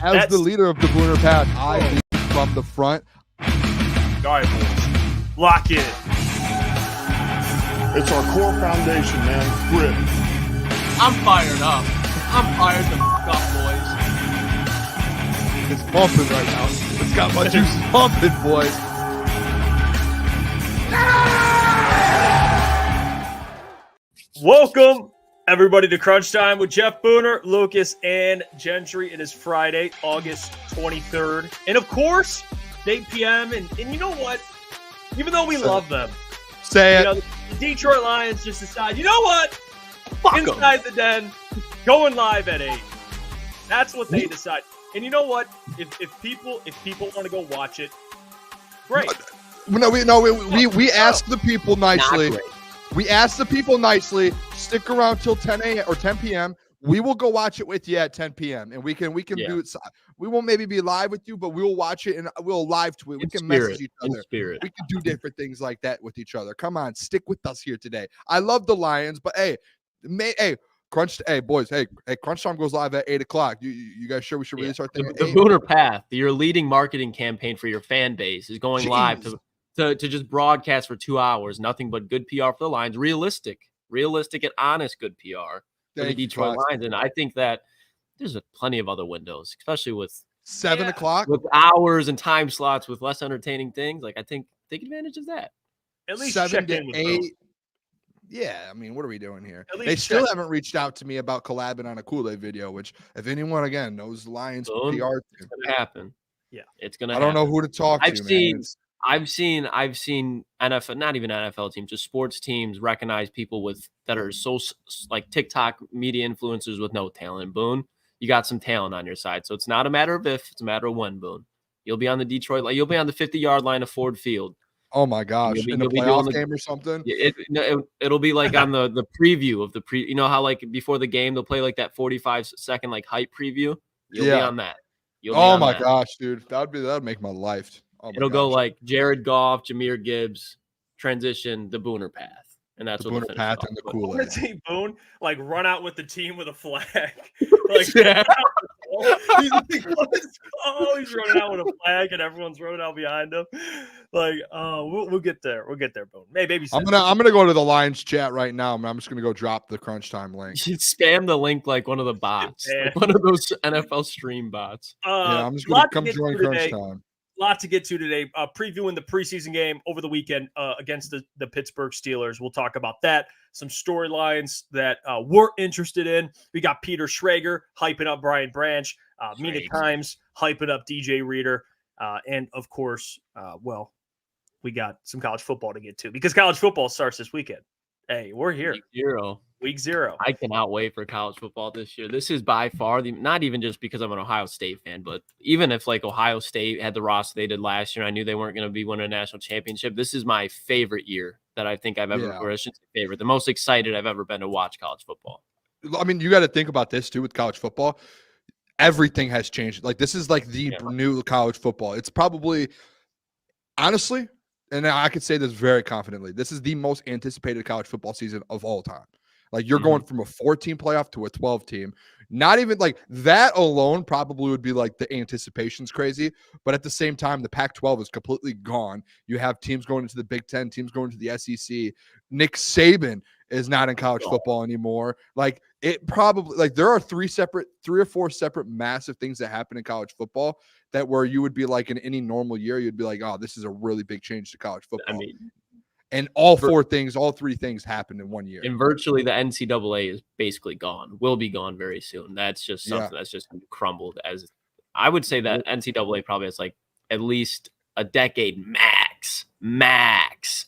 As the leader of the Booner Path, I lead from the front. All right, boys. Lock in. It's our core foundation, man. Grit. I'm fired up. I'm fired the fuck up, boys. It's pumping right now. It's got my juices pumping, boys. Welcome, everybody, to Crunch Time with Jeff Booner, Lukas, and Gentry. It is Friday, August 23rd. And, of course, 8 p.m. And you know what? Even though we love them, the Detroit Lions just decide, you know what? Fuck Inside 'em. the den, going live at 8. That's what they decide. And you know what? If people want to go watch it, great. We asked the people nicely. Not great. We asked the people nicely. Stick around till 10 a.m. or 10 p.m. We will go watch it with you at 10 p.m. and we can do it. We won't maybe be live with you, but we'll watch it and we'll live tweet. We can message each other. We can do different things like that with each other. Come on, stick with us here today. I love the Lions, but Crunch Time goes live at 8:00. You guys sure we should release our thing? The Booner Path, your leading marketing campaign for your fan base, is going live to just broadcast for 2 hours. Nothing but good PR for the Lions. Realistic and honest good PR for the Detroit Lions. And I think that there's plenty of other windows, especially with 7 o'clock, with hours and time slots with less entertaining things. Like, I think take advantage of that. At least 7 check in to with 8. them. Yeah, I mean, what are we doing here? At least They still haven't reached out to me about collabing on a Kool-Aid video, which if anyone, again, knows Lions PR, It's going to happen. Yeah. It's going to I happen. don't know who to talk to, man. I've seen NFL, not even NFL teams, just sports teams recognize people that are so like TikTok media influencers with no talent. Boone, you got some talent on your side. So it's not a matter of if, it's a matter of when, Boone. You'll be on the Detroit, you'll be on the 50-yard line of Ford Field. Oh my gosh, in the playoff game or something? It'll be like on the preview of you know how like before the game they'll play like that 45-second like hype preview? You'll be on that. Oh my gosh, dude. That'd make my life. It'll go like Jared Goff, Jahmyr Gibbs, transition, the Booner Path. And that's the what Booner Path and the Kool-Aid. I want to see Boone like run out with the team with a flag. He's running out with a flag and everyone's running out behind him. Like, we'll get there. We'll get there, Boone. Maybe I'm gonna go to the Lions chat right now. I'm just gonna go drop the Crunch Time link. You spam the link like one of the bots, like one of those NFL stream bots. I'm just gonna come join Crunch Time. Lot to get to today. Previewing the preseason game over the weekend against the Pittsburgh Steelers. We'll talk about that. Some storylines that we're interested in. We got Peter Schrager hyping up Brian Branch. Mina Kimes hyping up DJ Reader. And, of course, we got some college football to get to because college football starts this weekend. Hey, we're here. Week zero. I cannot wait for college football this year. This is by far not even just because I'm an Ohio State fan, but even if like Ohio State had the roster they did last year, I knew they weren't going to be winning a national championship. This is my favorite year that I think I've ever, or I shouldn't say favorite, the most excited I've ever been to watch college football. I mean, you got to think about this too with college football. Everything has changed. Like this is like the new college football. It's probably, honestly, and I could say this very confidently, this is the most anticipated college football season of all time. Like you're going from a 4-team playoff to a 12-team. Not even like that alone probably would be like the anticipation's crazy. But at the same time, the Pac-12 is completely gone. You have teams going into the Big Ten, teams going to the SEC. Nick Saban is not in college football anymore. Like it probably like there are three or four separate massive things that happen in college football that where you would be like in any normal year, you'd be like, oh, this is a really big change to college football. I mean, and all three things happened in 1 year. And virtually the NCAA is basically gone. Will be gone very soon. That's just something that's just crumbled. As I would say that NCAA probably has like at least a decade max.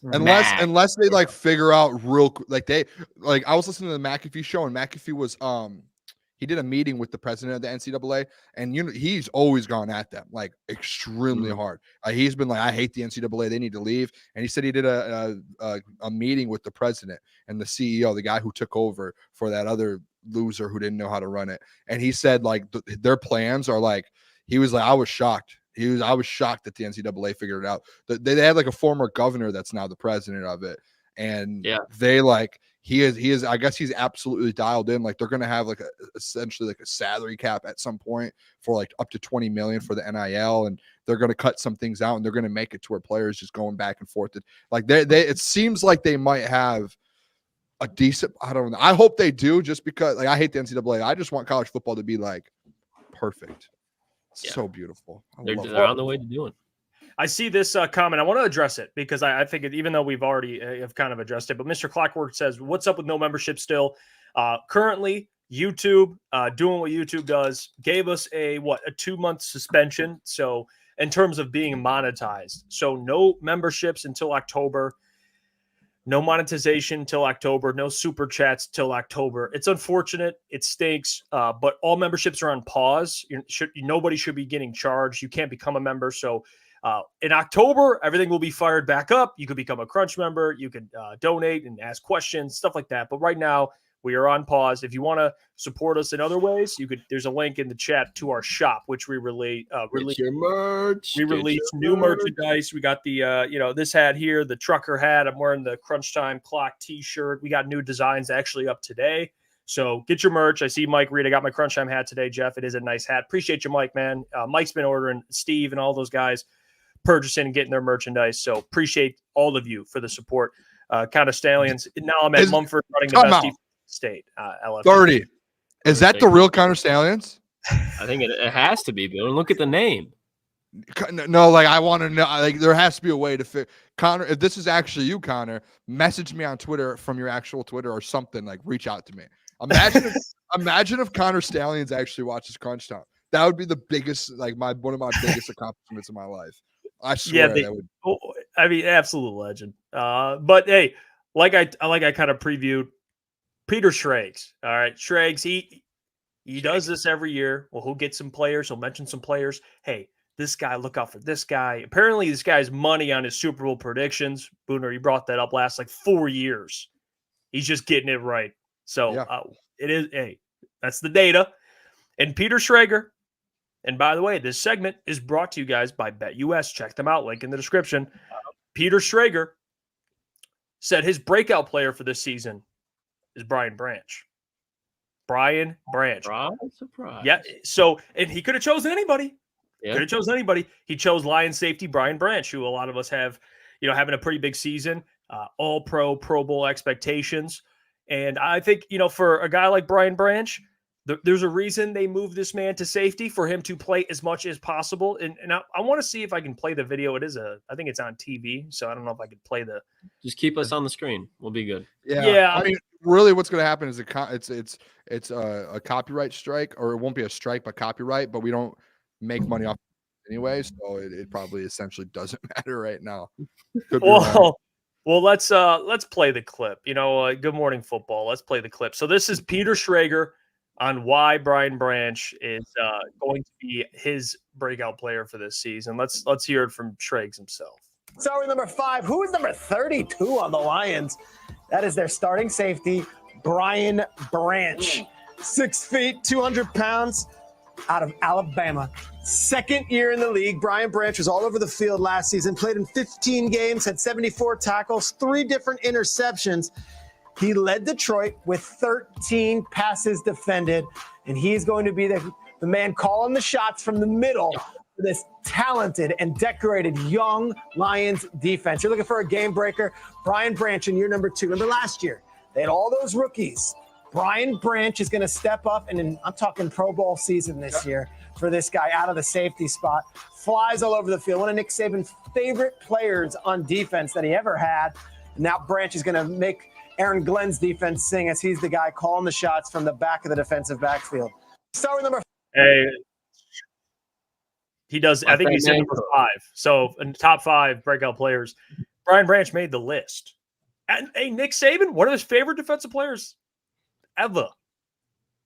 Unless they like figure out I was listening to the McAfee show and McAfee was he did a meeting with the president of the NCAA, and he's always gone at them like extremely hard. He's been like, I hate the NCAA, they need to leave. And he said he did a meeting with the president and the CEO, the guy who took over for that other loser who didn't know how to run it. And he said like their plans are like, he was like, I was shocked. I was shocked that the NCAA figured it out. They had like a former governor that's now the president of it. And they like, he is. I guess he's absolutely dialed in. Like they're going to have like essentially like a salary cap at some point for like up to 20 million for the NIL, and they're going to cut some things out, and they're going to make it to where players just going back and forth. Like they it seems like they might have a decent. I don't know. I hope they do, just because like I hate the NCAA. I just want college football to be like perfect. So beautiful. They're on the way to doing. I see this comment. I want to address it because I think even though we've already have kind of addressed it, but Mr. Clockwork says, what's up with no membership still? Currently, YouTube, doing what YouTube does, gave us a 2-month suspension. So in terms of being monetized. So no memberships until October. No monetization till October. No super chats till October. It's unfortunate. It stinks. But all memberships are on pause. Nobody should be getting charged. You can't become a member. So in October, everything will be fired back up. You could become a Crunch member. You could donate and ask questions, stuff like that. But right now, we are on pause. If you want to support us in other ways, you could. There's a link in the chat to our shop, which we release your merch. We release new merchandise. We got the this hat here, the trucker hat. I'm wearing the Crunch Time Clock T-shirt. We got new designs actually up today. So get your merch. I see Mike Reed. I got my Crunch Time hat today, Jeff. It is a nice hat. Appreciate you, Mike, man. Mike's been ordering, Steve and all those guys purchasing and getting their merchandise. So appreciate all of you for the support. Kind of Stallions. Now I'm at Mumford running the best defense state. LFC. 30. Is that the real Connor Stallions? I think it has to be, Bill. Look at the name. No, like I want to know. Like there has to be a way to fit Connor. If this is actually you, Connor, message me on Twitter from your actual Twitter or something. Like reach out to me. Imagine if Connor Stallions actually watches Crunch Time. That would be the biggest, like one of my biggest accomplishments in my life. I swear that would. I mean, absolute legend. But hey, like I kind of previewed. Peter Schrags. All right. Schrags, he does this every year. Well, he'll get some players. He'll mention some players. Hey, this guy, look out for this guy. Apparently, this guy's money on his Super Bowl predictions. Booner, you brought that up last 4 years. He's just getting it right. So it is, hey, that's the data. And Peter Schrager. And by the way, this segment is brought to you guys by BetUS. Check them out. Link in the description. Peter Schrager said his breakout player for this season is Brian Branch. Brian Branch. Surprise. Yeah. So, and he could have chosen anybody. Yeah. Could have chosen anybody. He chose Lion safety Brian Branch, who a lot of us have, having a pretty big season, all Pro Bowl expectations. And I think, for a guy like Brian Branch, there's a reason they moved this man to safety, for him to play as much as possible. And I want to see if I can play the video. I think it's on TV, so I don't know if I could play the. Just keep us on the screen. We'll be good. Yeah. I mean, really, what's going to happen is it's a copyright strike, or it won't be a strike, but copyright. But we don't make money off it anyway, so it probably essentially doesn't matter right now. Well, let's play the clip. Good Morning Football. Let's play the clip. So this is Peter Schrager on why Brian Branch is going to be his breakout player for this season. Let's hear it from Schrags himself. Start with number 5. Who is number 32 on the Lions? That is their starting safety, Brian Branch. 6 feet, 200 pounds, out of Alabama. Second year in the league. Brian Branch was all over the field last season, played in 15 games, had 74 tackles, 3 different interceptions. He led Detroit with 13 passes defended, and he's going to be the man calling the shots from the middle for this talented and decorated young Lions defense. You're looking for a game breaker. Brian Branch in year number 2. Remember last year, they had all those rookies. Brian Branch is going to step up, and I'm talking Pro Bowl season this year for this guy out of the safety spot. Flies all over the field. One of Nick Saban's favorite players on defense that he ever had. And now Branch is going to make Aaron Glenn's defense sing, as he's the guy calling the shots from the back of the defensive backfield. Start with number 5. Hey, he does. I think he said number 5. So in the top 5 breakout players, Brian Branch made the list. And hey, Nick Saban, one of his favorite defensive players ever,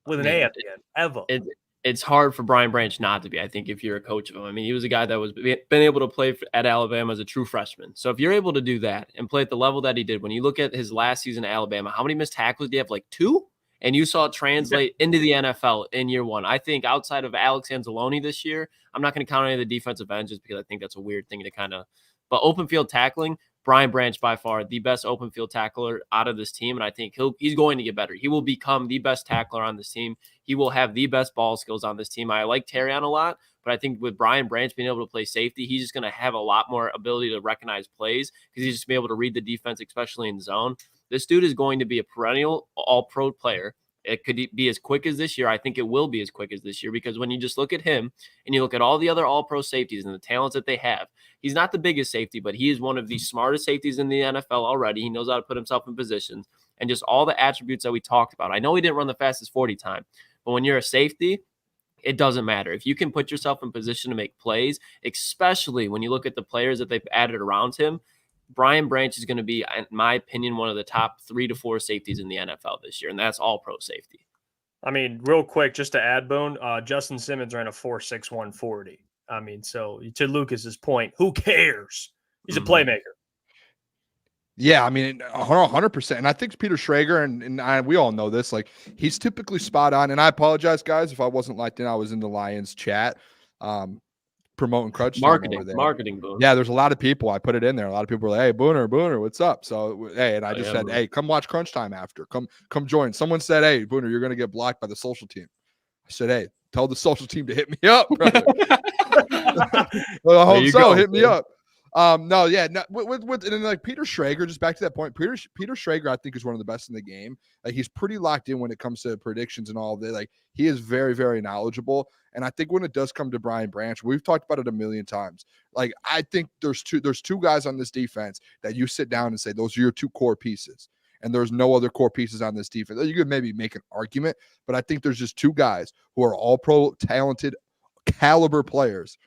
with an A at the end. Ever. It's hard for Brian Branch not to be, I think, if you're a coach of him. I mean, he was a guy that was been able to play at Alabama as a true freshman. So if you're able to do that and play at the level that he did, when you look at his last season at Alabama, how many missed tackles do you have? 2? And you saw it translate into the NFL in year 1. I think outside of Alex Anzalone this year, I'm not going to count any of the defensive ends just because I think that's a weird thing to but open field tackling, Brian Branch, by far the best open field tackler out of this team, and I think he's going to get better. He will become the best tackler on this team. He will have the best ball skills on this team. I like Terrion a lot, but I think with Brian Branch being able to play safety, he's just going to have a lot more ability to recognize plays because he's just going to be able to read the defense, especially in zone. This dude is going to be a perennial all-pro player. It could be as quick as this year. I think it will be as quick as this year because when you just look at him and you look at all the other all-pro safeties and the talents that they have, he's not the biggest safety, but he is one of the smartest safeties in the NFL already. He knows how to put himself in positions and just all the attributes that we talked about. I know he didn't run the fastest 40 time, but when you're a safety, it doesn't matter. If you can put yourself in position to make plays, especially when you look at the players that they've added around him, Brian Branch is going to be, in my opinion, one of the top 3 to 4 safeties in the NFL this year, and that's all pro safety. I mean, real quick, just to add, Boone, Justin Simmons ran a 4.6 140. I mean, so to Lucas's point, who cares? He's a playmaker. Yeah, I mean, 100%. And I think Peter Schrager, and we all know this, like, he's typically spot on. And I apologize, guys, if I wasn't locked in. I was in the Lions chat promoting Crutch. Marketing, Booner. Yeah, there's a lot of people. I put it in there. A lot of people were like, hey, Booner, what's up? So, hey, and I just said, hey, come watch Crunch Time after. Come join. Someone said, hey, Booner, you're going to get blocked by the social team. I said, hey, tell the social team to hit me up, brother. Well, I hope so. Hit me up. With and then like Peter Schrager, just back to that point, Peter Schrager, I think, is one of the best in the game. Like, he's pretty locked in when it comes to predictions and all of that. Like, he is very, very knowledgeable. And I think when it does come to Brian Branch, we've talked about it a million times. Like, I think there's two guys on this defense that you sit down and say, those are your 2 core pieces. And there's no other core pieces on this defense. You could maybe make an argument, but I think there's just 2 guys who are all pro talented caliber players.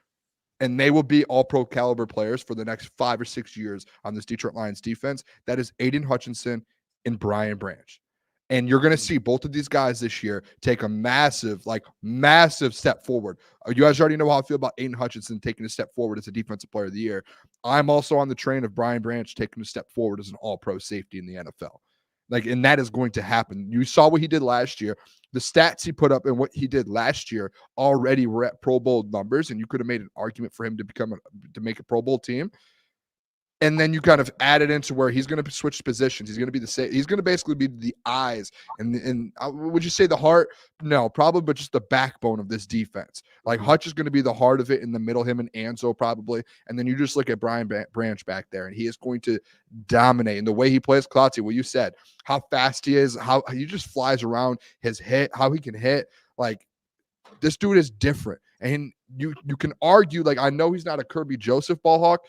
And they will be all pro caliber players for the next 5 or 6 years on this Detroit Lions defense. That is Aiden Hutchinson and Brian Branch. And you're going to see both of these guys this year take a massive step forward. You guys already know how I feel about Aiden Hutchinson taking a step forward as a defensive player of the year. I'm also on the train of Brian Branch taking a step forward as an all-pro safety in the NFL. And that is going to happen. You saw what he did last year. The stats he put up and what he did last year already were at Pro Bowl numbers, and you could have made an argument for him to make a Pro Bowl team. And then you kind of add it into where he's going to switch positions. He's going to be he's going to basically be the eyes and would you say the heart? No, probably, but just the backbone of this defense. Like, Hutch is going to be the heart of it in the middle, him and Anzo probably. And then you just look at Brian Branch back there, and he is going to dominate. And the way he plays, Klotz, what you said, how fast he is, how he just flies around, his hit, how he can hit. Like, this dude is different. And you can argue, like, I know he's not a Kirby Joseph ball hawk,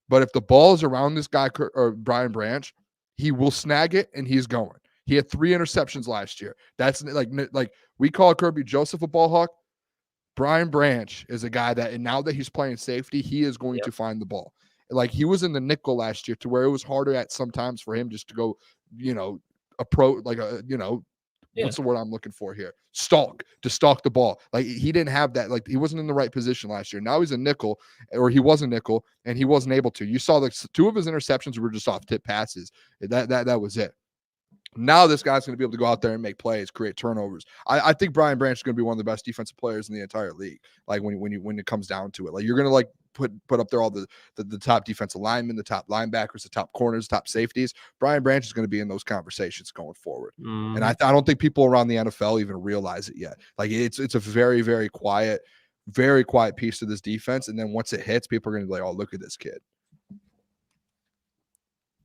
but if the ball is around this guy or Brian Branch, he will snag it and he's going. He had 3 interceptions last year. That's like we call Kirby Joseph a ball hawk. Brian Branch is a guy that, and now that he's playing safety, he is going to find the ball. Like, he was in the nickel last year to where it was harder at sometimes for him just to go, approach, what's the word I'm looking for here? Stalk the ball. Like, he didn't have that. Like, he wasn't in the right position last year. Now he's a nickel, or he was a nickel, and he wasn't able to. You saw like 2 of his interceptions were just off tip passes. That was it. Now this guy's going to be able to go out there and make plays, create turnovers. I think Brian Branch is going to be one of the best defensive players in the entire league. Like, when it comes down to it, like, you're going to like put up there all the top defensive linemen, the top linebackers, the top corners, top safeties. Brian Branch is going to be in those conversations going forward. And I don't think people around the NFL even realize it yet. Like, it's a very, very quiet piece of this defense. And then once it hits, people are going to be like, oh, look at this kid.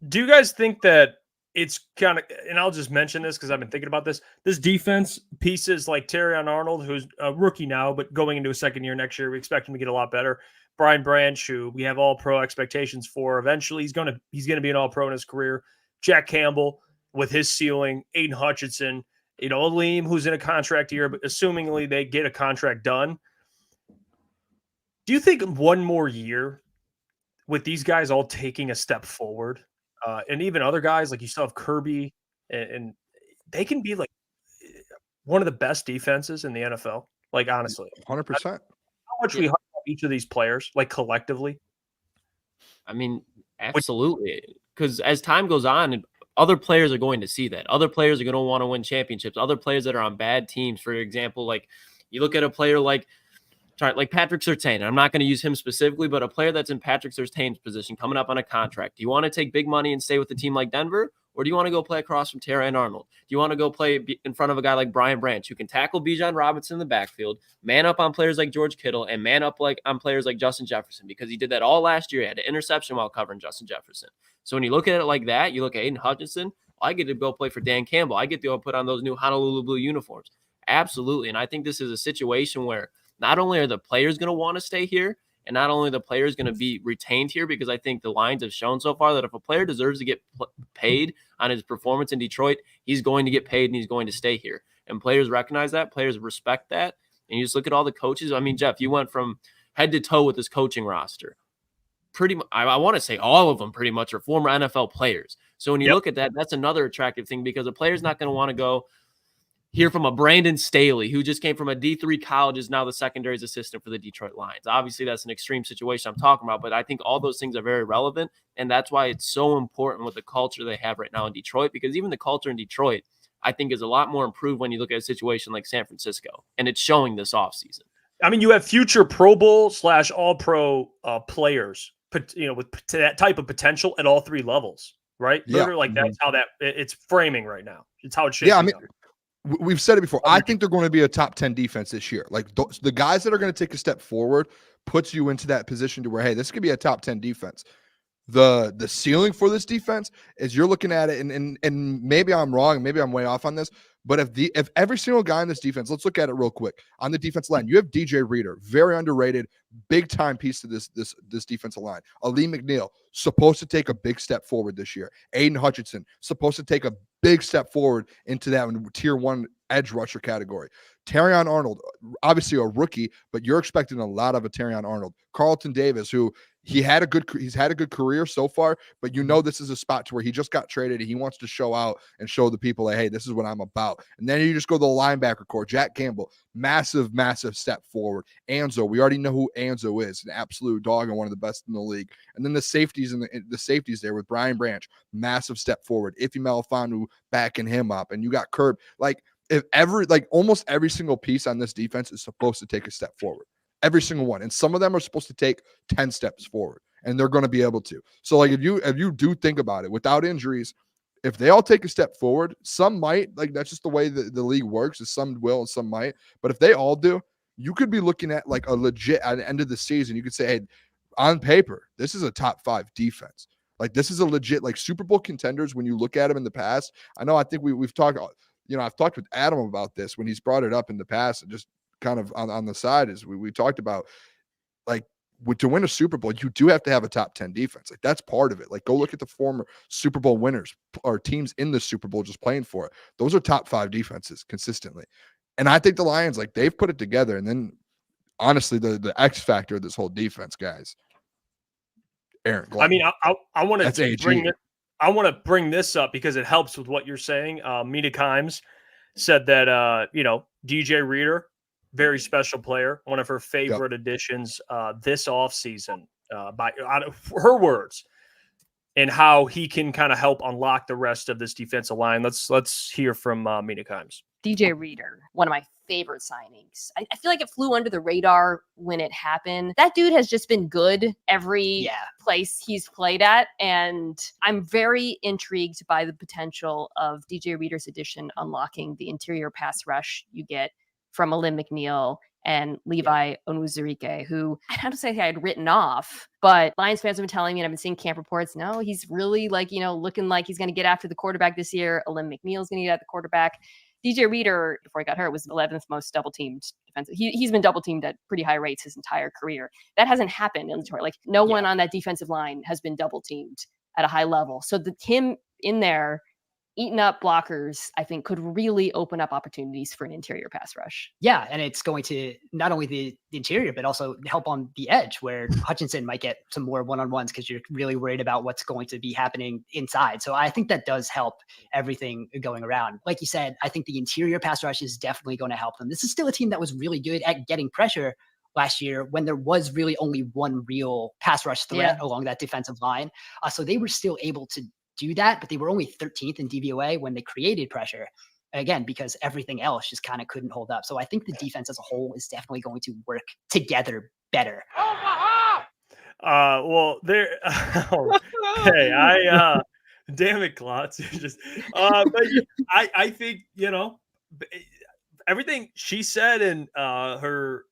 Do you guys think that it's kind of, and I'll just mention this because I've been thinking about this defense pieces like Terrion Arnold, who's a rookie now, but going into a second year next year, we expect him to get a lot better. Brian Branch, who we have all pro expectations for, eventually he's going to be an all pro in his career. Jack Campbell with his ceiling, Aiden Hutchinson, Aleem, who's in a contract year, but assumingly they get a contract done. Do you think one more year with these guys all taking a step forward, and even other guys, like you still have Kirby, and they can be like one of the best defenses in the NFL? Like, honestly, 100%. How much we hype up each of these players, like, collectively? I mean, absolutely. Because as time goes on, other players are going to see that. Other players are going to want to win championships. Other players that are on bad teams, for example, like you look at a player like trying, like Patrick Surtain. I'm not going to use him specifically, but a player that's in Patrick Surtain's position coming up on a contract. Do you want to take big money and stay with a team like Denver? Or do you want to go play across from Terrion Arnold? Do you want to go play in front of a guy like Brian Branch who can tackle Bijan Robinson in the backfield, man up on players like George Kittle, and man up on players like Justin Jefferson? Because he did that all last year. He had an interception while covering Justin Jefferson. So when you look at it like that, you look at Aiden Hutchinson, I get to go play for Dan Campbell. I get to go put on those new Honolulu Blue uniforms. Absolutely. And I think this is a situation where not only are the players going to want to stay here, and not only the players going to be retained here, because I think the Lions have shown so far that if a player deserves to get paid on his performance in Detroit, he's going to get paid and he's going to stay here. And players recognize that. Players respect that. And you just look at all the coaches. I mean, Jeff, you went from head to toe with this coaching roster. Pretty much, I want to say all of them pretty much are former NFL players. So when you look at that, that's another attractive thing, because a player's not going to want to go hear from a Brandon Staley, who just came from a D3 college, is now the secondaries assistant for the Detroit Lions. Obviously, that's an extreme situation I'm talking about, but I think all those things are very relevant, and that's why it's so important with the culture they have right now in Detroit, because even the culture in Detroit, I think, is a lot more improved when you look at a situation like San Francisco, and it's showing this offseason. I mean, you have future Pro Bowl / All-Pro players, with that type of potential at all three levels, right? Yeah. Literally, like that's how it's framing right now. It's how it's shaping. Yeah, I mean, up. We've said it before. I think they're going to be a top 10 defense this year. Like the guys that are going to take a step forward puts you into that position to where, hey, this could be a top 10 defense. The ceiling for this defense is, you're looking at it, and maybe I'm wrong, maybe I'm way off on this, but if every single guy in this defense, let's look at it real quick. On the defense line, you have DJ Reader, very underrated, big time piece to this defensive line. Ali McNeil, supposed to take a big step forward this year. Aiden Hutchinson, supposed to take a big step forward into that tier 1 edge rusher category. Terrion Arnold, obviously a rookie, but you're expecting a lot of a Terrion Arnold. Carlton Davis, who he's had a good career so far, but this is a spot to where he just got traded and he wants to show out and show the people that, hey, this is what I'm about. And then you just go to the linebacker core. Jack Campbell, massive step forward. Anzo, we already know who Anzo is, an absolute dog and one of the best in the league. And then the safeties there with Brian Branch, massive step forward. Ife Malafanu backing him up, and you got Curb. Almost every single piece on this defense is supposed to take a step forward. Every single one. And some of them are supposed to take 10 steps forward, and they're going to be able to. So if you do think about it, without injuries, if they all take a step forward, some might, that's just the way the league works, is some will and some might. But if they all do, you could be looking at a legit, at the end of the season, you could say, hey, on paper, this is a top 5 defense. This is a legit, Super Bowl contenders when you look at them in the past. I think we've talked, I've talked with Adam about this when he's brought it up in the past, and just kind of on the side is we talked about, to win a Super Bowl, you do have to have a top 10 defense. That's part of it. Go look at the former Super Bowl winners or teams in the Super Bowl just playing for it. Those are top 5 defenses consistently. And I think the Lions, they've put it together. And then honestly, the X factor of this whole defense, guys, Aaron Glenn. I mean, I want to bring this up because it helps with what you're saying. Mina Kimes said that, DJ Reader, very special player, one of her favorite additions this offseason, out of her words, and how he can kind of help unlock the rest of this defensive line. Let's hear from Mina Kimes. DJ Reader, one of my favorite signings. I feel like it flew under the radar when it happened. That dude has just been good every place he's played at. And I'm very intrigued by the potential of DJ Reader's addition unlocking the interior pass rush you get from Alim McNeil and Levi Onwuzurike, who I don't say I had written off, but Lions fans have been telling me, and I've been seeing camp reports, no, he's really looking like he's going to get after the quarterback this year. Alim McNeil's going to get at the quarterback. DJ Reader, before he got hurt, was 11th most double-teamed defensive. He's been double-teamed at pretty high rates his entire career. That hasn't happened in Detroit. No one on that defensive line has been double-teamed at a high level. So him in there eating up blockers, I think, could really open up opportunities for an interior pass rush. Yeah, and it's going to not only the interior, but also help on the edge, where Hutchinson might get some more one-on-ones because you're really worried about what's going to be happening inside. So I think that does help everything going around. Like you said, I think the interior pass rush is definitely going to help them. This is still a team that was really good at getting pressure last year when there was really only one real pass rush threat along that defensive line. So they were still able to do that, but they were only 13th in DVOA when they created pressure. again, because everything else just kind of couldn't hold up. So I think the defense as a whole is definitely going to work together better. Well, there. Hey, damn it, Klotz. But I think everything she said and the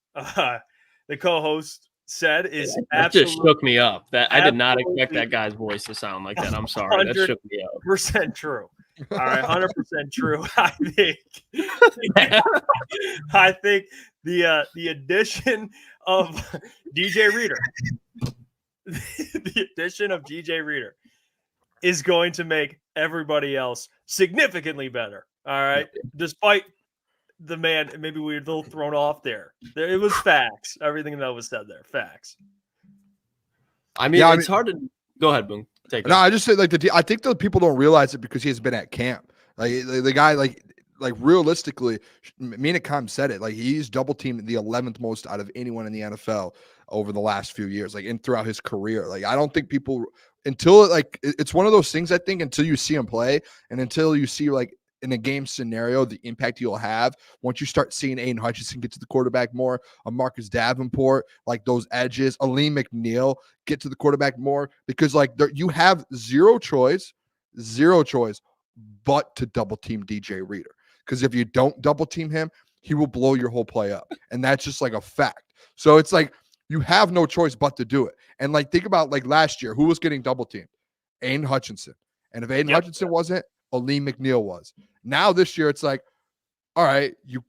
co-host said is that just shook me up. I did not absolutely expect that guy's voice to sound like that. I'm sorry, that shook me up. 100% true. All right, 100% true. I think the addition of DJ Reader, the addition of DJ Reader is going to make everybody else significantly better. All right, despite the man, maybe we were a little thrown off there. It was facts. Everything that was said there, facts. I mean, it's hard to go ahead, Boone. No, I just say I think that people don't realize it because he's been at camp. Like the guy, like realistically, Mina Khan said it. Like he's double teamed the 11th most out of anyone in the NFL over the last few years, like throughout his career. Like I don't think people until it's one of those things. I think until you see him play and until you see like in a game scenario, the impact he'll have once you start seeing Aiden Hutchinson get to the quarterback more, a Marcus Davenport, like those edges, Aleem McNeil get to the quarterback more, because like you have zero choice but to double team DJ Reader. Because if you don't double team him, he will blow your whole play up. And that's just like a fact. So it's like you have no choice but to do it. And like think about like last year, who was getting double teamed? Aiden Hutchinson. And if Aiden Hutchinson wasn't, Aleem McNeil was. Now this year it's like, all right, you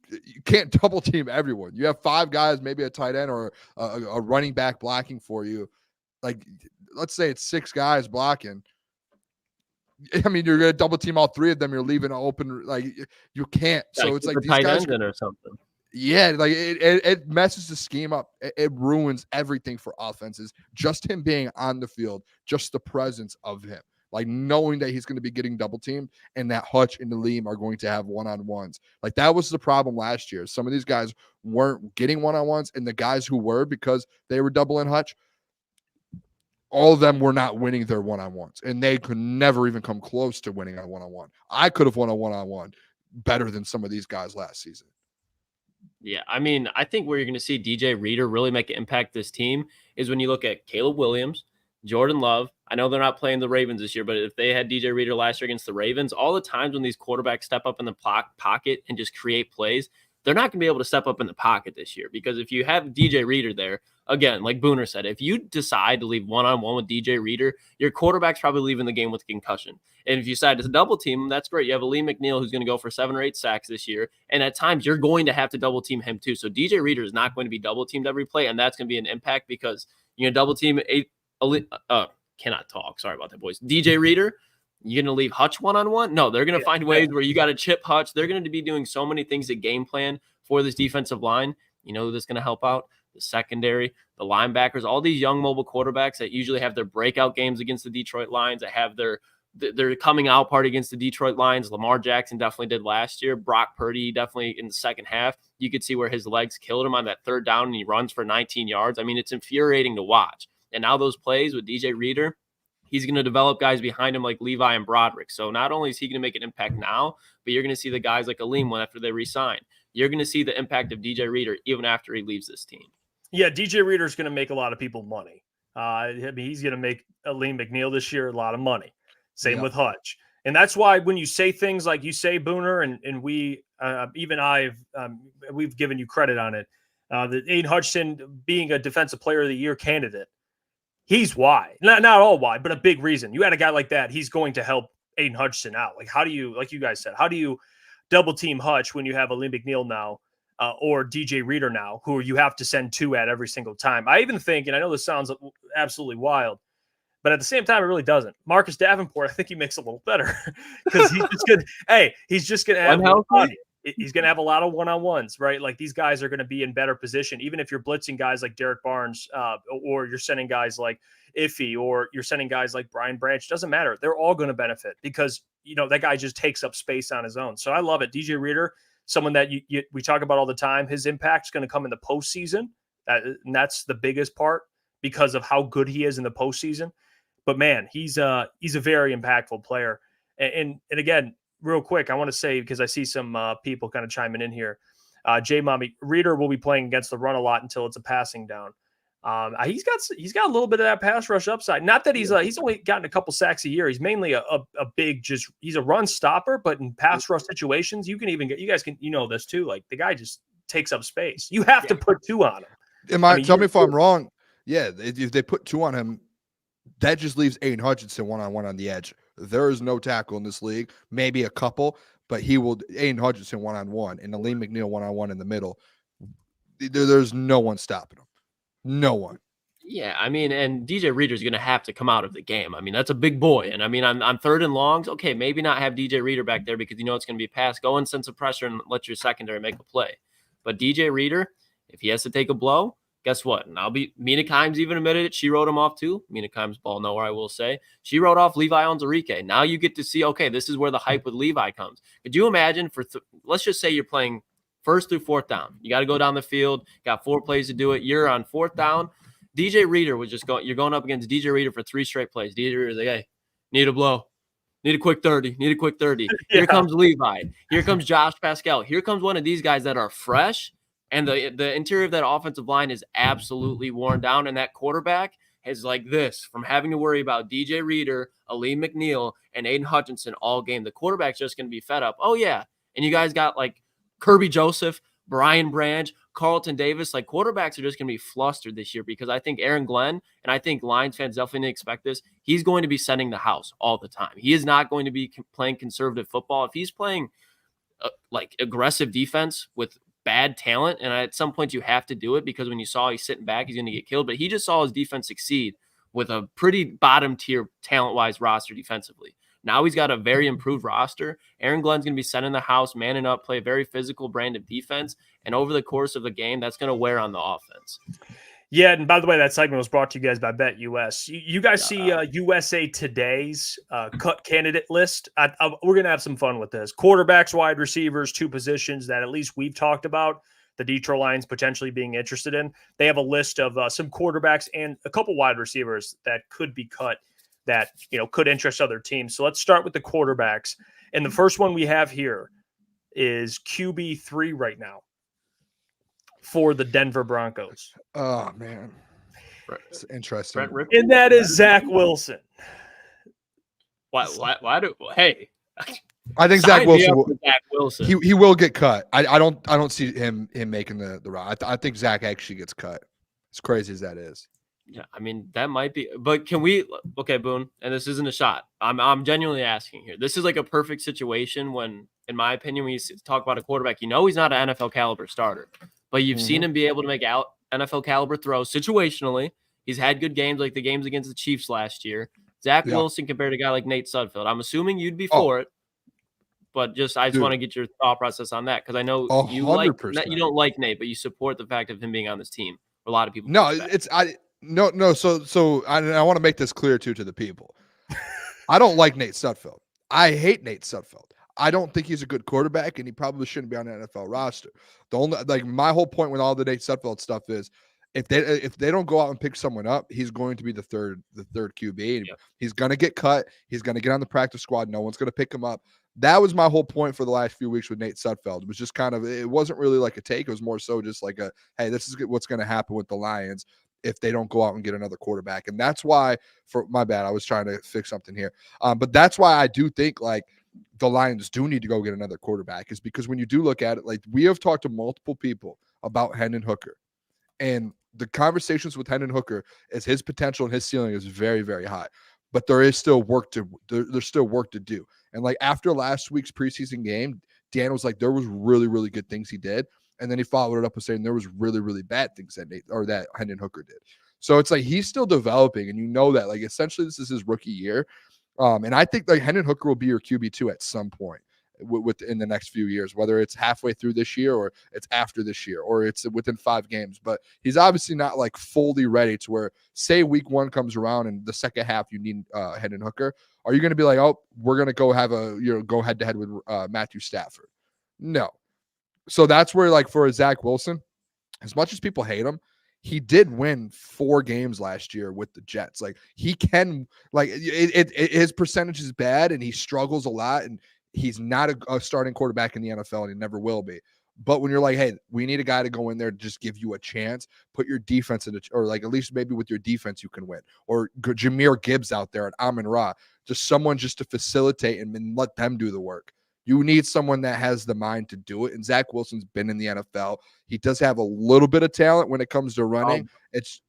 can't double team everyone. You have 5 guys, maybe a tight end or a running back blocking for you. Like let's say it's 6 guys blocking. I mean, you're gonna double team all 3 of them. You're leaving open, like you can't. So it's like these tight guys end or something. Yeah, like it messes the scheme up. It ruins everything for offenses. Just him being on the field, just the presence of him. Like knowing that he's going to be getting double teamed and that Hutch and Aleem are going to have one-on-ones. Like that was the problem last year. Some of these guys weren't getting one-on-ones, and the guys who were, because they were doubling Hutch, all of them were not winning their one-on-ones, and they could never even come close to winning a one-on-one. I could have won a one-on-one better than some of these guys last season. Yeah, I mean, I think where you're going to see DJ Reader really make an impact this team is when you look at Caleb Williams, Jordan Love. I know they're not playing the Ravens this year, but if they had DJ Reader last year against the Ravens, all the times when these quarterbacks step up in the pocket and just create plays, they're not going to be able to step up in the pocket this year, because if you have DJ Reader there, again, like Booner said, if you decide to leave one-on-one with DJ Reader, your quarterback's probably leaving the game with a concussion. And if you decide to double team him, that's great. You have Aleem McNeil who's going to go for 7 or 8 sacks this year. And at times you're going to have to double team him too. So DJ Reader is not going to be double teamed every play. And that's going to be an impact, because you're going to double team cannot talk. Sorry about that, boys. DJ Reader, you're going to leave Hutch one-on-one? No, they're going to find ways where you got to chip Hutch. They're going to be doing so many things to game plan for this defensive line. You know who that's going to help out? The secondary, the linebackers, all these young mobile quarterbacks that usually have their breakout games against the Detroit Lions, that have their coming out party against the Detroit Lions. Lamar Jackson definitely did last year. Brock Purdy definitely in the second half. You could see where his legs killed him on that 3rd down and he runs for 19 yards. I mean, it's infuriating to watch. And now those plays with DJ Reader, he's going to develop guys behind him like Levi and Broderick. So not only is he going to make an impact now, but you're going to see the guys like Aleem after they resign. You're going to see the impact of DJ Reader even after he leaves this team. Yeah, DJ Reader is going to make a lot of people money. I mean, he's going to make Aleem McNeil this year a lot of money. Same with Hutch. And that's why when you say things like you say, Booner, and we, even we've given you credit on it, that Aiden Hutchinson being a defensive player of the year candidate, he's why. Not all why, but a big reason. You had a guy like that, he's going to help Aiden Hutchinson out. Like, how do you, like you guys said, how do you double team Hutch when you have Aleem McNeil now or DJ Reader now, who you have to send 2 at every single time? I even think, and I know this sounds absolutely wild, but at the same time, it really doesn't. Marcus Davenport, I think he makes it a little better because he's just good. Hey, he's just going to have he's going to have a lot of one-on-ones, right? Like these guys are going to be in better position, even if you're blitzing guys like Derek Barnes, or you're sending guys like Iffy, or you're sending guys like Brian Branch. Doesn't matter. They're all going to benefit because that guy just takes up space on his own. So I love it. DJ Reader, someone that we talk about all the time. His impact's going to come in the postseason. And that's the biggest part because of how good he is in the postseason. But man, he's a very impactful player. And again, real quick, I want to say, because I see some people kind of chiming in here. J Mommy Reader will be playing against the run a lot until it's a passing down. He's got a little bit of that pass rush upside. Not that he's only gotten a couple sacks a year. He's mainly a big, he's a run stopper, but in pass rush situations, you guys can this too. Like the guy just takes up space. You have to put 2 on him. Tell me if I'm wrong. Yeah, if they put 2 on him, that just leaves Aiden Hutchinson one-on-one on the edge. There is no tackle in this league, maybe a couple, but Aiden Hutchinson one-on-one and Aleem McNeil one-on-one in the middle. There's no one stopping him. No one. Yeah, I mean, and DJ Reader's going to have to come out of the game. I mean, that's a big boy. And I mean, on third and longs, okay, maybe not have DJ Reader back there because it's going to be a pass. Go and sense of pressure and let your secondary make a play. But DJ Reader, if he has to take a blow, guess what? And Mina Kimes even admitted it. She wrote him off too. Mina Kimes ball nowhere, I will say. She wrote off Levi Onwuzurike. Now you get to see, okay, this is where the hype with Levi comes. Could you imagine let's just say you're playing first through fourth down. You got to go down the field. Got 4 plays to do it. You're on fourth down. DJ Reader was you're going up against DJ Reader for 3 straight plays. DJ Reader's like, hey, need a blow. Need a quick 30. Need a quick 30. Here comes Levi. Here comes Josh Pascal. Here comes one of these guys that are fresh. And the interior of that offensive line is absolutely worn down. And that quarterback is like this from having to worry about DJ Reader, Aleem McNeil, and Aiden Hutchinson all game. The quarterback's just going to be fed up. Oh, yeah. And you guys got like Kirby Joseph, Brian Branch, Carlton Davis. Like quarterbacks are just going to be flustered this year because I think Aaron Glenn, and I think Lions fans definitely expect this, he's going to be sending the house all the time. He is not going to be playing conservative football. If he's playing like aggressive defense with bad talent, and at some point you have to do it because when you saw he's sitting back, he's going to get killed. But he just saw his defense succeed with a pretty bottom tier talent-wise roster defensively. Now he's got a very improved roster. Aaron Glenn's going to be sending the house, manning up, play a very physical brand of defense. And over the course of the game, that's going to wear on the offense. Yeah, and by the way, that segment was brought to you guys by BetUS. You guys see USA Today's cut candidate list? We're going to have some fun with this. Quarterbacks, wide receivers, 2 positions that at least we've talked about, the Detroit Lions potentially being interested in. They have a list of some quarterbacks and a couple wide receivers that could be cut that could interest other teams. So let's start with the quarterbacks. And the first one we have here is QB3 right now for the Denver Broncos. Oh, man. It's interesting. And that is Zach Wilson. Hey. I think Zach Wilson. He will get cut. I don't see him making the route. I think Zach actually gets cut. As crazy as that is. Yeah, I mean, that might be, but can we, okay, Boone, and this isn't a shot. I'm genuinely asking here. This is like a perfect situation when, in my opinion, when you talk about a quarterback, he's not an NFL caliber starter, but you've seen him be able to make out NFL caliber throws situationally. He's had good games like the games against the Chiefs last year. Zach Wilson compared to a guy like Nate Sudfeld. I'm assuming you'd be for it, but I just want to get your thought process on that because I know you don't like Nate, but you support the fact of him being on this team. A lot of people. No, No. So I want to make this clear too to the people. I don't like Nate Sudfeld. I hate Nate Sudfeld. I don't think he's a good quarterback, and he probably shouldn't be on the NFL roster. The only my whole point with all the Nate Sudfeld stuff is if they don't go out and pick someone up, he's going to be the third QB. Yep. He's gonna get cut. He's gonna get on the practice squad. No one's gonna pick him up. That was my whole point for the last few weeks with Nate Sudfeld. It was just it wasn't really like a take. It was more so just like hey, this is what's going to happen with the Lions if they don't go out and get another quarterback. And that's why, for my bad, I was trying to fix something here. But that's why I do think like the Lions do need to go get another quarterback is because when you do look at it, like we have talked to multiple people about Hendon Hooker, and the conversations with Hendon Hooker is his potential and his ceiling is very, very high. But there is still there's still work to do. And like after last week's preseason game, Dan was like, there was really, really good things he did. And then he followed it up with saying there was really, really bad things that Hendon Hooker did. So it's like he's still developing, and that like essentially this is his rookie year. And I think like Hendon Hooker will be your QB2 at some point within the next few years, whether it's halfway through this year or it's after this year or it's within 5 games. But he's obviously not like fully ready to where, say week 1 comes around and the second half you need Hendon Hooker. Are you going to be like, oh, we're going to go have go head to head with Matthew Stafford? No. So that's where like for Zach Wilson, as much as people hate him, he did win 4 games last year with the Jets. Like he can, like his percentage is bad and he struggles a lot. And He's not a starting quarterback in the NFL, and he never will be. But when you're like, hey, we need a guy to go in there to just give you a chance, put your defense in, or like at least maybe with your defense you can win. Or Jahmyr Gibbs out there and Amon-Ra, just someone just to facilitate and let them do the work. You need someone that has the mind to do it. And Zach Wilson's been in the NFL. He does have a little bit of talent when it comes to running. It's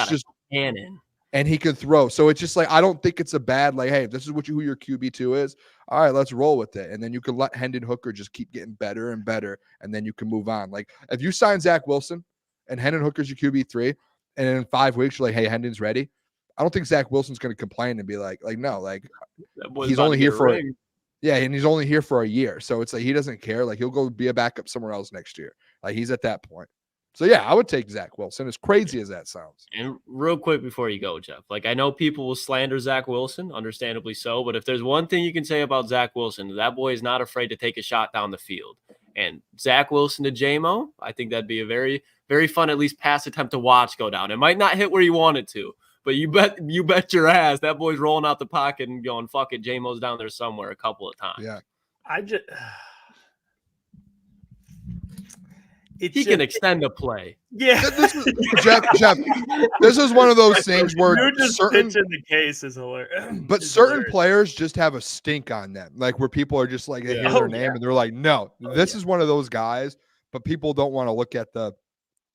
just cannon. And he can throw. So it's just like, I don't think it's a bad, like, hey, this is who your QB2 is. All right, let's roll with it. And then you can let Hendon Hooker just keep getting better and better, and then you can move on. Like, if you sign Zach Wilson and Hendon Hooker's your QB3, and in 5 weeks you're like, hey, Hendon's ready, I don't think Zach Wilson's going to complain and be like, no, like, he's only here for and he's only here for a year. So it's like, he doesn't care. Like, he'll go be a backup somewhere else next year. Like, he's at that point. So, yeah, I would take Zach Wilson, as crazy as that sounds. And real quick before you go, Jeff, like, I know people will slander Zach Wilson, understandably so, but if there's one thing you can say about Zach Wilson, that boy is not afraid to take a shot down the field. And Zach Wilson to J-Mo, I think that'd be a very, very fun, at least pass attempt to watch go down. It might not hit where you want it to, but you bet your ass that boy's rolling out the pocket and going, fuck it, J-Mo's down there somewhere a couple of times. Yeah. He can extend the play. Yeah. Jeff, this is one of those things where you're just pitching the case is hilarious. But certain players just have a stink on them, like where people are just like, they hear their name and they're like, no, this is one of those guys, but people don't want to look at the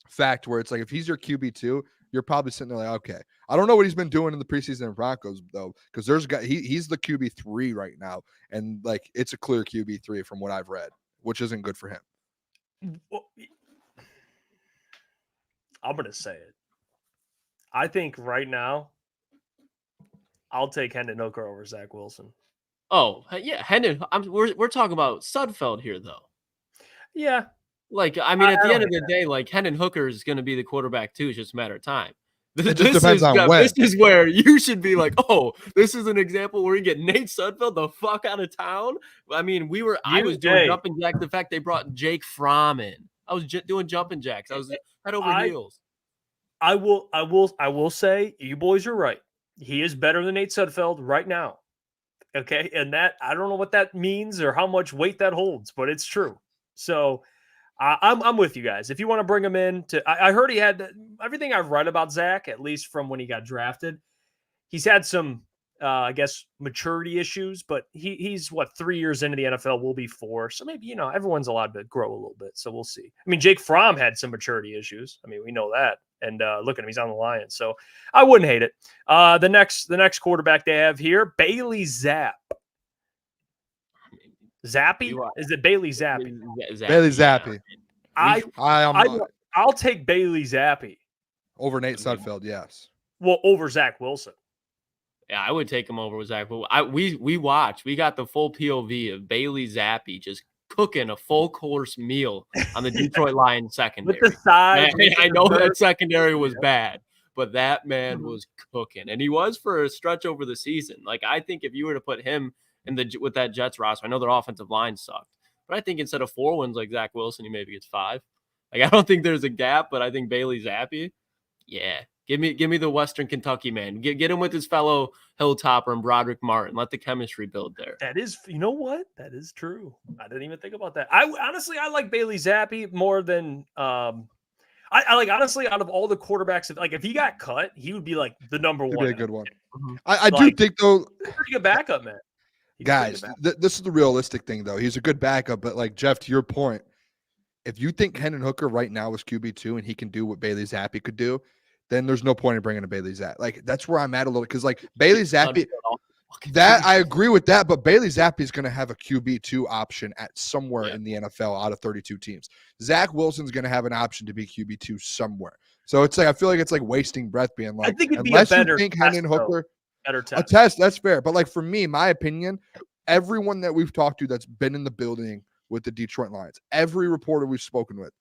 fact where it's like, if he's your QB2, you're probably sitting there like, okay, I don't know what he's been doing in the preseason in Broncos though, because there's a guy, he's the QB3 right now, and like it's a clear QB3 from what I've read, which isn't good for him. Well, I'm going to say it. I think right now, I'll take Hendon Hooker over Zach Wilson. Oh, yeah. Hendon, we're talking about Sudfeld here, though. Yeah. Like, I mean, at the end of the day, like, Hendon Hooker is going to be the quarterback, too. It's just a matter of time. It just depends on when. This is where you should be like, oh, this is an example where you get Nate Sudfeld the fuck out of town. I mean, I was doing jumping jacks. The fact they brought Jake Fromm in. I was doing jumping jacks. I was head over heels. I will say you boys are right. He is better than Nate Sudfeld right now. Okay. And that, I don't know what that means or how much weight that holds, but it's true. So I'm with you guys. If you want to bring him in I heard he had everything I've read about Zach, at least from when he got drafted. He's had some, I guess, maturity issues, but he's 3 years into the NFL, will be 4. So maybe, everyone's allowed to grow a little bit. So we'll see. I mean, Jake Fromm had some maturity issues. I mean, we know that. And look at him, he's on the Lions. So I wouldn't hate it. The next quarterback they have here, Bailey Zappe. Zappe? Is it Bailey Zappe? Bailey Zappe. I'll take Bailey Zappe over Nate Sudfeld. Yes. Well, over Zach Wilson. Yeah, I would take him over Zach. We watched. We got the full POV of Bailey Zappe just cooking a full course meal on the Detroit Lions secondary. With the size. I know that secondary was bad, but that man was cooking, and he was for a stretch over the season. Like, I think if you were to put him with that Jets roster, I know their offensive line sucked, but I think instead of 4 wins like Zach Wilson, he maybe gets 5. Like, I don't think there's a gap, but I think Bailey Zappe, yeah. Give me the Western Kentucky man. Get him with his fellow Hilltopper and Broderick Martin. Let the chemistry build there. That is, you know what? That is true. I didn't even think about that. I like Bailey Zappe more than I like, honestly, out of all the quarterbacks, if he got cut, he would be like the number one. Be a good one. I do think though, pretty good backup, man. Guys, this is the realistic thing though. He's a good backup, but like Jeff, to your point, if you think Hendon Hooker right now is QB2 and he can do what Bailey Zappe could do, then there's no point in bringing a Bailey Zappe. Like, that's where I'm at a little, because like Bailey Zappe, that I agree with that, but Bailey Zappe is going to have a QB2 option at somewhere in the NFL out of 32 teams. Zach Wilson's going to have an option to be QB2 somewhere. So it's like, I feel like it's like wasting breath being like, I think it'd unless be a better you think test, Hendon Hooker, better test. a test, that's fair. But like for me, my opinion, everyone that we've talked to that's been in the building with the Detroit Lions, every reporter we've spoken with,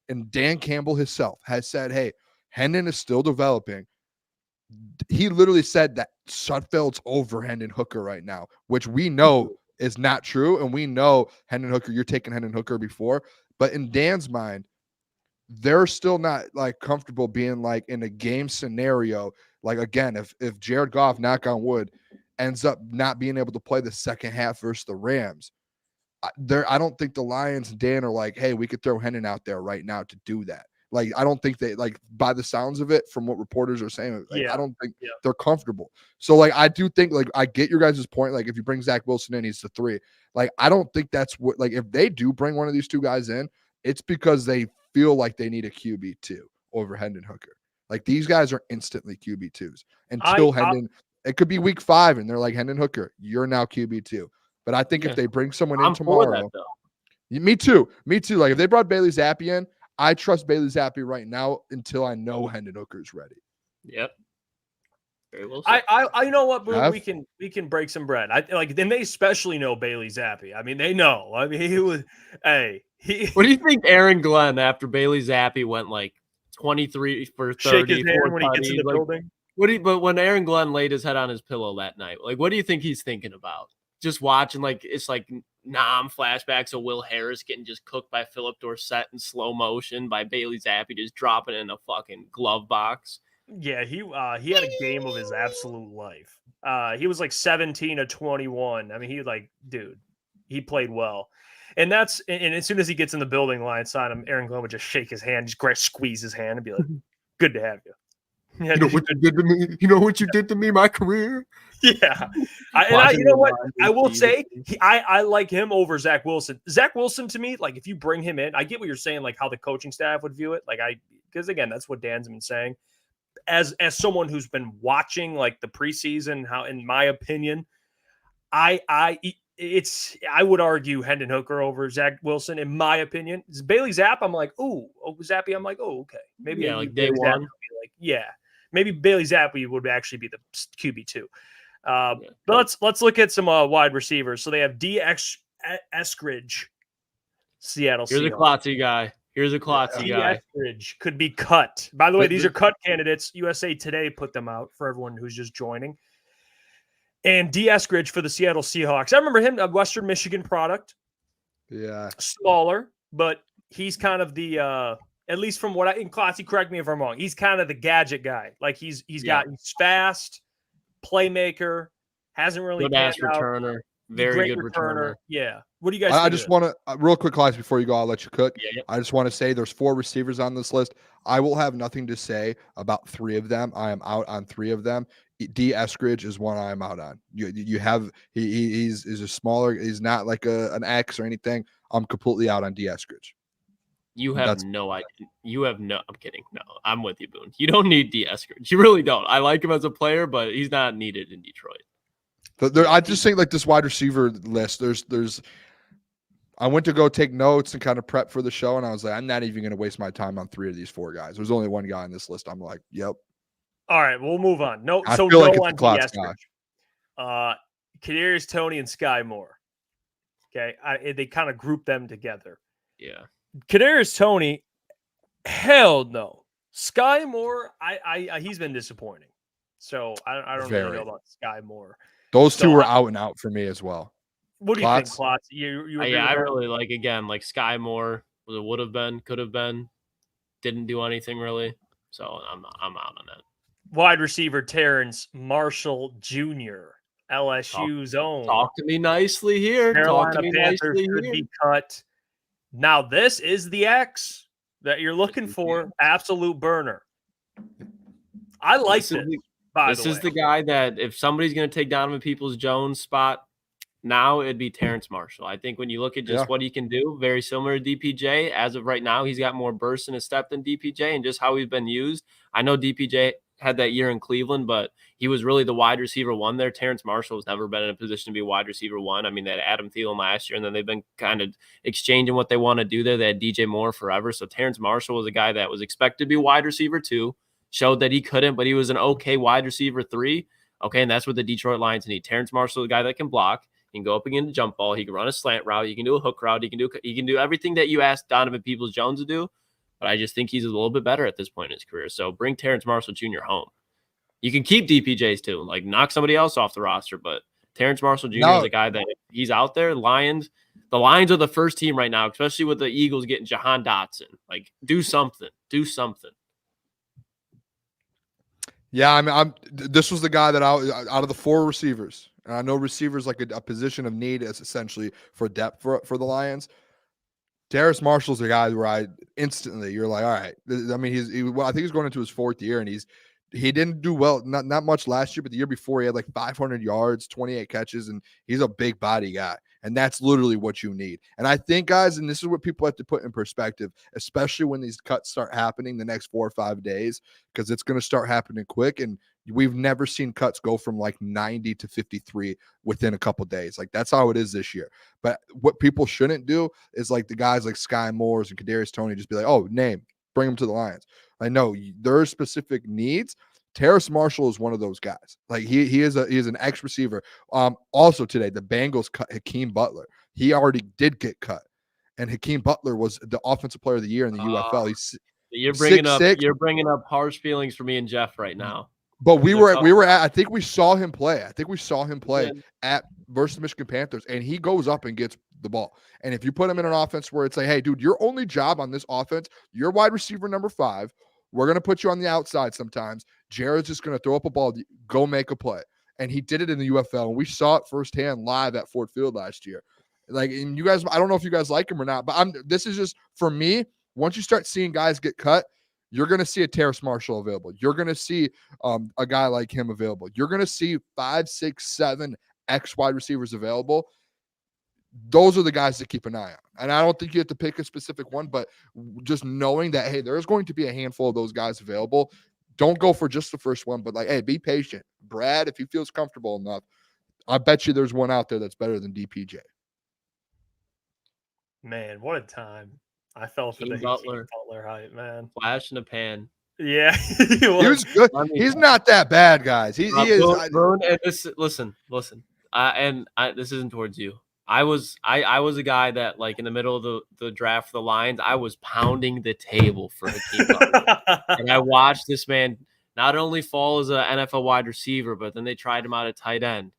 and Dan Campbell himself has said, hey, Hendon is still developing. He literally said that Sudfeld's over Hendon Hooker right now, which we know is not true. And we know Hendon Hooker, you're taking Hendon Hooker before. But in Dan's mind, they're still not like comfortable being like in a game scenario. Like, again, if Jared Goff, knock on wood, ends up not being able to play the second half versus the Rams, I don't think the Lions and Dan are like, hey, we could throw Hendon out there right now to do that. Like, I don't think they, like, by the sounds of it, from what reporters are saying, like, I don't think they're comfortable. So, like, I do think, like, I get your guys' point. Like, if you bring Zach Wilson in, he's the 3. Like, I don't think that's what, like, if they do bring one of these 2 guys in, it's because they feel like they need a QB2 over Hendon Hooker. Like, these guys are instantly QB2s until Hendon, it could be week 5 and they're like, Hendon Hooker, you're now QB2. But I think if they bring someone in tomorrow, me too. Like, if they brought Bailey Zappi in, I trust Bailey Zappi right now until I know Hendon Hooker's ready. Yep. Very well. I you know what, Boone, we can break some bread. Then they especially know Bailey Zappi. I mean, they know. I mean, he was. Hey, What do you think, Aaron Glenn, after Bailey Zappi went like 23 for 30, shake his hand when he gets in the building? But when Aaron Glenn laid his head on his pillow that night, like, what do you think he's thinking about? Just watching, like, it's like flashbacks of Will Harris getting just cooked by Philip Dorsett in slow motion, by Bailey Zappi just dropping it in a fucking glove box. Yeah, he had a game of his absolute life. He was like 17 to 21. I mean, he played well. And as soon as he gets in the building, Lions sign him, Aaron Glenn would just shake his hand, just squeeze his hand and be like, good to have you. You know what you did to me? You know what you did to me, my career? Yeah. You know what? I will say, I like him over Zach Wilson. Zach Wilson, to me, like, if you bring him in, I get what you're saying, like how the coaching staff would view it. Like, because again, that's what Dan's been saying. As someone who's been watching, like, the preseason, how, in my opinion, I would argue Hendon Hooker over Zach Wilson, in my opinion. Bailey Zapp, I'm like, Zappi, I'm like, okay. Maybe like day one. Maybe Bailey Zappi would actually be the QB2. But let's look at some wide receivers. So they have D. Eskridge, Seattle Seahawks. Here's a Klotzy guy. Eskridge could be cut. By the way, these are cut candidates. USA Today put them out for everyone who's just joining. And D. Eskridge for the Seattle Seahawks. I remember him, a Western Michigan product. Yeah. Smaller, but he's kind of the at least from what and Klotzy, correct me if I'm wrong, he's kind of the gadget guy. Like, he's fast, playmaker, hasn't really good ass returner, very good returner. Yeah. What do you guys I just want to real quick, Klotz, before you go, I'll let you cook. Yeah. I just want to say there's 4 receivers on this list. I will have nothing to say about 3 of them. I am out on 3 of them. D. Eskridge is one I am out on. You have he's a smaller. He's not like an X or anything. I'm completely out on D. Eskridge. You have no idea. I'm kidding. No, I'm with you, Boone. You don't need D. Eskridge. You really don't. I like him as a player, but he's not needed in Detroit. I just think, like, this wide receiver list, there's I went to go take notes and kind of prep for the show, and I was like, I'm not even going to waste my time on 3 of these 4 guys. There's only 1 guy on this list. I'm like, yep. All right, we'll move on. No, I so feel no like on it's the Eskridge. Kadarius Toney and Sky Moore. Okay, they kind of group them together. Yeah. Kadarius Toney, hell no. Sky Moore, he's been disappointing. So I don't really know about Sky Moore. Those 2 were out and out for me as well. What do you think, Klotz? I really like, again, like, Sky Moore would have been, could have been, didn't do anything really. So I'm out on that. Wide receiver Terrence Marshall Jr., LSU's own. Talk to me nicely here. Carolina Panthers should be cut. Now, this is the X that you're looking for. Absolute burner. I like this. This is the guy that, if somebody's going to take Donovan Peoples-Jones' spot now, it'd be Terrence Marshall. I think when you look at just what he can do, very similar to DPJ. As of right now, he's got more burst in his step than DPJ, and just how he's been used. I know DPJ had that year in Cleveland, but he was really the wide receiver 1 there. Terrence Marshall has never been in a position to be wide receiver 1. I mean, they had Adam Thielen last year, and then they've been kind of exchanging what they want to do there. They had DJ Moore forever. So Terrence Marshall was a guy that was expected to be wide receiver 2, showed that he couldn't, but he was an okay wide receiver 3. Okay, and that's what the Detroit Lions need. Terrence Marshall is a guy that can block. He can go up against a jump ball. He can run a slant route. He can do a hook route. He can do everything that you asked Donovan Peoples-Jones to do. But I just think he's a little bit better at this point in his career. So bring Terrence Marshall Jr. home. You can keep DPJs too, like knock somebody else off the roster. But Terrence Marshall Jr. is a guy that he's out there. The Lions are the first team right now, especially with the Eagles getting Jahan Dotson. Like, do something. Yeah, I mean, this was the guy that out of the 4 receivers, and I know receivers like a position of need is essentially for depth for the Lions. Terrace Marshall's a guy where you're like, all right. I mean, I think he's going into his 4th year, and he didn't do well, not much last year, but the year before he had like 500 yards, 28 catches, and he's a big body guy. And that's literally what you need. And I think, guys, and this is what people have to put in perspective, especially when these cuts start happening the next 4 or 5 days, because it's going to start happening quick. And we've never seen cuts go from like 90 to 53 within a couple days. Like, that's how it is this year. But what people shouldn't do is like the guys like Sky Moores and Kadarius Toney just be like, oh, bring them to the Lions. I know there are specific needs. Terrace Marshall is one of those guys. Like he is an ex receiver. Also today, the Bengals cut Hakeem Butler. He already did get cut, and Hakeem Butler was the offensive player of the year in the UFL. He's you're bringing up harsh feelings for me and Jeff right now. But we were at. I think we saw him play. At versus the Michigan Panthers, and he goes up and gets the ball. And if you put him in an offense where it's like, hey, dude, your only job on this offense, you're wide receiver number 5. We're going to put you on the outside sometimes. Jared's just going to throw up a ball, go make a play. And he did it in the UFL. And we saw it firsthand live at Ford Field last year. Like, and you guys, I don't know if you guys like him or not, but this is just, for me, once you start seeing guys get cut, you're going to see a Terrace Marshall available. You're going to see a guy like him available. You're going to see 5, 6, 7 X wide receivers available. Those are the guys to keep an eye on. And I don't think you have to pick a specific one, but just knowing that, hey, there's going to be a handful of those guys available. Don't go for just the first one, but like, hey, be patient. Brad, if he feels comfortable enough, I bet you there's one out there that's better than DPJ. Man, what a time. I fell for the Butler hype, man. Flash in a pan. Yeah. He was good. I mean, he's not that bad, guys. He is. Boone, listen. This isn't towards you. I was a guy that, like, in the middle of the draft for the Lions, I was pounding the table for Hakeem Butler. And I watched this man not only fall as an NFL wide receiver, but then they tried him out at tight end.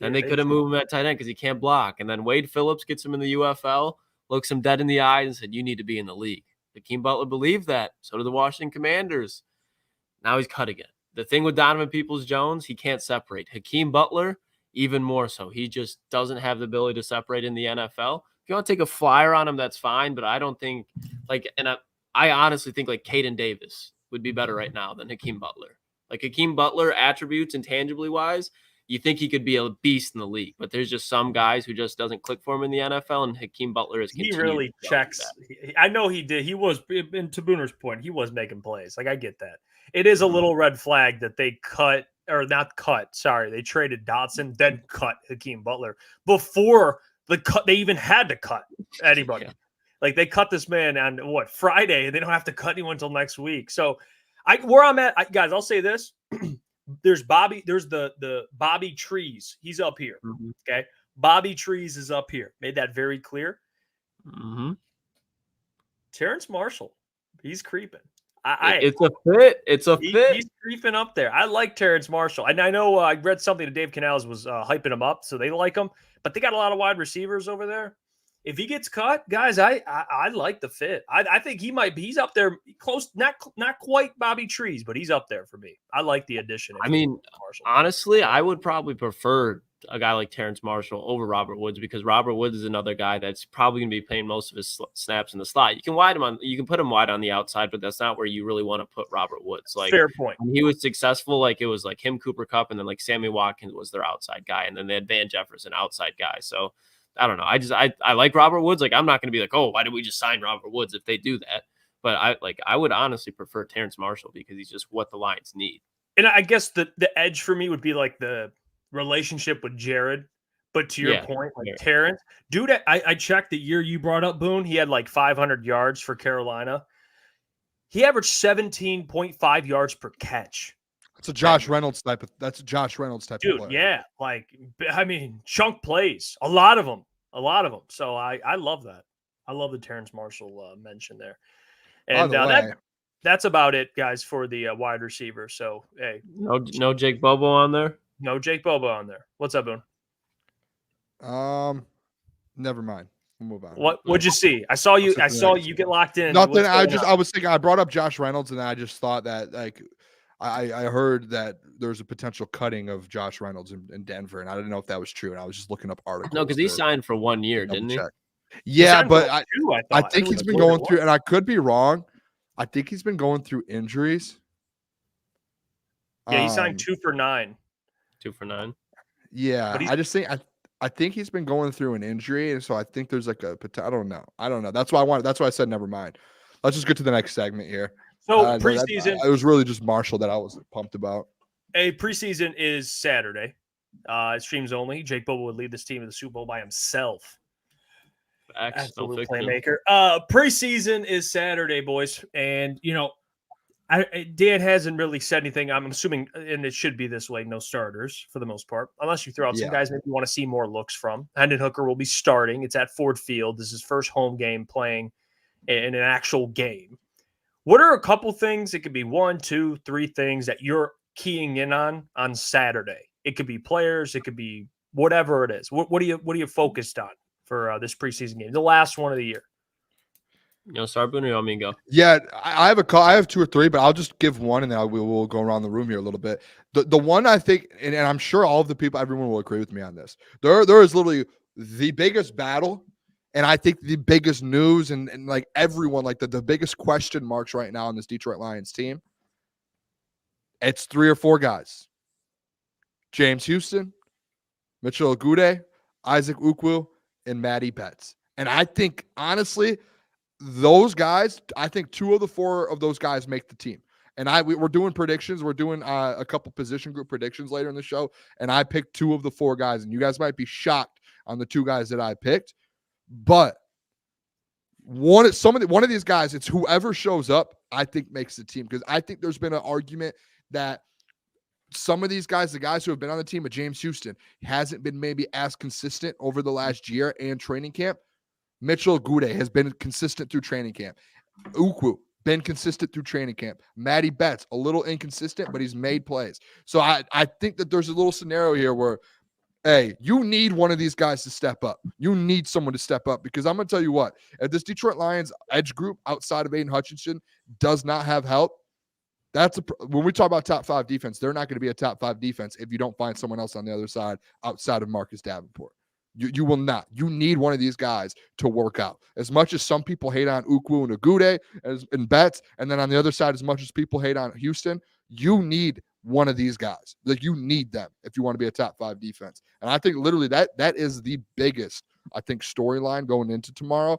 Then they couldn't move him at tight end because he can't block. And then Wade Phillips gets him in the UFL, looks him dead in the eyes and said, you need to be in the league. Hakeem Butler believed that. So did the Washington Commanders. Now he's cut again. The thing with Donovan Peoples-Jones, he can't separate. Hakeem Butler, even more so. He just doesn't have the ability to separate in the NFL. If you want to take a flyer on him, that's fine. But I don't think, like, and I honestly think like Caden Davis would be better right now than Hakeem Butler. Like, Hakeem Butler, attributes intangibly wise, you think he could be a beast in the league, but there's just some guys who just doesn't click for him in the NFL, and Hakeem Butler is. He really checks. I know he did. He was, and to Booner's point, he was making plays. Like, I get that. It is a little red flag that they cut, or not cut. Sorry, they traded Dotson, then cut Hakeem Butler before the cut. They even had to cut anybody. Like, they cut this man on Friday, and they don't have to cut anyone until next week. So, where I'm at, guys, I'll say this. There's the Bobby Trees. He's up here. Mm-hmm. Okay. Bobby Trees is up here. Made that very clear. Mm-hmm. Terrace Marshall. He's creeping. It's a fit. It's a fit. He's creeping up there. I like Terrace Marshall. And I know I read something that Dave Canales was hyping him up, so they like him. But they got a lot of wide receivers over there. If he gets cut, guys, I like the fit. I think he might be. He's up there, close, not quite Bobby Trees, but he's up there for me. I like the addition. I mean, honestly, I would probably prefer a guy like Terrace Marshall over Robert Woods, because Robert Woods is another guy that's probably going to be playing most of his snaps in the slot. You can put him wide on the outside, but that's not where you really want to put Robert Woods. Like, fair point. When he was successful, like, it was like him, Cooper Kupp, and then like Sammy Watkins was their outside guy, and then they had Van Jefferson outside guy. So I don't know. I like Robert Woods. Like, I'm not going to be like, oh, why did we just sign Robert Woods if they do that? But I would honestly prefer Terrace Marshall, because he's just what the Lions need. And I guess the edge for me would be like the relationship with Jared. But to your point, like Terrace, dude, I checked the year you brought up, Boone. He had like 500 yards for Carolina. He averaged 17.5 yards per catch. That's a Josh Reynolds type of dude, player. Yeah. Like, I mean, chunk plays, a lot of them. So I love that. I love the Terrace Marshall mention there. And that's about it, guys, for the wide receiver. So, hey. No Jake Bobo on there? No Jake Bobo on there. What's up, Boone? Never mind. We'll move on. What'd you see? I saw you get locked in. Nothing. I was thinking, I brought up Josh Reynolds, and I just thought that, like, I heard that there's a potential cutting of Josh Reynolds in Denver, and I didn't know if that was true. And I was just looking up articles. No, because he signed for 1 year, didn't he? Yeah, but I thought. think he's been going through, and I could be wrong. I think he's been going through injuries. Yeah, he signed 2 for $9. 2 for $9. Yeah, I just think I think he's been going through an injury, and so I think there's like a I don't know. That's why I said never mind. Let's just get to the next segment here. So preseason, it was really just Marshall that I was pumped about. Preseason is Saturday. Streams only. Jake Bobo would lead this team to the Super Bowl by himself. Absolute playmaker. Preseason is Saturday, boys, and Dan hasn't really said anything. I'm assuming, and it should be this way, no starters for the most part, unless you throw out some guys maybe you want to see more looks from. Hendon Hooker will be starting. It's at Ford Field. This is his first home game playing in an actual game. What are a couple things? It could be 1, 2, 3 things that you're keying in on Saturday. It could be players. It could be whatever it is. What are you focused on for this preseason game, the last one of the year? Start Booner, you want me to go? Yeah, I have I have 2 or 3, but I'll just give one, and then we'll go around the room here a little bit. The one I think, and I'm sure all of the people, everyone will agree with me on this. There is literally the biggest battle. And I think the biggest news and like everyone, like the biggest question marks right now on this Detroit Lions team, it's 3 or 4 guys. James Houston, Mitchell Agude, Isaac Ukwu, and Matty Betts. And I think, honestly, those guys, I think 2 of the 4 of those guys make the team. And we're doing predictions. We're doing a couple position group predictions later in the show. And I picked 2 of the 4 guys. And you guys might be shocked on the 2 guys that I picked. But one of these guys, it's whoever shows up, I think makes the team. Because I think there's been an argument that some of these guys, the guys who have been on the team, but James Houston hasn't been maybe as consistent over the last year and training camp. Mitchell Agude has been consistent through training camp. Ukwu been consistent through training camp. Matty Betts, a little inconsistent, but he's made plays. So I think that there's a little scenario here where, hey, you need one of these guys to step up. You need someone to step up, because I'm going to tell you what, if this Detroit Lions edge group outside of Aiden Hutchinson does not have help, when we talk about top 5 defense, they're not going to be a top 5 defense if you don't find someone else on the other side outside of Marcus Davenport. You will not. You need one of these guys to work out. As much as some people hate on Ukwu and Agude and Betts, and then on the other side, as much as people hate on Houston, you need one of these guys. Like, you need them if you want to be a top 5 defense. And I think literally that is the biggest, I think, storyline going into tomorrow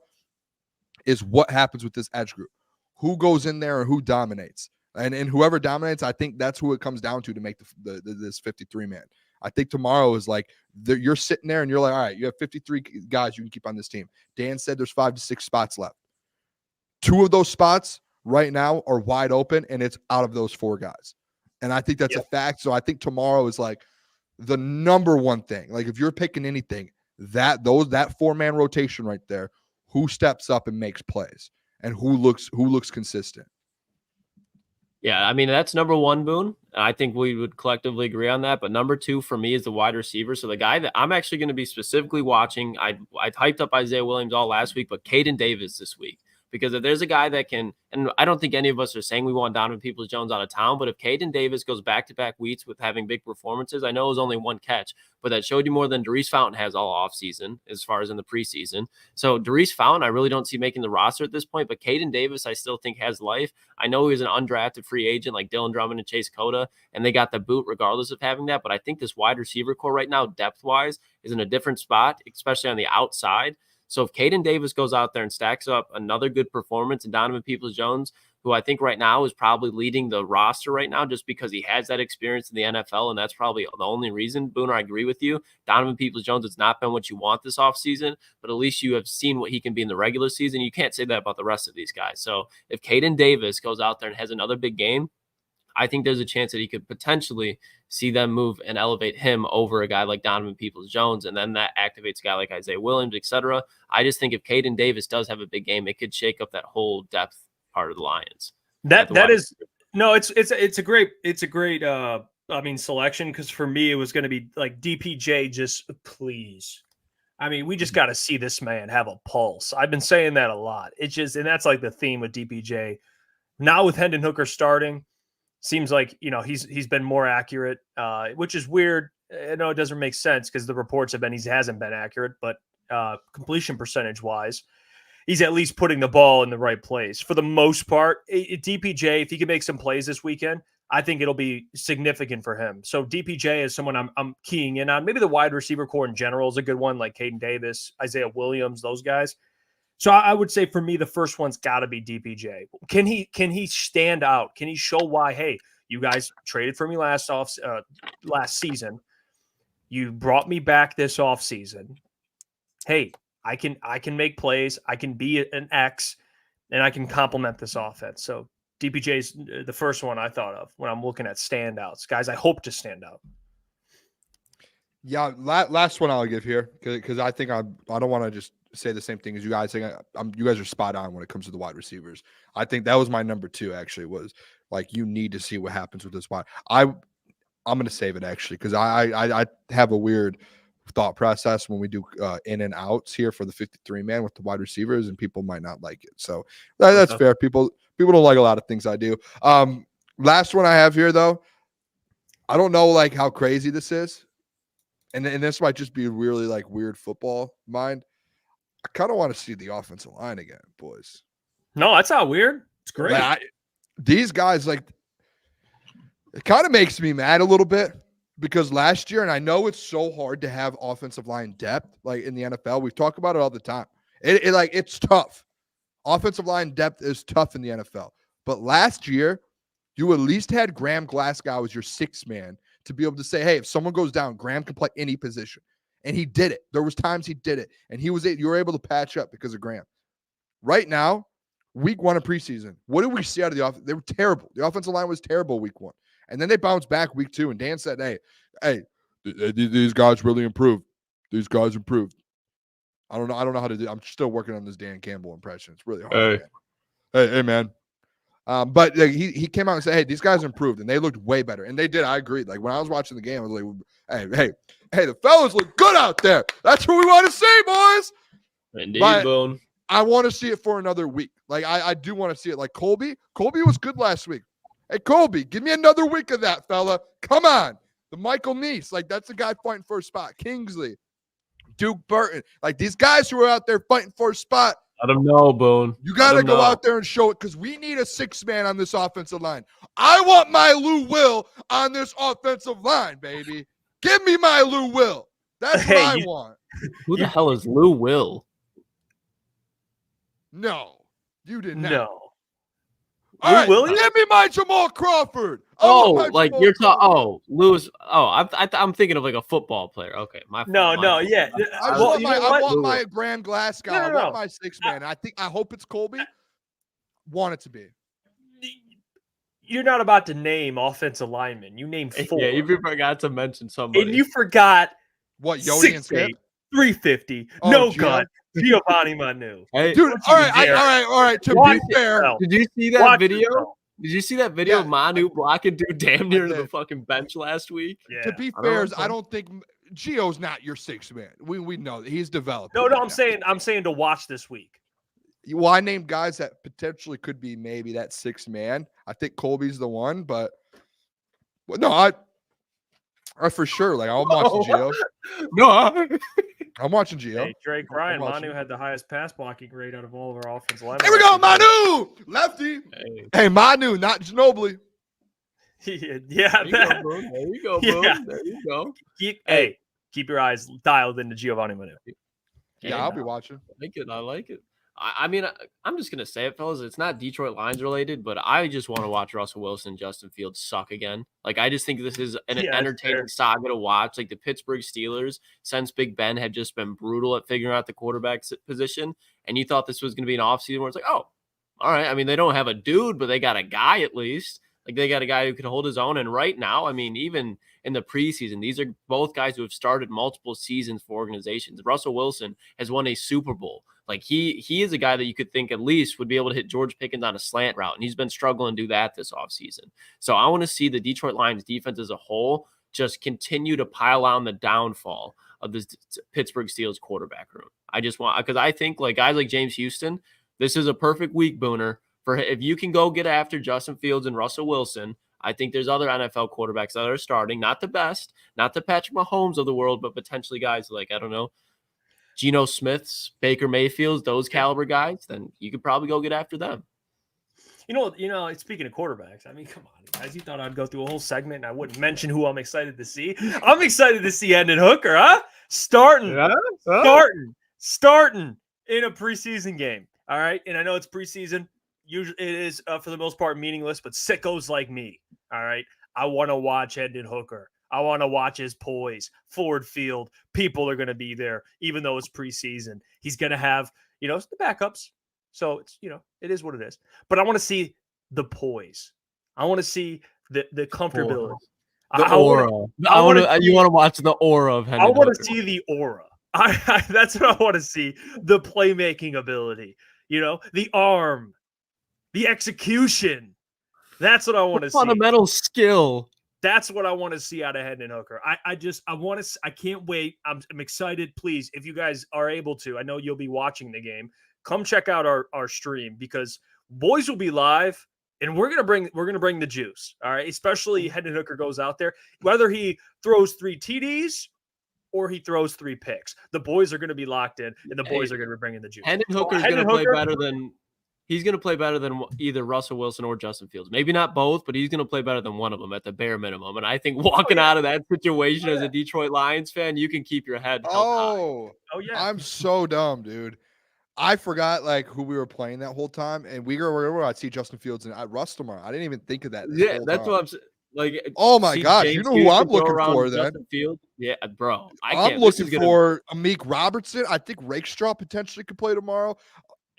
is what happens with this edge group. Who goes in there and who dominates? And whoever dominates, I think that's who it comes down to make this 53-man. I think tomorrow is like you're sitting there and you're like, all right, you have 53 guys you can keep on this team. Dan said there's 5 to 6 spots left. 2 of those spots right now are wide open, and it's out of those 4 guys. And I think that's a fact. So I think tomorrow is like the number one thing. Like, if you're picking anything, that 4-man rotation right there, who steps up and makes plays and who looks consistent. Yeah, I mean, that's number 1, Boone. I think we would collectively agree on that. But number 2 for me is the wide receiver. So the guy that I'm actually going to be specifically watching, I hyped up Isaiah Williams all last week, but Caden Davis this week. Because if there's a guy that can, and I don't think any of us are saying we want Donovan Peoples-Jones out of town, but if Caden Davis goes back-to-back weeks with having big performances, I know it was only 1 catch, but that showed you more than Darius Fountain has all offseason as far as in the preseason. So Darius Fountain, I really don't see making the roster at this point, but Caden Davis I still think has life. I know he was an undrafted free agent like Dylan Drummond and Chase Cota, and they got the boot regardless of having that, but I think this wide receiver core right now, depth-wise, is in a different spot, especially on the outside. So if Caden Davis goes out there and stacks up another good performance, and Donovan Peoples-Jones, who I think right now is probably leading the roster right now just because he has that experience in the NFL, and that's probably the only reason. Booner, I agree with you. Donovan Peoples-Jones has not been what you want this offseason, but at least you have seen what he can be in the regular season. You can't say that about the rest of these guys. So if Caden Davis goes out there and has another big game, I think there's a chance that he could potentially see them move and elevate him over a guy like Donovan Peoples-Jones, and then that activates a guy like Isaiah Williams, etc. I just think if Caden Davis does have a big game, it could shake up that whole depth part of the Lions. It's a great selection, because for me it was going to be like DPJ, just please. I mean, we just got to see this man have a pulse. I've been saying that a lot. It's just, and that's like the theme with DPJ. Now with Hendon Hooker starting, seems like, he's been more accurate, which is weird. I know it doesn't make sense because the reports have been he hasn't been accurate, but completion percentage wise, he's at least putting the ball in the right place for the most part. DPJ, if he can make some plays this weekend, I think it'll be significant for him. So DPJ is someone I'm keying in on. Maybe the wide receiver core in general is a good one, like Caden Davis, Isaiah Williams, those guys. So I would say for me, the first one's got to be DPJ. Can he stand out? Can he show why? Hey, you guys traded for me last season. You brought me back this offseason. Hey, I can make plays. I can be an X, and I can complement this offense. So DPJ's the first one I thought of when I'm looking at standouts. Guys, I hope to stand out. Yeah, last one I'll give here because I think I don't want to just say the same thing as you guys. You guys are spot on when it comes to the wide receivers. I think that was my number 2. Actually, was like you need to see what happens with this wide. I'm going to save it actually because I have a weird thought process when we do in and outs here for the 53 man with the wide receivers, and people might not like it. So that's fair. People don't like a lot of things I do. Last one I have here though, I don't know like how crazy this is, and this might just be really like weird football mind. I kind of want to see the offensive line again, boys. No, that's not weird. It's great. Like, these guys, like, it kind of makes me mad a little bit because last year, and I know it's so hard to have offensive line depth, like in the NFL. We've talked about it all the time. It's tough. Offensive line depth is tough in the NFL. But last year, you at least had Graham Glasgow as your 6th man to be able to say, hey, if someone goes down, Graham can play any position. And he did it. There was times he did it. And you were able to patch up because of Graham. Right now, week 1 of preseason, what did we see out of the offense? They were terrible. The offensive line was terrible week 1. And then they bounced back week 2. And Dan said, hey, these guys really improved. These guys improved. I don't know how to do. I'm still working on this Dan Campbell impression. It's really hard. Hey, man. But he came out and said, hey, these guys improved. And they looked way better. And they did. I agreed. Like, when I was watching the game, I was like, hey, the fellas look good out there. That's what we want to see, boys. Indeed, but Boone. I want to see it for another week. Like, I do want to see it. Like, Colby was good last week. Hey, Colby, give me another week of that, fella. Come on. The Michael Neese. Like, that's the guy fighting for a spot. Kingsley. Duke Burton. Like, these guys who are out there fighting for a spot. Let them know, Boone. You got to go out there and show it because we need a 6th man on this offensive line. I want my Lou Will on this offensive line, baby. Give me my Lou Will. That's what I want. Who the hell is Lou Will? No, you did not. No. All right, Williams? give me my Jamal Crawford. Like you're talking. Oh, Lewis. Oh, I'm thinking of like a football player. Okay, my fault. Yeah. I want my Graham Glasgow. I want my 6th man. I hope it's Colby. Want it to be. You're not about to name offensive linemen. You named 4. Yeah, you forgot to mention somebody. And you forgot what? Yodi and Smith? 350. Oh, no gun. Giovanni Manu. Hey, dude. All right. To be fair, did you see that video? Did you see that video of Manu blocking dude damn near the fucking bench last week? Yeah. To be fair, I don't think Gio's not your 6th man. We know that he's developed. No, I'm saying to watch this week. Well, I named guys that potentially could be maybe that 6th man. I think Colby's the one, but no, I for sure. Like, I'm watching Gio. No, I'm watching Gio. Hey, Drake Ryan, Manu had the highest pass blocking rate out of all of our offensive linemen. Here we go, Manu, lefty. Hey, Manu, not Ginobili. Yeah, there you go, bro. Yeah. There you go. Keep your eyes dialed into Giovanni Manu. Yeah, I'll be watching. I like it. I mean, I'm just gonna say it, fellas. It's not Detroit Lions related, but I just want to watch Russell Wilson and Justin Fields suck again. Like, I just think this is an entertaining saga to watch. Like, the Pittsburgh Steelers, since Big Ben, had just been brutal at figuring out the quarterback position, and you thought this was gonna be an offseason where it's like, oh, all right. I mean, they don't have a dude, but they got a guy at least. Like, they got a guy who can hold his own. And right now, I mean, even in the preseason, these are both guys who have started multiple seasons for organizations. Russell Wilson has won a Super Bowl. Like, he is a guy that you could think at least would be able to hit George Pickens on a slant route, and he's been struggling to do that this offseason. So I want to see the Detroit Lions defense as a whole just continue to pile on the downfall of this Pittsburgh Steelers quarterback room. I just want, because I think like guys like James Houston, this is a perfect week, Booner, for if you can go get after Justin Fields and Russell Wilson. I think there's other NFL quarterbacks that are starting, not the best, not the Patrick Mahomes of the world, but potentially guys like, I don't know, Geno Smiths, Baker Mayfields, those caliber guys, then you could probably go get after them. You know, speaking of quarterbacks, I mean, come on, guys. You thought I'd go through a whole segment and I wouldn't mention who I'm excited to see? I'm excited to see Hendon Hooker, huh? Starting in a preseason game. All right. And I know it's preseason. Usually it is, for the most part, meaningless, but sickos like me. All right. I want to watch Hendon Hooker. I want to watch his poise. Ford Field. People are going to be there, even though it's preseason. He's going to have, the backups. So it's, it is what it is. But I want to see the poise. I want to see the comfortability. The aura. You want to watch the aura of Hendon Hooker. I want to see the aura. That's what I want to see. The playmaking ability. The arm. The execution. That's what I want to see. Fundamental skill. That's what I want to see out of Hendon Hooker. I can't wait. I'm excited. Please, if you guys are able to, I know you'll be watching the game. Come check out our stream because boys will be live and we're gonna bring the juice. All right, especially Hendon Hooker goes out there, whether he throws 3 TDs or he throws 3 picks. The boys are gonna be locked in, and the boys are gonna be bringing the juice. Hendon Hooker is gonna play better than. He's going to play better than either Russell Wilson or Justin Fields. Maybe not both, but he's going to play better than one of them at the bare minimum. And I think walking out of that situation as a Detroit Lions fan, you can keep your head held high. Yeah. I'm so dumb, dude. I forgot who we were playing that whole time, and we were I'd see Justin Fields and Russ tomorrow. I didn't even think of that. Yeah, that's what I'm saying. Oh my gosh, you know who I'm looking for then? Field? Yeah, bro. I'm looking for Amik Robertson. I think Rakestraw potentially could play tomorrow.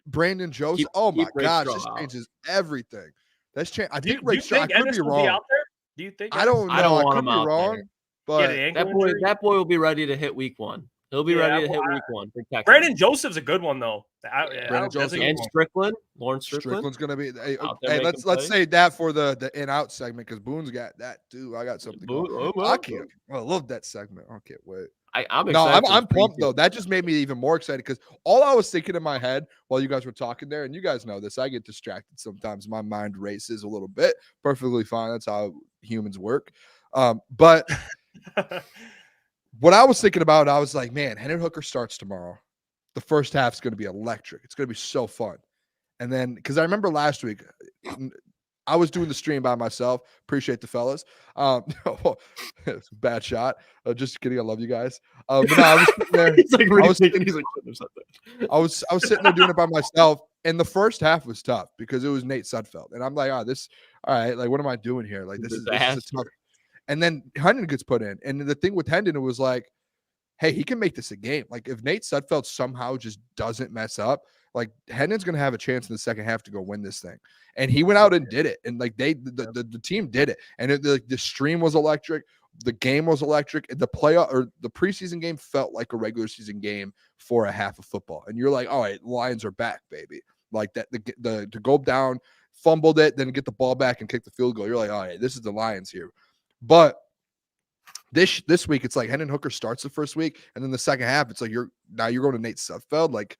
Brandon Joseph. Oh my gosh, this changes everything. That's changed. I think Rakestraw. I could be wrong. Out there? Do you think? I don't know. I could be wrong. But that boy will be ready to hit week 1. He'll be ready to hit week 1 for Texas. Brandon Joseph's a good one though. Brandon Joseph and Strickland. Lawrence Strickland's gonna be. Hey, let's say that for the in out segment because Boone's got that too. I got something. I can't. I love that segment. I can't wait. I'm excited. No, I'm pumped though. That just made me even more excited because all I was thinking in my head while you guys were talking there, and you guys know this, I get distracted sometimes. My mind races a little bit. Perfectly fine. That's how humans work. But what I was thinking about, I was like, man, Hendon Hooker starts tomorrow. The first half is going to be electric. It's going to be so fun. And then, because I remember last week, I was doing the stream by myself. Appreciate the fellas. It's a bad shot. Just kidding. I love you guys. But no, I was sitting there. I was sitting there doing it by myself. And the first half was tough because it was Nate Sudfeld. And I'm like, all right, like, what am I doing here? Like, this is tough. And then Hendon gets put in. And the thing with Hendon, it was like, hey, he can make this a game. Like, if Nate Sudfeld somehow just doesn't mess up, like, Hendon's going to have a chance in the second half to go win this thing. And he went out and did it. And, like, the team did it. And the stream was electric. The game was electric. The preseason game felt like a regular season game for a half of football. And you're like, all right, Lions are back, baby. Like, that to go down, fumbled it, then get the ball back and kick the field goal. You're like, all right, this is the Lions here. But this week, it's like Hendon Hooker starts the first week, and then the second half, it's like you're going to Nate Sudfeld. Like,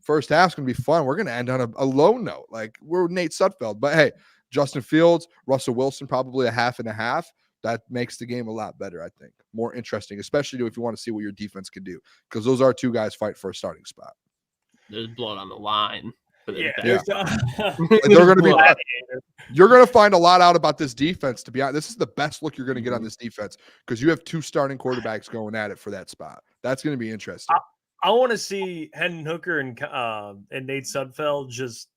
first half's gonna be fun. We're gonna end on a low note. Like, we're Nate Sudfeld. But hey, Justin Fields, Russell Wilson, probably a half and a half. That makes the game a lot better, I think. More interesting, especially if you want to see what your defense can do, because those are 2 guys fight for a starting spot. There's blood on the line. They're going to be. You're going to find a lot out about this defense. To be honest, this is the best look you're going to get on this defense because you have 2 starting quarterbacks going at it for that spot. That's going to be interesting. I want to see Hendon Hooker and Nate Sudfeld. Just,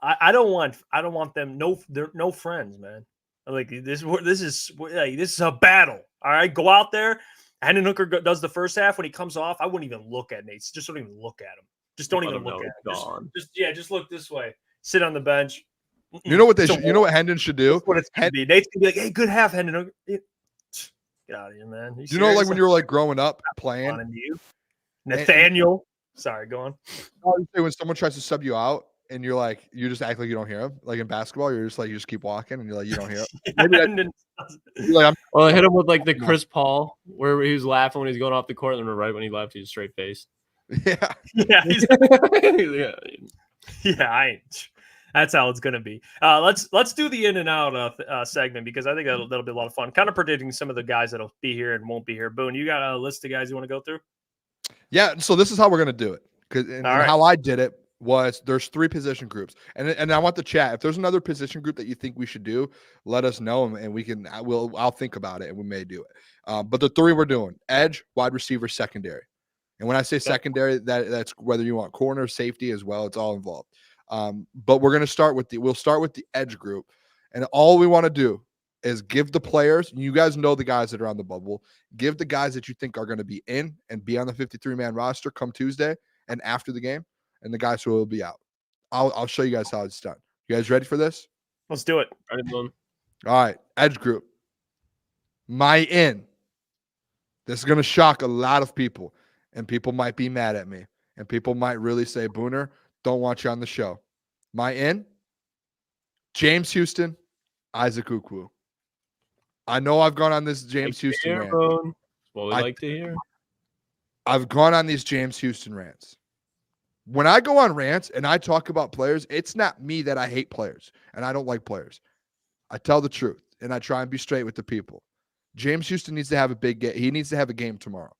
I don't want them. They're no friends, man. Like, this is a battle. All right, go out there. Hendon Hooker does the first half. When he comes off, I wouldn't even look at Nate. Just don't even look at him. Just don't even look at him. Just look this way. Sit on the bench. You know what you know what Hendon should do? What it's gonna be. Nate's gonna be like, "Hey, good half, Hendon Hooker." Get out of here, man. You know, like when you were like growing up playing. Nathaniel. Sorry, go on. When someone tries to sub you out and you're like, you just act like you don't hear him. Like in basketball, you're just like, you just keep walking and you're like, you don't hear him. I hit him with like the Chris Paul where he was laughing when he's going off the court, and then right when he left, he's straight face. Yeah. Yeah. I That's how it's going to be. Let's do the in and out segment because I think that'll be a lot of fun. Kind of predicting some of the guys that'll be here and won't be here. Boone, you got a list of guys you want to go through? Yeah. So this is how we're going to do it. How I did it was there's 3 position groups, and I want the chat. If there's another position group that you think we should do, let us know, and we can. I'll think about it, and we may do it. But the 3 we're doing: edge, wide receiver, secondary. And when I say secondary, that's whether you want corner, safety as well. It's all involved. But we're going to start with we'll start with the edge group, and all we want to do is give the players. You guys know the guys that are on the bubble. Give the guys that you think are going to be in and be on the 53-man roster come Tuesday and after the game, and the guys who will be out. I'll show you guys how it's done. You guys ready for this? Let's do it. All right, edge group. My in. This is going to shock a lot of people, and people might be mad at me, and people might really say, Booner, don't want you on the show. My in, James Houston, Isaac Ukwu. I know I've gone on this James Houston rant. What we like to hear. I've gone on these James Houston rants. When I go on rants and I talk about players, it's not me that I hate players and I don't like players. I tell the truth and I try and be straight with the people. James Houston needs to have a big game. He needs to have a game tomorrow.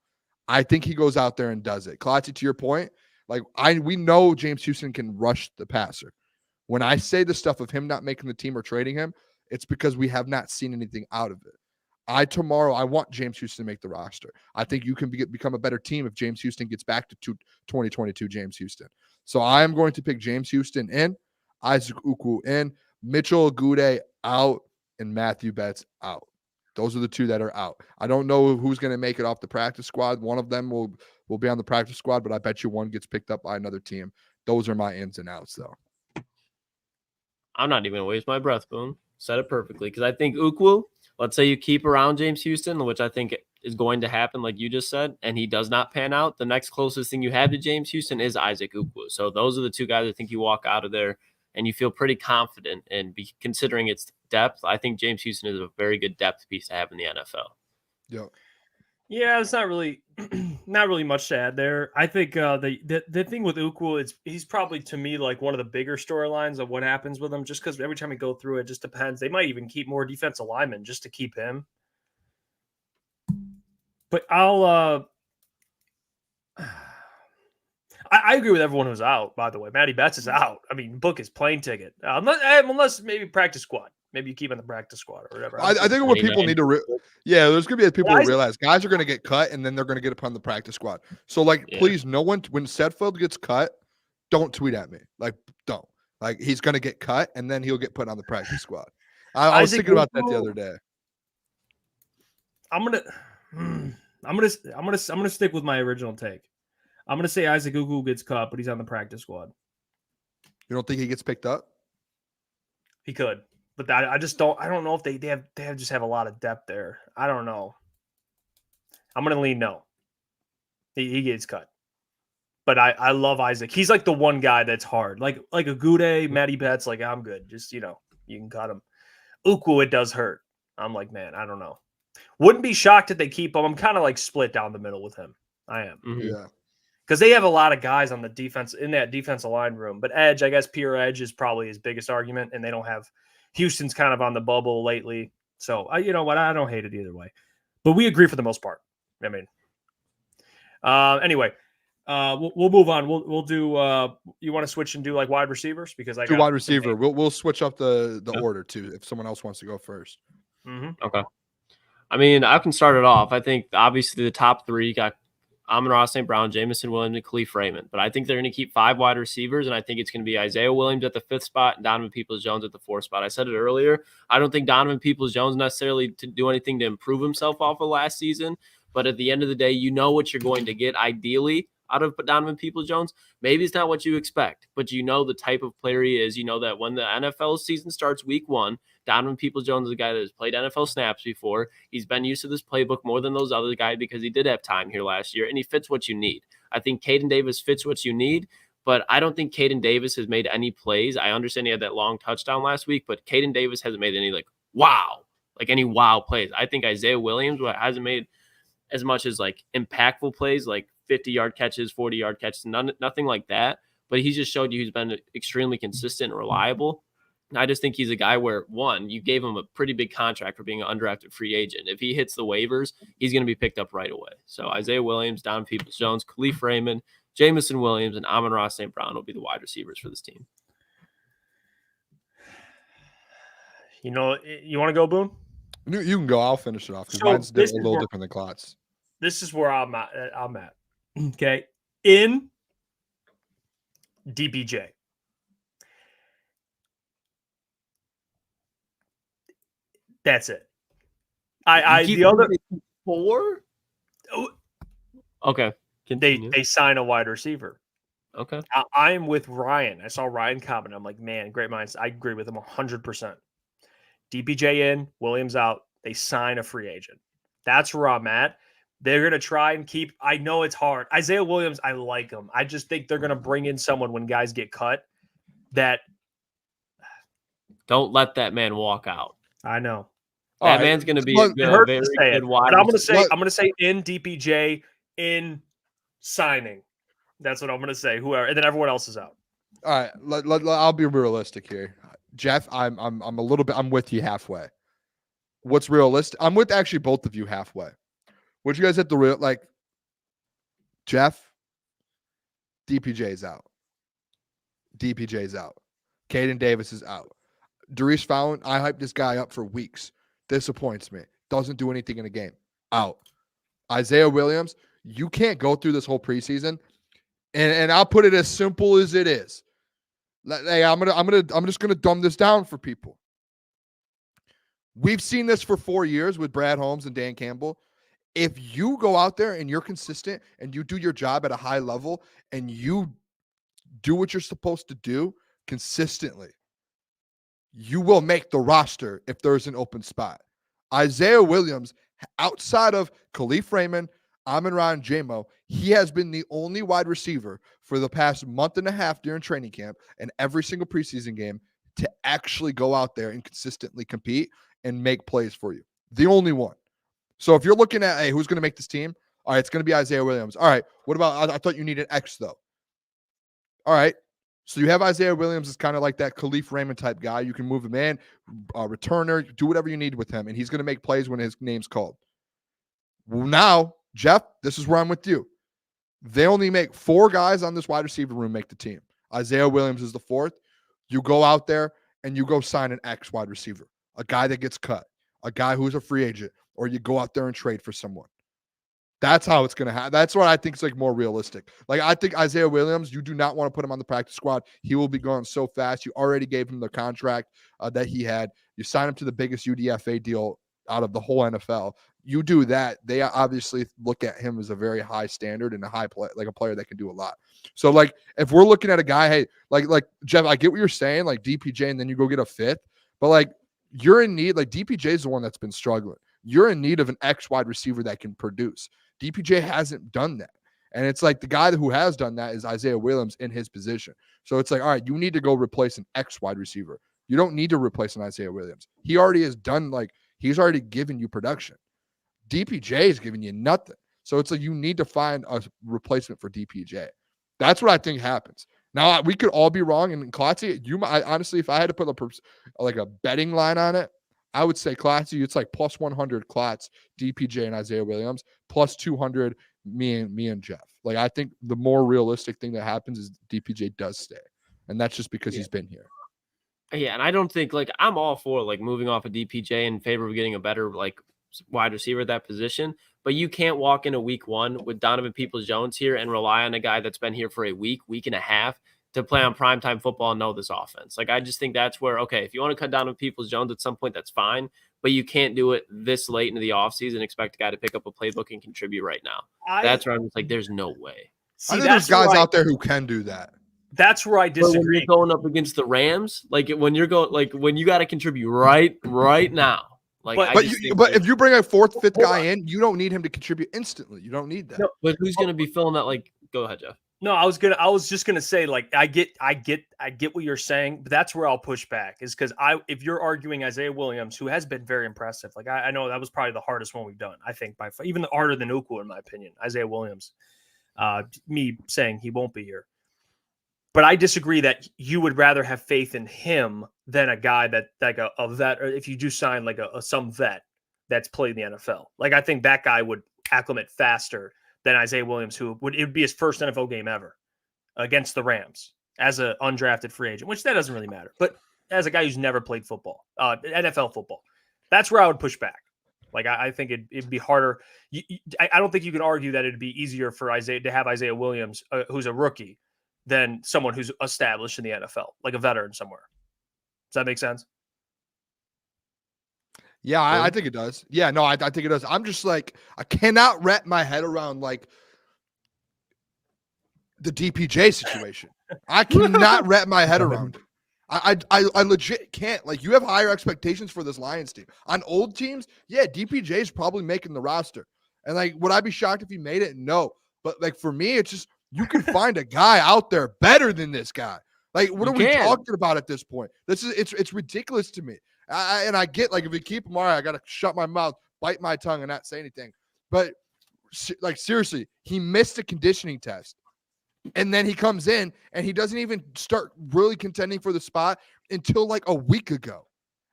I think he goes out there and does it. Klotzy, to your point, we know James Houston can rush the passer. When I say the stuff of him not making the team or trading him, it's because we have not seen anything out of it. I want James Houston to make the roster. I think you can become a better team if James Houston gets back to 2022 James Houston. So I am going to pick James Houston in, Isaac Ukwu in, Mitchell Agude out, and Matthew Betts out. Those are the 2 that are out. I don't know who's going to make it off the practice squad. One of them will be on the practice squad, but I bet you one gets picked up by another team. Those are my ins and outs, though. I'm not even going to waste my breath, Boone. Said it perfectly. Because I think Ukwu, let's say you keep around James Houston, which I think is going to happen, like you just said, and he does not pan out. The next closest thing you have to James Houston is Isaac Ukwu. So those are the 2 guys I think you walk out of there and you feel pretty confident. And considering its depth, I think James Houston is a very good depth piece to have in the NFL. Yep. Yeah, it's not really much to add there. I think the thing with Ukwu is he's probably, to me, like one of the bigger storylines of what happens with him, just because every time we go through it just depends. They might even keep more defensive linemen just to keep him. But I agree with everyone who's out, by the way. Matty Betts is out. I mean, book his plane ticket. Unless maybe practice squad. Maybe you keep in the practice squad or whatever. I think what people need to there's going to be people who realize guys are going to get cut and then they're going to get upon the practice squad. So, please, no one, when Setfield gets cut, don't tweet at me. Don't. He's going to get cut and then he'll get put on the practice squad. I was thinking about that the other day. I'm gonna stick with my original take. I'm gonna say Isaac Ukwu gets cut, but he's on the practice squad. You don't think he gets picked up? He could. But I just don't. I don't know if they just have a lot of depth there. I don't know. I'm gonna lean no. He gets cut. But I love Isaac. He's like the one guy that's hard. Like Agude, Matty Betts. I'm good. Just you can cut him. Ukwu, it does hurt. I'm like, man, I don't know. Wouldn't be shocked if they keep him. I'm kind of split down the middle with him. I am. Mm-hmm. Yeah. Because they have a lot of guys on the defense in that defensive line room. But edge, I guess pure edge is probably his biggest argument, and they don't have. Houston's kind of on the bubble lately. So, you know what? I don't hate it either way. But we agree for the most part. I mean, anyway, we'll move on. We'll do you want to switch and do wide receivers? Because I got wide receiver. We'll switch up the order too if someone else wants to go first. Mm-hmm. Okay. I mean, I can start it off. I think obviously the top 3 got Amon-Ra St. Brown, Jameson Williams, and Khalif Raymond. But I think they're going to keep 5 wide receivers, and I think it's going to be Isaiah Williams at the 5th spot and Donovan Peoples-Jones at the 4th spot. I said it earlier. I don't think Donovan Peoples-Jones necessarily to do anything to improve himself off of last season. But at the end of the day, you know what you're going to get ideally out of Donovan Peoples-Jones. Maybe it's not what you expect, but you know the type of player he is. You know that when the NFL season starts week 1, Donovan Peoples-Jones is a guy that has played NFL snaps before. He's been used to this playbook more than those other guys because he did have time here last year, and he fits what you need. I think Caden Davis fits what you need, but I don't think Caden Davis has made any plays. I understand he had that long touchdown last week, but Caden Davis hasn't made any any wow plays. I think Isaiah Williams hasn't made as much as impactful plays, 50-yard catches, 40-yard catches, nothing like that. but he just showed you he's been extremely consistent and reliable. I just think he's a guy where, one, you gave him a pretty big contract for being an undrafted free agent. If he hits the waivers, he's going to be picked up right away. So Isaiah Williams, Donovan Peoples-Jones, Khalif Raymond, Jameson Williams, and Amon-Ra St. Brown will be the wide receivers for this team. You want to go, Boone? You can go. I'll finish it off because So mine's a little different than Klotz. This is where I'm at. Okay. In DPJ. That's it. The other 4? Okay. They sign a wide receiver. Okay. I am with Ryan. I saw Ryan comment. I'm like, man, great minds. I agree with him 100%. DPJ in, Williams out. They sign a free agent. That's where I'm at. They're going to try and keep – I know it's hard. Isaiah Williams, I like him. I just think they're going to bring in someone when guys get cut that – don't let that man walk out. I know. That man's going to be a very good wide receiver. I'm going to say in DPJ, in signing. That's what I'm going to say. Whoever, and then everyone else is out. All right, I'll be realistic here. Jeff, I'm a little bit – I'm with you halfway. What's realistic? I'm with actually both of you halfway. What you guys at the real like? Jeff, DPJ's out. DPJ's out. Caden Davis is out. Darius Fallon, I hyped this guy up for weeks. Disappoints me. Doesn't do anything in the game. Out. Isaiah Williams, you can't go through this whole preseason, and I'll put it as simple as it is. Hey, I'm just gonna dumb this down for people. We've seen this for 4 years with Brad Holmes and Dan Campbell. If you go out there and you're consistent and you do your job at a high level and you do what you're supposed to do consistently, you will make the roster if there's an open spot. Isaiah Williams, outside of Khalif Raymond, Amon-Ra, and J-Mo, he has been the only wide receiver for the past month and a half during training camp and every single preseason game to actually go out there and consistently compete and make plays for you. The only one. So if you're looking at, hey, who's going to make this team? All right, it's going to be Isaiah Williams. All right, what about, I thought you needed X, though. All right, so you have Isaiah Williams as kind of like that Khalif Raymond type guy. You can move him in, returner, do whatever you need with him, and he's going to make plays when his name's called. Well, now, Jeff, this is where I'm with you. They only make 4 guys on this wide receiver room make the team. Isaiah Williams is the 4th. You go out there and you go sign an X wide receiver, a guy that gets cut, a guy who's a free agent, or you go out there and trade for someone. That's how it's going to happen. That's what I think is like more realistic. Like, I think Isaiah Williams, you do not want to put him on the practice squad. He will be going so fast. You already gave him the contract that he had. You sign him to the biggest UDFA deal out of the whole NFL. You do that, they obviously look at him as a very high standard and a high play, like a player that can do a lot. So, like, if we're looking at a guy, hey, like Jeff, I get what you're saying, like DPJ, and then you go get a 5th, but like you're in need, like DPJ is the one that's been struggling. You're in need of an X wide receiver that can produce. DPJ hasn't done that. And it's like the guy who has done that is Isaiah Williams in his position. So it's like, all right, you need to go replace an X wide receiver. You don't need to replace an Isaiah Williams. He already has done, like, he's already given you production. DPJ is giving you nothing. So it's like you need to find a replacement for DPJ. That's what I think happens. Now, we could all be wrong. And Klotzy, honestly, if I had to put a betting line on it, I would say Klotzy, it's like plus 100 Klotz, DPJ, and Isaiah Williams, plus 200 me and Jeff. Like, I think the more realistic thing that happens is DPJ does stay. And that's just because he's been here. Yeah, and I don't think, like, I'm all for, like, moving off of DPJ in favor of getting a better, like, wide receiver at that position. But you can't walk into week 1 with Donovan Peoples-Jones here and rely on a guy that's been here for a week and a half to play on primetime football and know this offense. Like, I just think that's where, okay, if you want to cut down on Peoples-Jones at some point, that's fine. But you can't do it this late into the offseason and expect a guy to pick up a playbook and contribute right now. That's where I'm just like, there's no way. I think there's guys out there who can do that. That's where I disagree. But when you're going up against the Rams, like when you got to contribute right now. Like, but if you bring a 4th, 5th guy in, you don't need him to contribute instantly. You don't need that. No, but who's going to be filling that? Like, go ahead, Jeff. No, I was just gonna say, like, I get what you're saying, but that's where I'll push back, is because if you're arguing Isaiah Williams, who has been very impressive, like I know that was probably the hardest one we've done, I think, by far, even harder than Uku in my opinion, Isaiah Williams. Me saying he won't be here, But I disagree that you would rather have faith in him than a guy that like a vet, or if you do sign like some vet that's played in the NFL. Like I think that guy would acclimate faster than Isaiah Williams, it would be his first NFL game ever against the Rams as an undrafted free agent, which that doesn't really matter. But as a guy who's never played football, NFL football, that's where I would push back. Like I think it'd be harder. I don't think you can argue that it'd be easier for Isaiah to have Isaiah Williams, who's a rookie, than someone who's established in the NFL, like a veteran somewhere. Does that make sense? Yeah, I think it does. Yeah, no, I think it does. I'm just like, I cannot wrap my head around like the DPJ situation. I cannot wrap my head around it. I legit can't. Like, you have higher expectations for this Lions team. On old teams, yeah, DPJ is probably making the roster. And like, would I be shocked if he made it? No. But like, for me, it's just, you can find a guy out there better than this guy. Like, what are we talking about at this point? It's ridiculous to me. And I get, like, if we keep him, all right, I got to shut my mouth, bite my tongue, and not say anything. But like, seriously, he missed a conditioning test. And then he comes in and he doesn't even start really contending for the spot until like a week ago.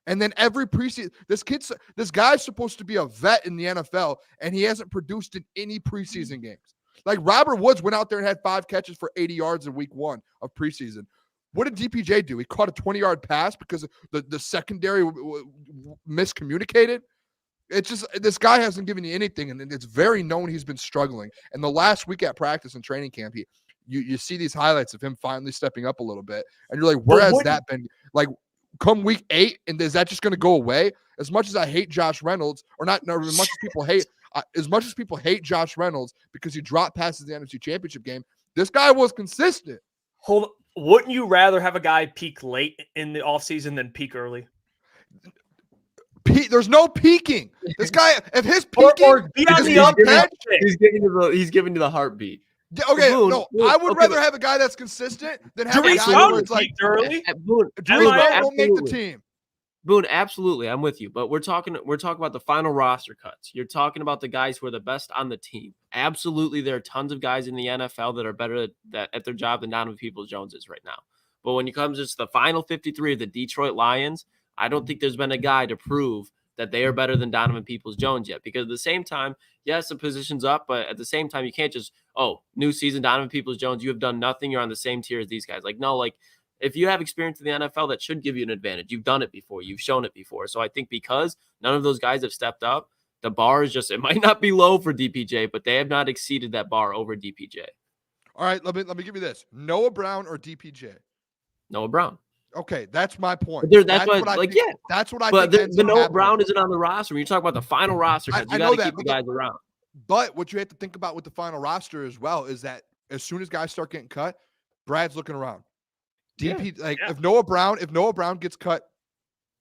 And then every preseason, this guy's supposed to be a vet in the NFL, and he hasn't produced in any preseason games. Like, Robert Woods went out there and had 5 catches for 80 yards in week 1 of preseason. What did DPJ do? He caught a 20-yard pass because the secondary miscommunicated. It's just, this guy hasn't given you anything, and it's very known he's been struggling. And the last week at practice and training camp, you see these highlights of him finally stepping up a little bit, and you're like, where has that been? Like, come week 8, and is that just going to go away? As much as I hate Josh Reynolds, or not, no, as much as people hate Josh Reynolds because he dropped passes in the NFC Championship game, this guy was consistent. Hold on. Wouldn't you rather have a guy peak late in the offseason than peak early? There's no peaking. This guy, if his peaking, or be on the up edge, he's giving you the heartbeat. Okay, Boone, I would rather have a guy that's consistent than have a guy where it's like early. Boone don't make the team. Boone, absolutely, I'm with you. But we're talking about the final roster cuts. You're talking about the guys who are the best on the team. Absolutely, there are tons of guys in the NFL that are better at their job than Donovan Peoples-Jones is right now. But when it comes to the final 53 of the Detroit Lions, I don't think there's been a guy to prove that they are better than Donovan Peoples-Jones yet. Because at the same time, yes, the position's up, but at the same time, you can't just, new season, Donovan Peoples-Jones, you have done nothing. You're on the same tier as these guys. Like, no, like, if you have experience in the NFL, that should give you an advantage. You've done it before. You've shown it before. So I think because none of those guys have stepped up, the bar is just, it might not be low for DPJ, but they have not exceeded that bar over DPJ. All right, let me give you this. Noah Brown or DPJ? Noah Brown. Okay, that's my point. That's what I think. That's what I think. But the Noah Brown isn't on the roster. When you talk about the final roster, you got to keep the guys around. But what you have to think about with the final roster as well is that as soon as guys start getting cut, Brad's looking around. If Noah Brown gets cut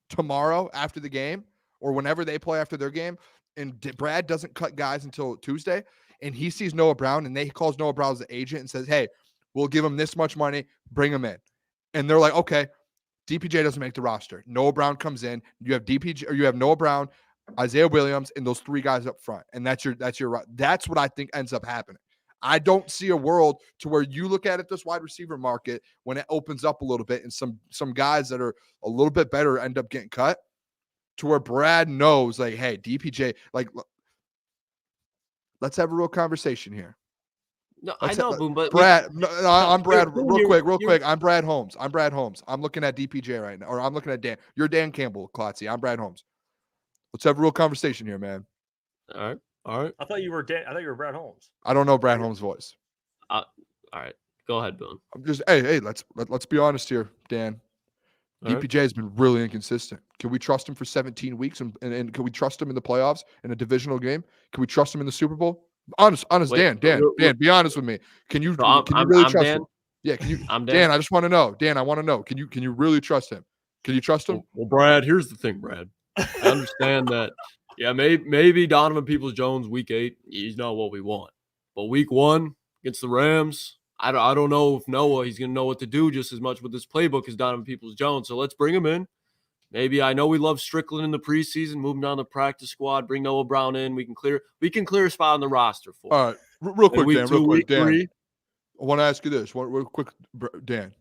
tomorrow after the game or whenever they play after their game, and Brad doesn't cut guys until Tuesday, and he sees Noah Brown and he calls Noah Brown as the agent and says, hey, we'll give him this much money, bring him in. And they're like, okay, DPJ doesn't make the roster. Noah Brown comes in. You have DPJ, or you have Noah Brown, Isaiah Williams, and those 3 guys up front. And that's what I think ends up happening. I don't see a world to where you look at it, this wide receiver market, when it opens up a little bit and some guys that are a little bit better end up getting cut, to where Brad knows, like, hey, DPJ, like, let's have a real conversation here. No, I know, Boone, but Brad. I'm Brad. Real quick. I'm Brad Holmes. I'm looking at DPJ right now, or I'm looking at Dan. You're Dan Campbell, Klotzy. I'm Brad Holmes. Let's have a real conversation here, man. All right. I thought you were Brad Holmes. I don't know Brad Holmes' voice. All right, go ahead, Boone. I'm just hey. Let's be honest here, Dan. DPJ has been really inconsistent. Can we trust him for 17 weeks, and can we trust him in the playoffs in a divisional game? Can we trust him in the Super Bowl? Honest, Dan, be honest with me. Can you really trust him? Yeah, can you? Dan, I just want to know. Dan, I want to know. Can you really trust him? Can you trust him? Well, Brad, here's the thing, Brad. I understand that. Yeah, maybe Donovan Peoples-Jones week 8, he's not what we want. But week 1 against the Rams, I don't know if he's going to know what to do just as much with this playbook as Donovan Peoples-Jones. So let's bring him in. Maybe I know we love Strickland in the preseason, move him down the practice squad, bring Noah Brown in. We can clear a spot on the roster for him. All right, real quick, Dan. I want to ask you this. One real quick, Dan.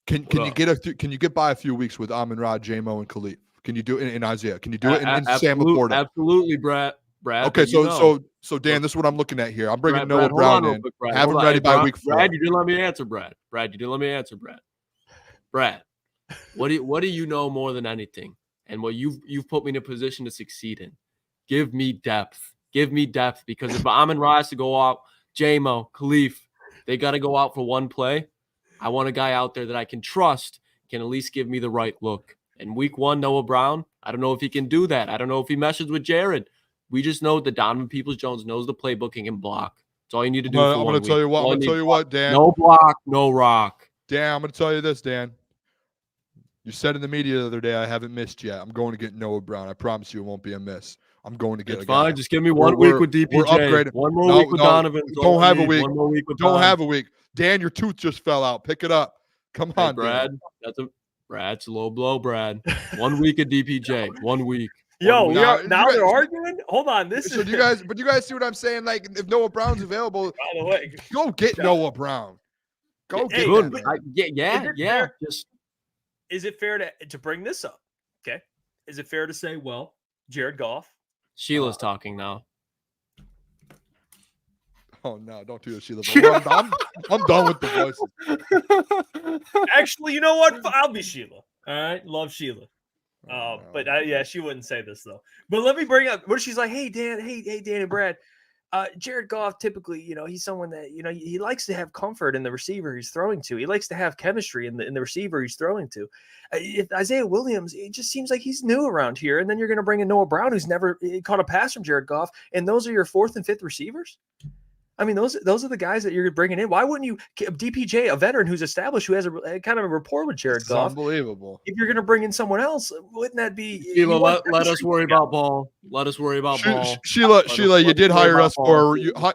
Can you get by a few weeks with Amon-Ra, J-Mo, and Khalif? Can you do it in Isaiah? Can you do it in Sam Laporta? Absolutely, Brad. Okay, so Dan, this is what I'm looking at here. I'm bringing Noah Brown in. Have him ready by week 4. Brad, you didn't let me answer, Brad. Brad, what do you know more than anything? And what you've put me in a position to succeed in. Give me depth. Because if Amon-Ra has to go out, J-Mo, Khalif, they got to go out for one play. I want a guy out there that I can trust, can at least give me the right look. And week 1, Noah Brown, I don't know if he can do that. I don't know if he meshes with Jared. We just know that Donovan Peoples-Jones knows the playbook and can block. That's all you need to do. I'm going to tell you what, Dan. No block, no rock. Dan, I'm going to tell you this, Dan. You said in the media the other day, I haven't missed yet. I'm going to get Noah Brown. I promise you it won't be a miss. I'm going to get it's fine. Just give me 1 week with DPJ. We're upgrading. One more week with Donovan. Don't have a week. 1 more week with Don't have a week. Dan, your tooth just fell out. Pick it up. Come on, Brad. Dan. Brad's a low blow, Brad. 1 week at DPJ. 1 week. Yo, now they're arguing. Hold on, So do you guys see what I'm saying? Like, if Noah Brown's available, by the way, go get Noah Brown. Go get him. Yeah. Just is it fair to bring this up? Okay, is it fair to say, well, Jared Goff? Sheila's talking now. Oh no! Don't do it, Sheila. I'm done with the voices. Actually, you know what? I'll be Sheila. All right, love Sheila. But she wouldn't say this though. But let me bring up where she's like, "Hey Dan, hey Dan and Brad, Jared Goff typically, he's someone that he likes to have comfort in the receiver he's throwing to. He likes to have chemistry in the receiver he's throwing to. If Isaiah Williams, it just seems like he's new around here, and then you're going to bring in Noah Brown, who's never caught a pass from Jared Goff, and those are your 4th and 5th receivers." I mean, those are the guys that you're bringing in. Why wouldn't you DPJ, a veteran who's established, who has a kind of a rapport with Jared Goff? Unbelievable. If you're going to bring in someone else, wouldn't that be? Sheila, let us worry about ball. Let us worry about ball. Sheila, you did hire us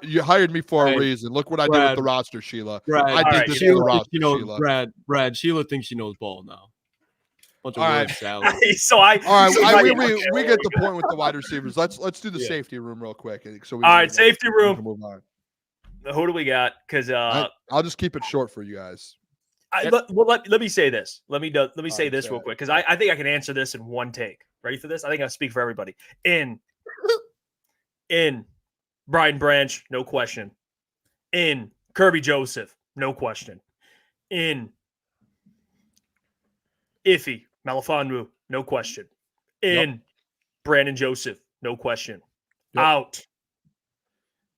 you hired me for a reason. Look what I did with the roster, Sheila. Brad, I did this with the roster, Sheila. Brad, Sheila thinks she knows ball now. Bunch of all right. We get the point with the wide receivers. Let's do the safety room real quick. So safety room. Move on. Who do we got? Because I'll just keep it short for you guys. Let me say this. Let me say this real quick, because I think I can answer this in one take. Ready for this? I think I speak for everybody. In Brian Branch, no question. In Kirby Joseph, no question. In Iffy Melifonwu, no question. In Brandon Joseph, no question. Out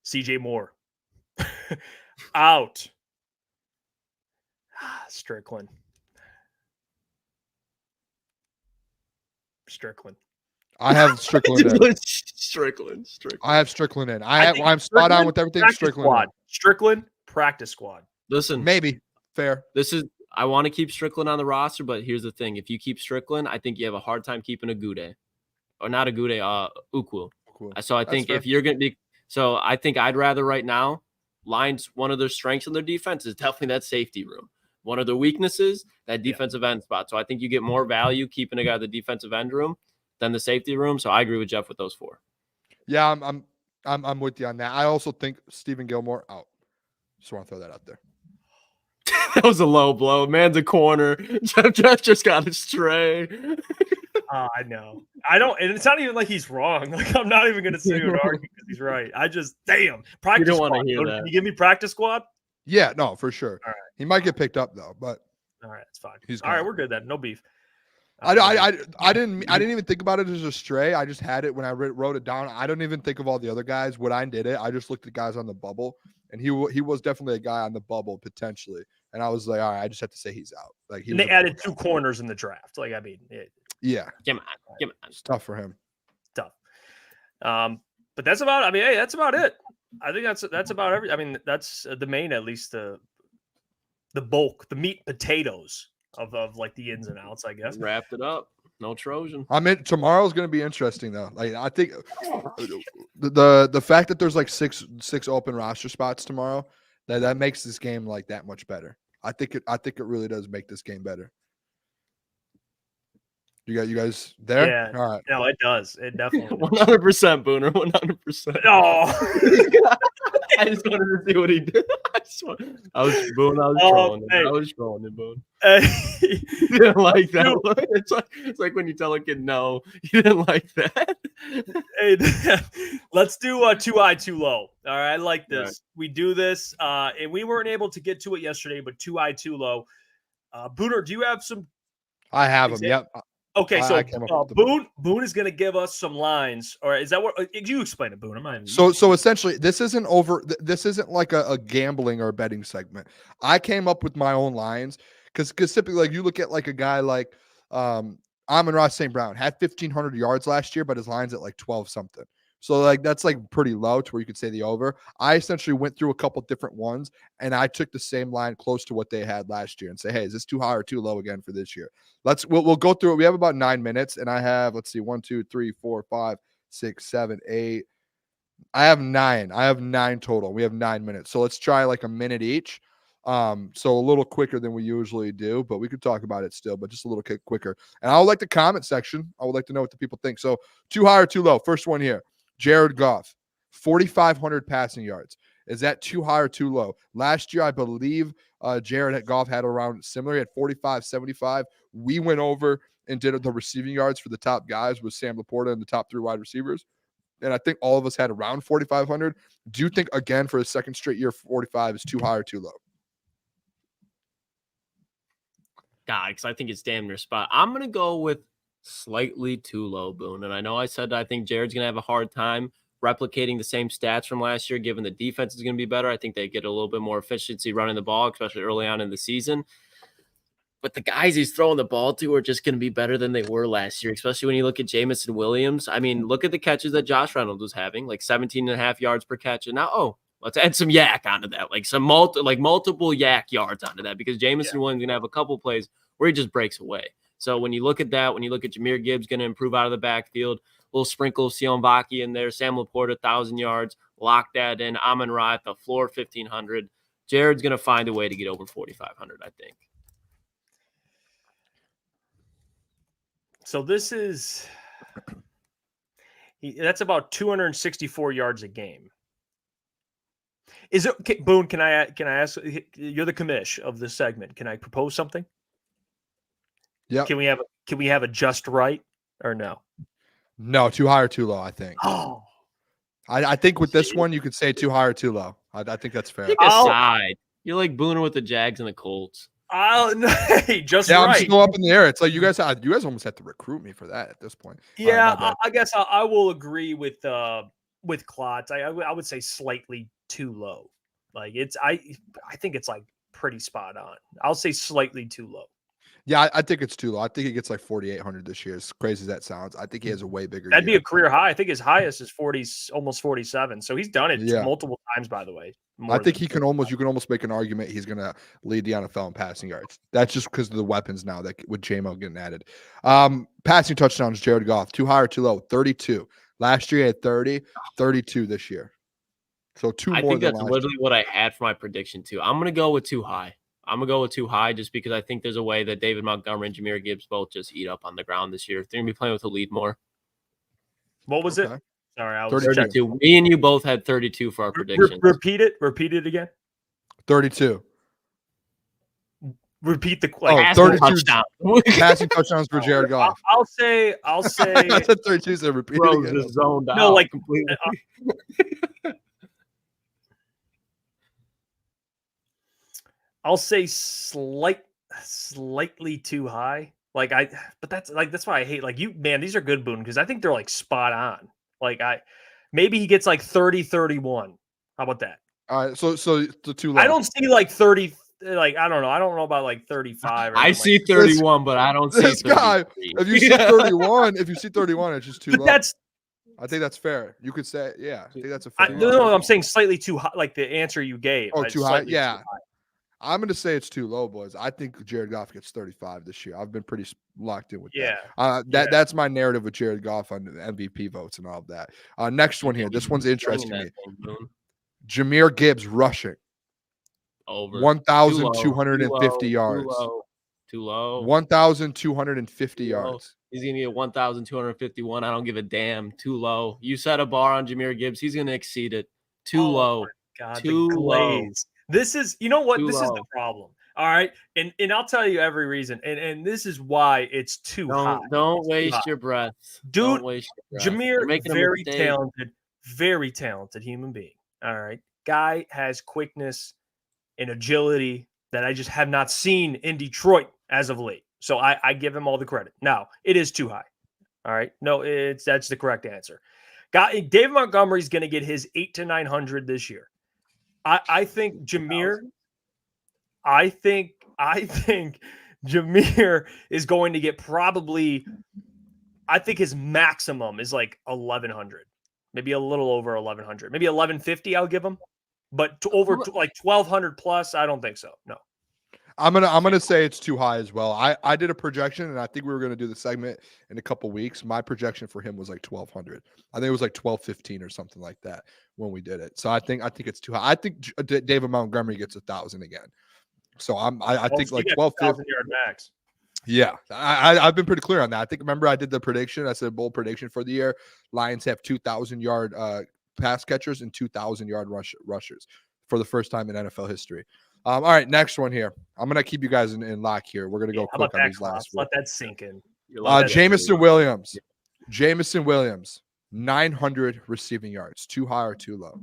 CJ Moore. Out. Strickland. I have Strickland in. Strickland. I have Strickland in. I'm spot on with everything. Strickland, practice squad. Listen, maybe fair. I want to keep Strickland on the roster, but here's the thing: if you keep Strickland, I think you have a hard time keeping Agude, or not Agude, Ukwu. So I think if you're going to be, I think I'd rather right now. Lions, one of their strengths in their defense is definitely that safety room. One of their weaknesses, that defensive end spot. So I think you get more value keeping a guy at the defensive end room than the safety room. So I agree with Jeff with those 4. Yeah, I'm with you on that. I also think Stephen Gilmore out. Just want to throw that out there. That was a low blow. Man's a corner. Jeff just got a stray. I know. I don't, and it's not even like he's wrong. Like, I'm not even going to sit here and argue because he's right. I just, damn. Practice don't squad. want to hear that. Can you give me practice squad? Yeah, no, for sure. All right. He might get picked up though, but all right, it's fine. All right, we're good then. No beef. I didn't even think about it as a stray. I just had it when I wrote it down. I don't even think of all the other guys. When I did it, I just looked at guys on the bubble, and he was definitely a guy on the bubble potentially. And I was like, all right, I just have to say he's out. Like, they added 2 corners in the draft. Like, I mean, yeah, come on, it's tough for him. Tough. But that's about. I mean, hey, that's about it. I think that's about every. I mean, that's the main, at least the bulk, the meat potatoes of like the ins and outs, I guess. Wrapped it up. No Trojan. I mean, tomorrow's going to be interesting though. Like, I think the fact that there's like six open roster spots tomorrow, that makes this game like that much better. I think it really does make this game better. You guys there? Yeah. All right. No, it does. It definitely does. 100%, Booner. 100%. No. I just wanted to see what he did. I was trolling him. Hey. I was trolling him, Boone. You didn't like that one. It's like when you tell a kid no, you didn't like that. Hey, let's do too high, too low. All right, I like this. Right. We do this, and we weren't able to get to it yesterday, but too high, too low. Booner, do you have some? I have them. Yep. Okay, I so came up with the Boone is going to give us some lines, or is that what? You explain it, Boone. I'm not even. So essentially, this isn't like a gambling or a betting segment. I came up with my own lines because typically, like you look at like a guy like Amon-Ra St. Brown had 1,500 yards last year, but his line's at like 12 something. So like that's like pretty low to where you could say the over. I essentially went through a couple different ones and I took the same line close to what they had last year and say, hey, is this too high or too low again for this year? We'll go through it. We have about 9 minutes and I have, let's see, 1, 2, 3, 4, 5, 6, 7, 8. I have 9. I have 9 total. We have 9 minutes. So let's try like a minute each. So a little quicker than we usually do, but we could talk about it still, but just a little quicker. And I would like the comment section. I would like to know what the people think. So too high or too low? First one here. Jared Goff, 4,500 passing yards. Is that too high or too low? Last year, I believe Jared Goff had around similar. He had 45-75. We went over and did the receiving yards for the top guys with Sam Laporta and the top 3 wide receivers. And I think all of us had around 4,500. Do you think, again, for a second straight year, 45 is too high or too low? God, because I think it's damn near spot. I'm going to go with slightly too low, Boone. And I know I said I think Jared's going to have a hard time replicating the same stats from last year, given the defense is going to be better. I think they get a little bit more efficiency running the ball, especially early on in the season. But the guys he's throwing the ball to are just going to be better than they were last year, especially when you look at Jameson Williams. I mean, look at the catches that Josh Reynolds was having, like 17.5 yards per catch. And now, let's add some yak onto that, like some multiple yak yards onto that, because Jameson Williams is going to have a couple plays where he just breaks away. So when you look at that, when you look at Jahmyr Gibbs going to improve out of the backfield, a little sprinkle of Sion Vaki in there, Sam Laporta, 1,000 yards, lock that in, Amon-Ra at the floor, 1,500. Jared's going to find a way to get over 4,500, I think. So this is that's about 264 yards a game. Is it okay, Boone? Can I ask? You're the commish of this segment. Can I propose something? Yeah. Can we have a just right or no? No, too high or too low, I think. Oh. I think with this one, you could say too high or too low. I think that's fair. Pick a side. You're like Booner with the Jags and the Colts. Hey, just yeah, right. I'm just go up in the air. It's like you guys almost have to recruit me for that at this point. Yeah, I guess I will agree with Klotz. I would say slightly too low. Like I think it's like pretty spot on. I'll say slightly too low. Yeah, I think it's too low. I think he gets like 4,800 this year. As crazy as that sounds, I think he has a way bigger. That'd be a career high. I think his highest is 40, almost 47. So he's done it multiple times, by the way. I think you can almost make an argument he's going to lead the NFL in passing yards. That's just because of the weapons now that with JMO getting added. Passing touchdowns, Jared Goff, too high or too low? 32. Last year he had 30, 32 this year. So I think that's literally what I had for my prediction too. I'm going to go with too high. Just because I think there's a way that David Montgomery and Jahmyr Gibbs both just eat up on the ground this year. They're going to be playing with a lead more. What was it? Sorry, I was 32. Me and you both had 32 for our predictions. Repeat it again. 32. Repeat the 32 touchdown. Passing touchdowns for Jared Goff. I'll say. I said 32. So repeat it again. Just zoned out. No, like completely. I'll say slightly too high. But that's why I hate these are good, Boone, because I think they're like spot on. Maybe he gets like 30-31. How about that? All right, so too low. I don't see like 30. I don't know. I don't know about like 35. I see 31, but I don't see this guy. If you see 31, it's just too low. I think that's fair. You could say, I think that's a fair. No, I'm saying slightly too high, like the answer you gave. Oh, too high? Yeah. Too high. I'm going to say it's too low, boys. I think Jared Goff gets 35 this year. I've been pretty locked in with that. That's my narrative with Jared Goff on the MVP votes and all of that. Next one here. This one's interesting to me. Jahmyr Gibbs rushing. Over 1,250 yards. Too low. 1,250 Too low. yards. He's going to get 1,251. I don't give a damn. Too low. You set a bar on Jahmyr Gibbs. He's going to exceed it. Too low. God, Too the low. glaze. This is, you know what? Too This is the low. problem. All right. And I'll tell you every reason. And this is why it's too high. Don't It's too waste high. your breath. Dude, Don't waste your breath. You're Jahmyr, making a very mistake. talented human being. All right. Guy has quickness and agility that I just have not seen in Detroit as of late. So I give him all the credit. Now, it is too high. All right. No, that's the correct answer. David Montgomery's going to get his 800 to 900 this year. I think Jahmyr. I think Jahmyr is going to get probably. I think his maximum is like 1,100, maybe a little over 1,100, maybe 1,150. I'll give him, but over like 1,200 plus. I don't think so. No. I'm gonna say it's too high as well. I did a projection, and I think we were gonna do the segment in a couple weeks. My projection for him was like 1,200. I think it was like 1,215 or something like that when we did it. So I think it's too high. I think David Montgomery gets 1,000 again. So I think like 1,250 yard max. Yeah, I've been pretty clear on that. I think remember I did the prediction. I said bold prediction for the year. Lions have 2,000 yard pass catchers and 2,000 yard rushers for the first time in NFL history. All right, next one here. I'm gonna keep you guys in lock here. We're gonna go quick on these last. Let that sink in. Jameson Williams. Jameson Williams, 900 receiving yards. Too high or too low?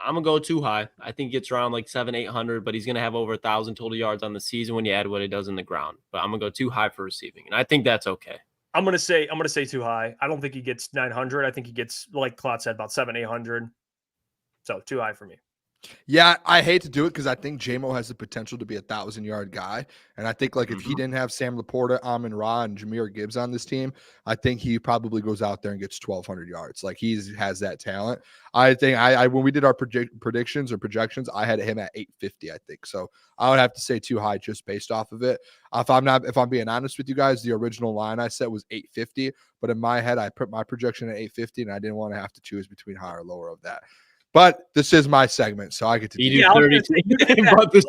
I'm gonna go too high. I think he gets around like 700-800, but he's gonna have over 1,000 total yards on the season when you add what he does in the ground. But I'm gonna go too high for receiving, and I think that's okay. I'm gonna say too high. I don't think he gets 900. I think he gets, like Klotz said, about 700-800. So too high for me. Yeah, I hate to do it because I think J-Mo has the potential to be a 1,000-yard guy. And I think like if he didn't have Sam Laporta, Amon-Ra, and Jahmyr Gibbs on this team, I think he probably goes out there and gets 1,200 yards. Like he has that talent. I think I when we did our predictions or projections, I had him at 850, I think. So I would have to say too high just based off of it. If I'm being honest with you guys, the original line I set was 850, but in my head I put my projection at 850, and I didn't want to have to choose between high or lower of that. But this is my segment, so I get to do 32. But this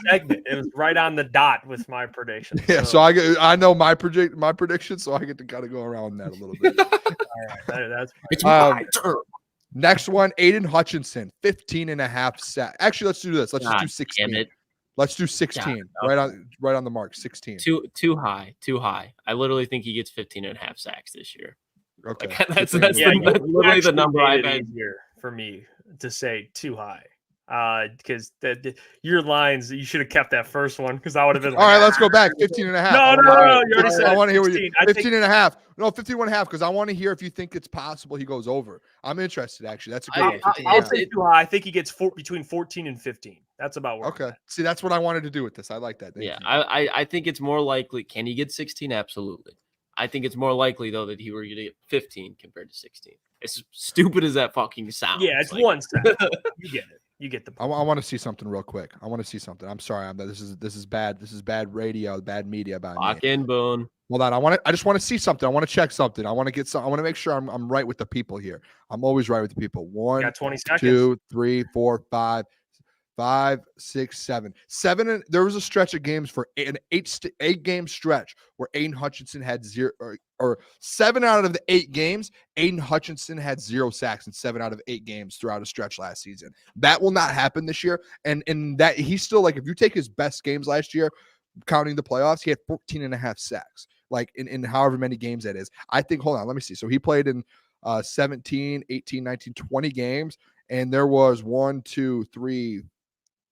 segment. It was right on the dot with my prediction. Yeah, so I know my prediction, so I get to kind of go around that a little bit. All right, that's it's my turn. Next one, Aiden Hutchinson, 15.5 sacks. Actually, let's do this. Let's just do 16. Let's do 16. Right on the mark. 16. Too high. I literally think he gets 15.5 sacks this year. Okay, like, that's literally the number I've had here for me to say too high. Because your lines, you should have kept that first one because I would have been like, all right, let's go back. 15.5. No. You already said I want to hear what you 15.5. No, 51.5 because I want to hear if you think it's possible he goes over. I'm interested, actually. That's a good I'll say too high. I think he gets between 14 and 15. That's about where. Okay. See, that's what I wanted to do with this. I like that. I think it's more likely. Can he get 16? Absolutely. I think it's more likely, though, that he were going to get 15 compared to 16. As stupid as that fucking sounds. Yeah, it's like, one step. You get it. You get the point. I want to see something real quick. I want to see something. I'm sorry. This is bad. This is bad radio, bad media about me. Lock in, Boone. Hold on. I just want to see something. I want to check something. I want to get some. I want to make sure I'm right with the people here. I'm always right with the people. 1, got 20 seconds. 2, 3, 4, 5, 6, 7. There was a stretch of games for an 8-game stretch where Aiden Hutchinson had 0 or 7 out of the 8 games. Aiden Hutchinson had 0 sacks in 7 out of 8 games throughout a stretch last season. That will not happen this year. And that he's still like, if you take his best games last year, counting the playoffs, he had 14.5 sacks. Like in however many games that is. I think, hold on, let me see. So he played in 17, 18, 19, 20 games, and there was 1, 2, 3.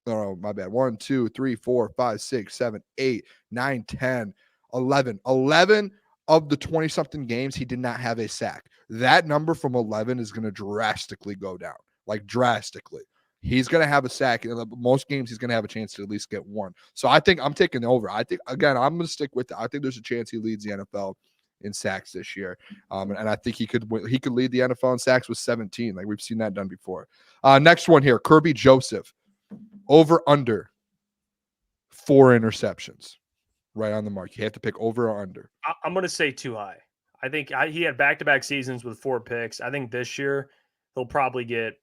No, my bad. 1, 2, 3, 4, 5, 6, 7, 8, 9, 10, 11. 11 of the 20-something games, he did not have a sack. That number from 11 is going to drastically go down, like drastically. He's going to have a sack. In most games, he's going to have a chance to at least get one. So I think I'm taking over. I think, again, I'm going to stick with it. I think there's a chance he leads the NFL in sacks this year. And I think he could lead the NFL in sacks with 17. Like we've seen that done before. Next one here, Kirby Joseph. Over under 4 interceptions. Right on the mark. You have to pick over or under. I'm going to say too high. I think he had back-to-back seasons with 4 picks. I think this year he'll probably get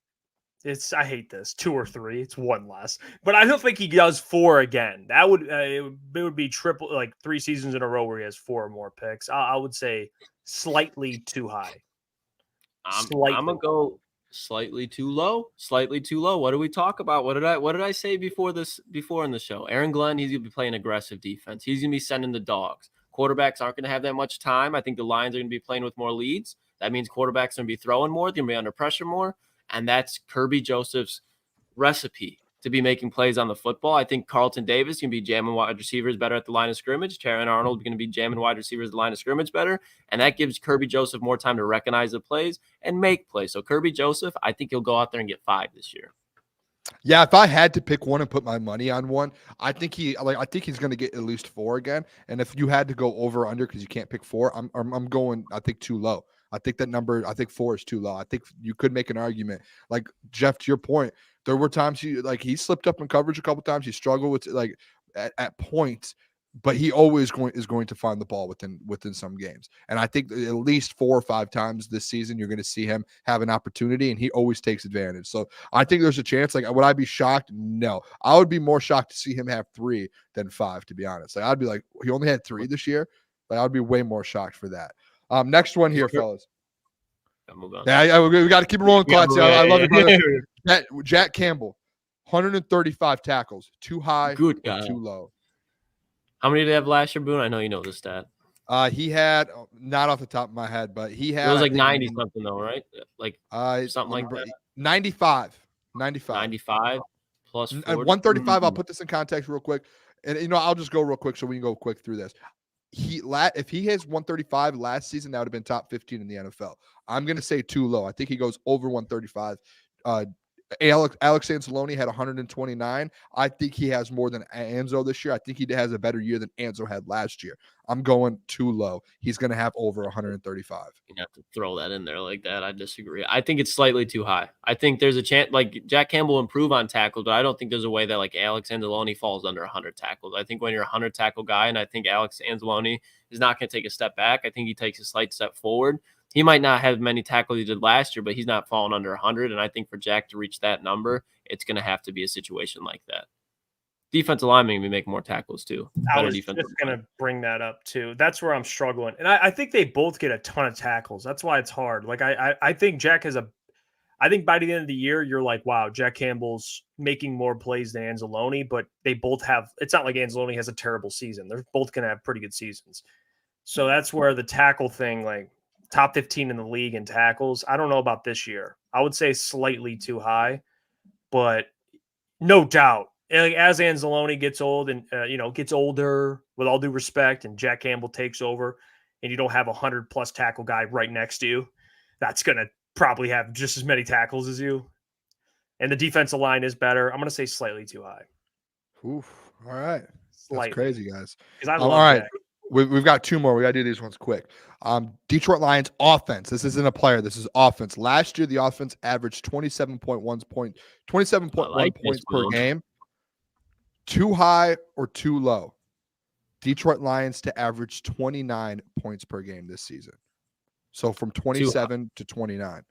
I hate this 2 or 3. It's 1 less, but I don't think he does 4 again. That would it would be triple, like 3 seasons in a row where he has 4 or more picks. I would say slightly too high. I'm gonna go slightly too low. Slightly too low. What do we talk about? What did I say before in the show? Aaron Glenn, he's gonna be playing aggressive defense. He's gonna be sending the dogs. Quarterbacks aren't gonna have that much time. I think the Lions are gonna be playing with more leads. That means quarterbacks are gonna be throwing more. They're gonna be under pressure more. And that's Kirby Joseph's recipe to be making plays on the football. I think Carlton Davis can be jamming wide receivers better at the line of scrimmage. Terran Arnold going to be jamming wide receivers at the line of scrimmage better. And that gives Kirby Joseph more time to recognize the plays and make plays. So Kirby Joseph, I think he'll go out there and get 5 this year. Yeah, if I had to pick one and put my money on one, I think he's going to get at least 4 again. And if you had to go over or under because you can't pick 4, I'm going, I think, too low. I think that number, I think 4 is too low. I think you could make an argument. Like, Jeff, to your point, there were times he slipped up in coverage a couple times. He struggled with at points, but he always is going to find the ball within some games. And I think at least 4 or 5 times this season, you're going to see him have an opportunity, and he always takes advantage. So I think there's a chance. Like, would I be shocked? No. I would be more shocked to see him have 3 than 5, to be honest. Like, I'd be like, he only had 3 this year. Like, I'd be way more shocked for that. Next one here, fellas. Yeah, we got to keep it rolling, Klotz. I love it, brother. Jack Campbell, 135 tackles. Too high, good guy. Too low. How many did he have last year, Boone? I know you know the stat. He had, not off the top of my head, but he had. It was like 90 something though, right? Like something like that. 95 plus 40. 135. I'll put this in context real quick, and I'll just go real quick so we can go quick through this. If he has 135 last season, that would have been top 15 in the NFL. I'm going to say too low. I think he goes over 135. Alex Anzalone had 129. I think he has more than Anzo this year. I think he has a better year than Anzo had last year. I'm going too low. He's going to have over 135. You have to throw that in there like that. I disagree. I think it's slightly too high. I think there's a chance, like Jack Campbell will improve on tackles, but I don't think there's a way that like Alex Anzalone falls under 100 tackles. I think when you're a 100 tackle guy, and I think Alex Anzalone is not going to take a step back. I think he takes a slight step forward. He might not have many tackles he did last year, but he's not falling under 100. And I think for Jack to reach that number, it's going to have to be a situation like that. Defensive linemen will make more tackles too. I was just going to bring that up too. That's where I'm struggling. And I think they both get a ton of tackles. That's why it's hard. Like I think Jack has I think by the end of the year, you're like, wow, Jack Campbell's making more plays than Anzalone, but they both have, it's not like Anzalone has a terrible season. They're both going to have pretty good seasons. So that's where the tackle thing, like, top 15 in the league in tackles. I don't know about this year. I would say slightly too high, but no doubt as Anzalone gets old and, gets older, with all due respect, and Jack Campbell takes over and you don't have 100+ tackle guy right next to you, that's going to probably have just as many tackles as you. And the defensive line is better. I'm going to say slightly too high. Oof. All right. Slightly. That's crazy, guys. I love all right. Jack. We've got 2 more. We got to do these ones quick. Detroit Lions offense. This isn't a player. This is offense. Last year, the offense averaged 27.1 points per game. Too high or too low? Detroit Lions to average 29 points per game this season. So from 27 to 29.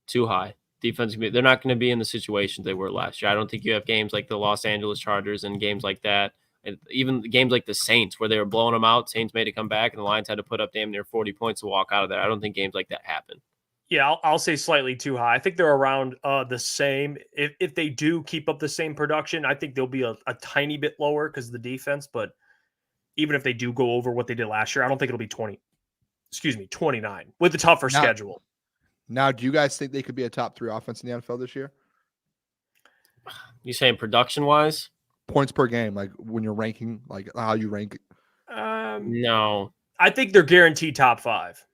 Too high. Defense, they're not going to be in the situations they were last year. I don't think you have games like the Los Angeles Chargers and games like that. And even games like the Saints where they were blowing them out, Saints made it come back, and the Lions had to put up damn near 40 points to walk out of there. I don't think games like that happen. Yeah, I'll say slightly too high. I think they're around the same. If they do keep up the same production, I think they'll be a tiny bit lower because of the defense. But even if they do go over what they did last year, I don't think it'll be 29 with the tougher schedule. Now, do you guys think they could be a top 3 offense in the NFL this year? You saying production-wise? Points per game, like when you're ranking, like how you rank. No. I think they're guaranteed top 5.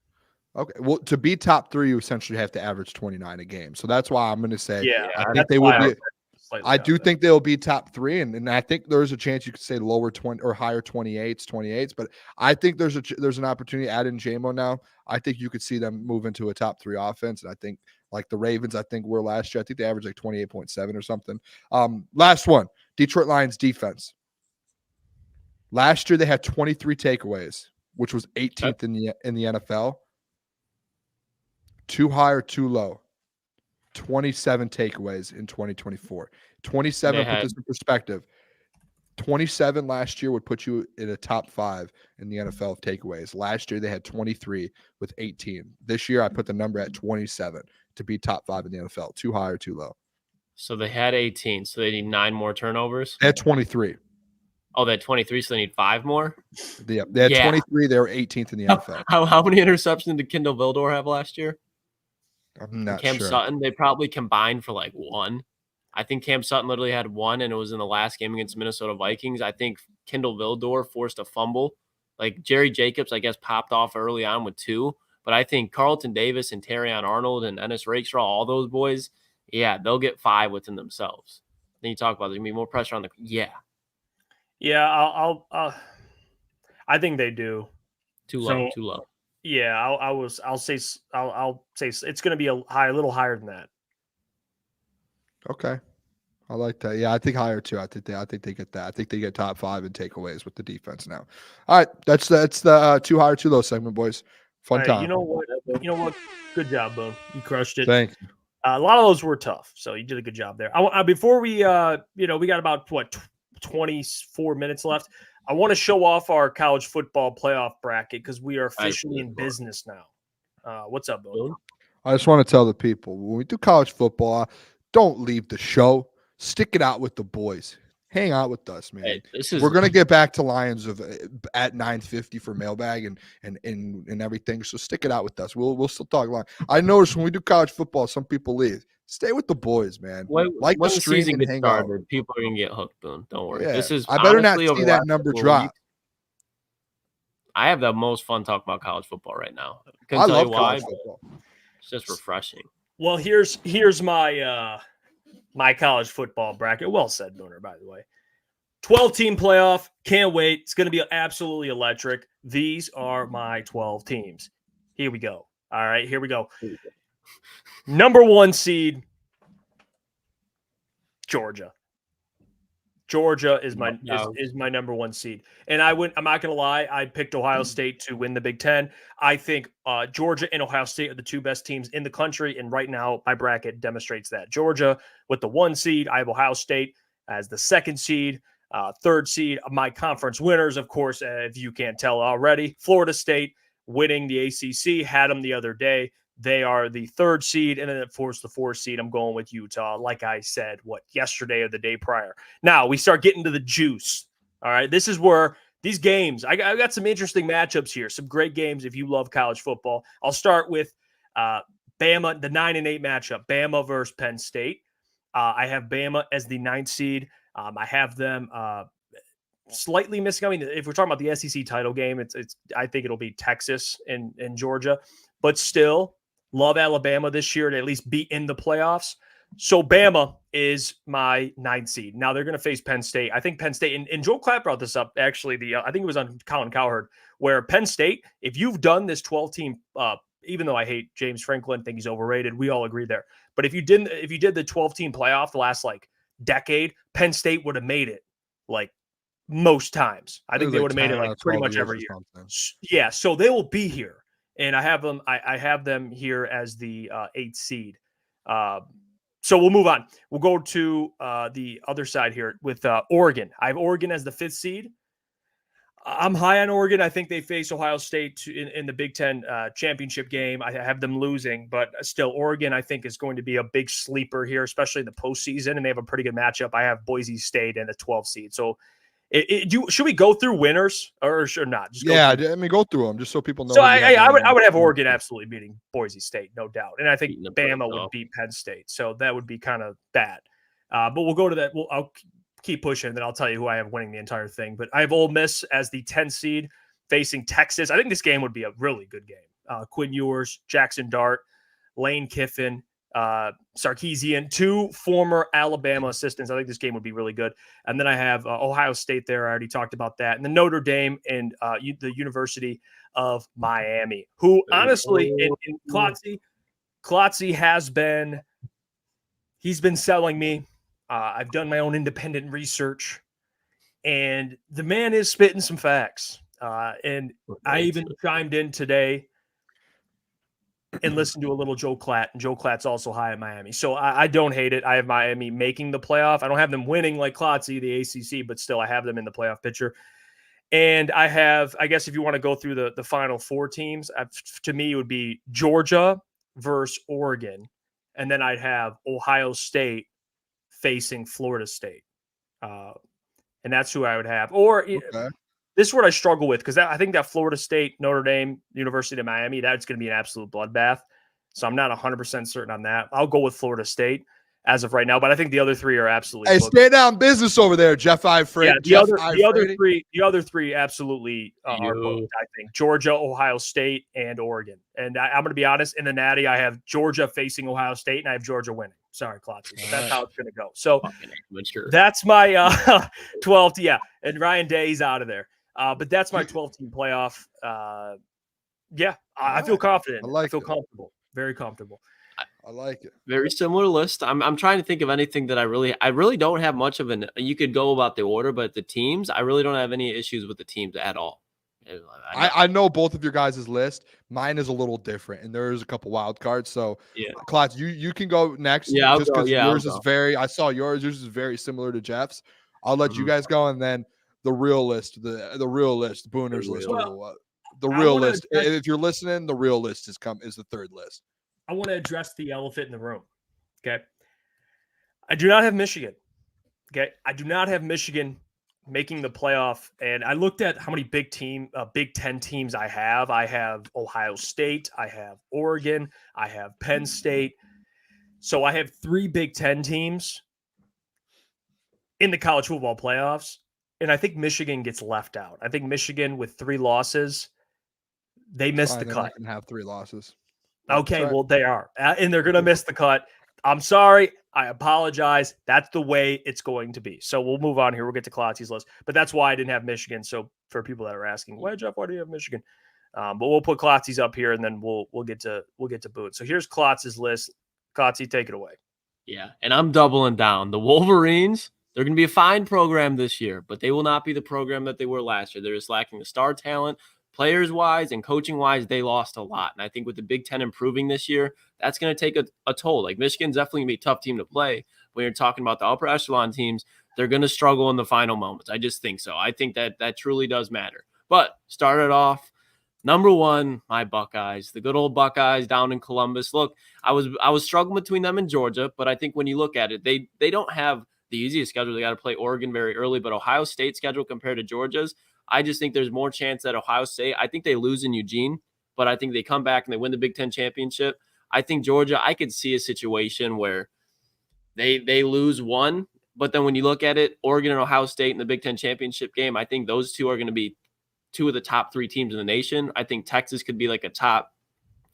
Okay. Well, to be top 3, you essentially have to average 29 a game. So that's why I'm going to say, I think they will be. I do think they'll be top 3, and I think there's a chance you could say lower 20 or higher 28s. But I think there's an opportunity. Add in JMO now. I think you could see them move into a top 3 offense. And I think like the Ravens, I think were last year. I think they averaged like 28.7 or something. Last one, Detroit Lions defense. Last year they had 23 takeaways, which was 18th in the NFL. Too high or too low? 27 takeaways in 2024. 27, put this in perspective. 27 last year would put you in a top 5 in the NFL of takeaways. Last year, they had 23 with 18. This year, I put the number at 27 to be top 5 in the NFL. Too high or too low? So they had 18, so they need 9 more turnovers? They had 23. Oh, they had 23, so they need 5 more? They had 23. They were 18th in the NFL. How many interceptions did Kindle Vildor have last year? I'm not Cam sure. Sutton, they probably combined for like 1. I think Cam Sutton literally had 1, and it was in the last game against Minnesota Vikings. I think Kindle Vildor forced a fumble. Like Jerry Jacobs, I guess, popped off early on with 2. But I think Carlton Davis and Terrion Arnold and Ennis Rakestraw, all those boys, yeah, they'll get 5 within themselves. Then you talk about there's going to be more pressure on the – yeah. Yeah, I think they do. Too low. Yeah, I'll say it's going to be a little higher than that. Okay. I like that. Yeah, I think higher too. I think they get that. I think they get top 5 in takeaways with the defense now. All right, that's the too high or too low segment, boys. Fun time. You know what? Good job, Boone. You crushed it. Thanks. A lot of those were tough, so you did a good job there. Before we, we got about 24 minutes left. I want to show off our college football playoff bracket because we are officially in business now. What's up, Boone? I just want to tell the people when we do college football, don't leave the show. Stick it out with the boys. Hang out with us, man. Hey, we're gonna get back to Lions at 9:50 for mailbag and everything. So stick it out with us. We'll still talk Lions. I noticed when we do college football, some people leave. Stay with the boys, man. When the season gets started, people are gonna get hooked, Boone. Don't worry. Yeah. This is I better not see that number drop. I have the most fun talking about college football right now. I love college football. It's just refreshing. Well, here's my my college football bracket. Well said, Booner, by the way. 12-team playoff. Can't wait. It's going to be absolutely electric. These are my 12 teams. Here we go. All right, here we go. Number 1 seed, Georgia. Georgia is my number 1 seed. And I'm not going to lie, I picked Ohio State to win the Big Ten. I think Georgia and Ohio State are the 2 best teams in the country. And right now, my bracket demonstrates that. Georgia with the 1 seed. I have Ohio State as the 2nd seed. 3rd seed, my conference winners, of course, if you can't tell already, Florida State winning the ACC, had them the other day. They are the 3rd seed, and then, of course, the 4th seed, I'm going with Utah, like I said, yesterday or the day prior. Now, we start getting to the juice, all right? This is where these games, I got some interesting matchups here, some great games if you love college football. I'll start with Bama, the 9-8 matchup, Bama versus Penn State. I have Bama as the 9th seed. I have them slightly missing. I mean, if we're talking about the SEC title game, it's I think it'll be Texas and Georgia, but still love Alabama this year to at least be in the playoffs. So Bama is my 9th seed. Now they're going to face Penn State. I think Penn State, and Joel Clapp brought this up, actually, I think it was on Colin Cowherd, where Penn State, if you've done this 12-team, even though I hate James Franklin, think he's overrated, we all agree there. But if you did the 12-team playoff the last decade, Penn State would have made it most times. I think they would have made it pretty much every year. Yeah, so they will be here. And I have them. I have them here as the 8th seed. So we'll move on. We'll go to the other side here with Oregon. I have Oregon as the 5th seed. I'm high on Oregon. I think they face Ohio State in the Big Ten championship game. I have them losing, but still, Oregon I think is going to be a big sleeper here, especially in the postseason. And they have a pretty good matchup. I have Boise State and the 12th seed. So. Should we go through winners or should not? Go through them just so people know. So I would have Oregon absolutely beating Boise State, no doubt, and I think Bama would beat Penn State, so that would be kind of that. But we'll go to that. I'll keep pushing, and then I'll tell you who I have winning the entire thing. But I have Ole Miss as the 10th seed facing Texas. I think this game would be a really good game. Quinn Ewers, Jackson Dart, Lane Kiffin, Sarkisian, 2 former Alabama assistants. I think this game would be really good. And then I have Ohio State there. I already talked about that. And then Notre Dame and the University of Miami, who honestly, in Klotzy has been, he's been selling me. I've done my own independent research, and the man is spitting some facts. And I even chimed in today. and listen to a little Joe Klatt, and Joe Klatt's also high at Miami. So I don't hate it. I have Miami making the playoff. I don't have them winning like Klotzy, the ACC, but still I have them in the playoff picture. And I have, I guess if you want to go through the final four teams, to me it would be Georgia versus Oregon. And then I'd have Ohio State facing Florida State. And that's who I would have. Or this is what I struggle with, because I think that Florida State, Notre Dame, University of Miami, that's going to be an absolute bloodbath. So I'm not 100% certain on that. I'll go with Florida State as of right now, but I think the other three are absolutely. Hey, stay down business over there, Jeff Iafrate. Yeah, the other three absolutely are booked, I think. Georgia, Ohio State, and Oregon. And I'm going to be honest, in the Natty, I have Georgia facing Ohio State, and I have Georgia winning. Sorry, Klotzy, but that's how it's going to go. So that's my 12th. Yeah, and Ryan Day's out of there. But that's my 12-team playoff. I feel confident. I feel comfortable. Very comfortable. I like it. Very similar list. I'm trying to think of anything that I really don't have much of an. You could go about the order, but the teams, I really don't have any issues with the teams at all. I know both of your guys' list. Mine is a little different, and there's a couple wild cards. So, Klotz, you can go next. Yeah, just because yours is very. I saw yours. Yours is very similar to Jeff's. I'll let you guys go, and then the real list, the real list, Booner's list. The real list. If you're listening, the real list is the third list. I want to address the elephant in the room. Okay. I do not have Michigan. Okay. I do not have Michigan making the playoff. And I looked at how many Big Ten teams I have. I have Ohio State. I have Oregon. I have Penn State. So I have 3 Big Ten teams in the college football playoffs. And I think Michigan gets left out. I think Michigan with 3 losses, they missed the cut. Can have 3 losses. Okay, well, they are. And they're going to miss the cut. I'm sorry. I apologize. That's the way it's going to be. So we'll move on here. We'll get to Klotzy's list. But that's why I didn't have Michigan. So for people that are asking, why, Jeff, why do you have Michigan? But we'll put Klotzy's up here, and then we'll get to Boone. So here's Klotzy's list. Klotzy, take it away. Yeah, and I'm doubling down. The Wolverines, they're going to be a fine program this year, but they will not be the program that they were last year. They're just lacking the star talent. Players-wise and coaching-wise, they lost a lot. And I think with the Big Ten improving this year, that's going to take a toll. Like, Michigan's definitely going to be a tough team to play. When you're talking about the upper echelon teams, they're going to struggle in the final moments. I just think so. I think that truly does matter. But started off, number 1, my Buckeyes, the good old Buckeyes down in Columbus. Look, I was struggling between them and Georgia, but I think when you look at it, they don't have the easiest schedule. They got to play Oregon very early, but Ohio State schedule compared to Georgia's, I just think there's more chance that Ohio State, I think they lose in Eugene, but I think they come back and they win the Big Ten championship. I think Georgia, I could see a situation where they lose 1, but then when you look at it, Oregon and Ohio State in the Big Ten championship game, I think those 2 are going to be 2 of the top 3 teams in the nation. I think Texas could be like a top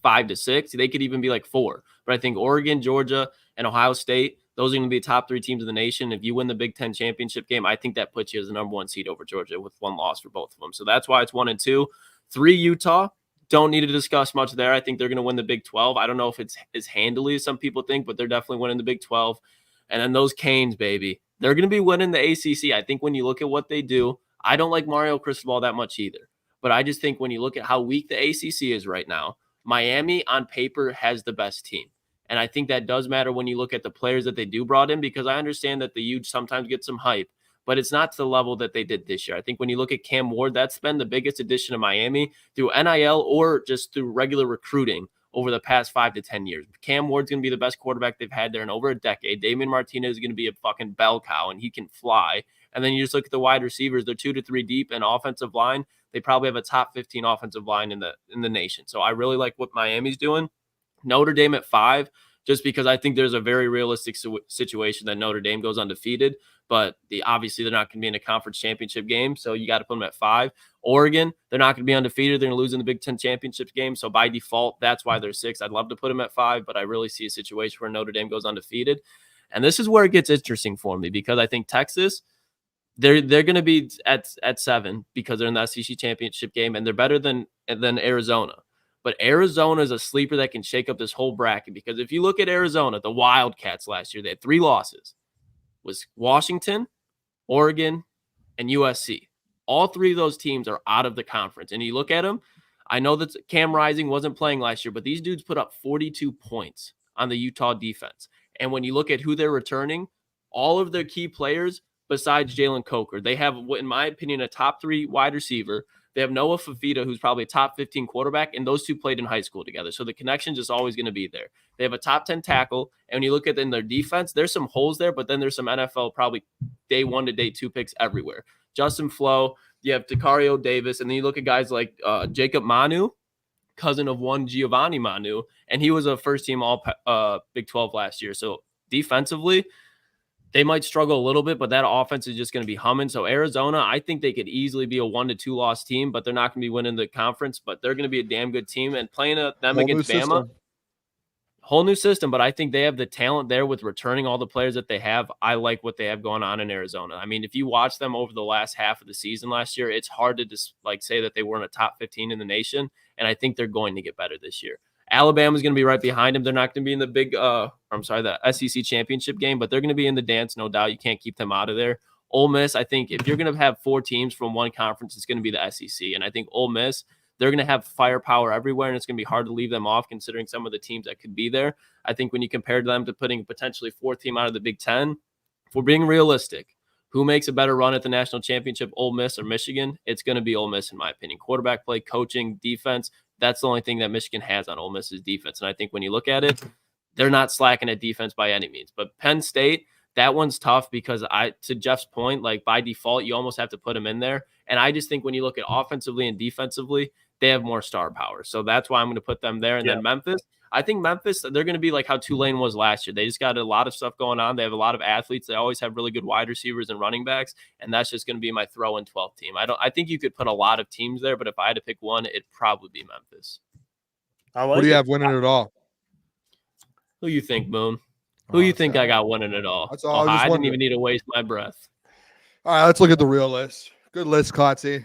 5 to 6. They could even be like 4. But I think Oregon, Georgia, and Ohio State, those are going to be the top 3 teams in the nation. If you win the Big Ten championship game, I think that puts you as the number 1 seed over Georgia with 1 loss for both of them. So that's why it's 1 and 2. 3, Utah. Don't need to discuss much there. I think they're going to win the Big 12. I don't know if it's as handily as some people think, but they're definitely winning the Big 12. And then those Canes, baby, they're going to be winning the ACC. I think when you look at what they do, I don't like Mario Cristobal that much either. But I just think when you look at how weak the ACC is right now, Miami on paper has the best team. And I think that does matter when you look at the players that they do brought in, because I understand that the Utes sometimes get some hype, but it's not to the level that they did this year. I think when you look at Cam Ward, that's been the biggest addition of Miami through NIL or just through regular recruiting over the past 5 to 10 years. Cam Ward's going to be the best quarterback they've had there in over a decade. Damian Martinez is going to be a fucking bell cow, and he can fly. And then you just look at the wide receivers, they're 2 to 3 deep, and offensive line, they probably have a top 15 offensive line in the nation. So I really like what Miami's doing. Notre Dame at 5. Just because I think there's a very realistic situation that Notre Dame goes undefeated, but obviously they're not going to be in a conference championship game, so you got to put them at 5. Oregon, they're not going to be undefeated. They're going to lose in the Big Ten championship game, so by default, that's why they're 6. I'd love to put them at 5, but I really see a situation where Notre Dame goes undefeated. And this is where it gets interesting for me, because I think Texas, they're going to be at 7 because they're in the SEC championship game, and they're better than Arizona. But Arizona is a sleeper that can shake up this whole bracket, because if you look at Arizona, the Wildcats last year, they had 3 losses. It was Washington, Oregon, and USC. All 3 of those teams are out of the conference. And you look at them, I know that Cam Rising wasn't playing last year, but these dudes put up 42 points on the Utah defense. And when you look at who they're returning, all of their key players besides Jalen Coker, they have, in my opinion, a top 3 wide receiver. They have Noah Fafita, who's probably a top 15 quarterback, and those two played in high school together. So the connection is always going to be there. They have a top 10 tackle, and when you look at in their defense, there's some holes there, but then there's some NFL probably day 1 to day 2 picks everywhere. Justin Flo, you have Takario Davis, and then you look at guys like Jacob Manu, cousin of one Giovanni Manu, and he was a first-team All Big 12 last year. So defensively, they might struggle a little bit, but that offense is just going to be humming. So Arizona, I think they could easily be a 1-2 loss team, but they're not going to be winning the conference, but they're going to be a damn good team. And playing them against Bama, whole new system, but I think they have the talent there with returning all the players that they have. I like what they have going on in Arizona. I mean, if you watch them over the last half of the season last year, it's hard to just say that they weren't a top 15 in the nation, and I think they're going to get better this year. Alabama's going to be right behind them. They're not going to be in the the SEC championship game, but they're going to be in the dance, no doubt. You can't keep them out of there. Ole Miss, I think if you're going to have 4 teams from one conference, it's going to be the SEC. And I think Ole Miss, they're going to have firepower everywhere, and it's going to be hard to leave them off considering some of the teams that could be there. I think when you compare them to putting potentially 4th team out of the Big Ten, if we're being realistic, who makes a better run at the national championship, Ole Miss or Michigan? It's going to be Ole Miss, in my opinion. Quarterback play, coaching, defense, that's the only thing that Michigan has on Ole Miss's defense. And I think when you look at it, they're not slacking at defense by any means. But Penn State, that one's tough because to Jeff's point, by default, you almost have to put them in there. And I just think when you look at offensively and defensively, they have more star power. So that's why I'm going to put them there. And then Memphis, I think Memphis, they're going to be like how Tulane was last year. They just got a lot of stuff going on. They have a lot of athletes. They always have really good wide receivers and running backs. And that's just going to be my throw-in 12th team. I think you could put a lot of teams there, but if I had to pick one, it'd probably be Memphis. What do you have winning it all? Who you think, Moon? Who you think I got winning it all? That's all. I didn't even need to waste my breath. All right, let's look at the real list. Good list, Klotzy.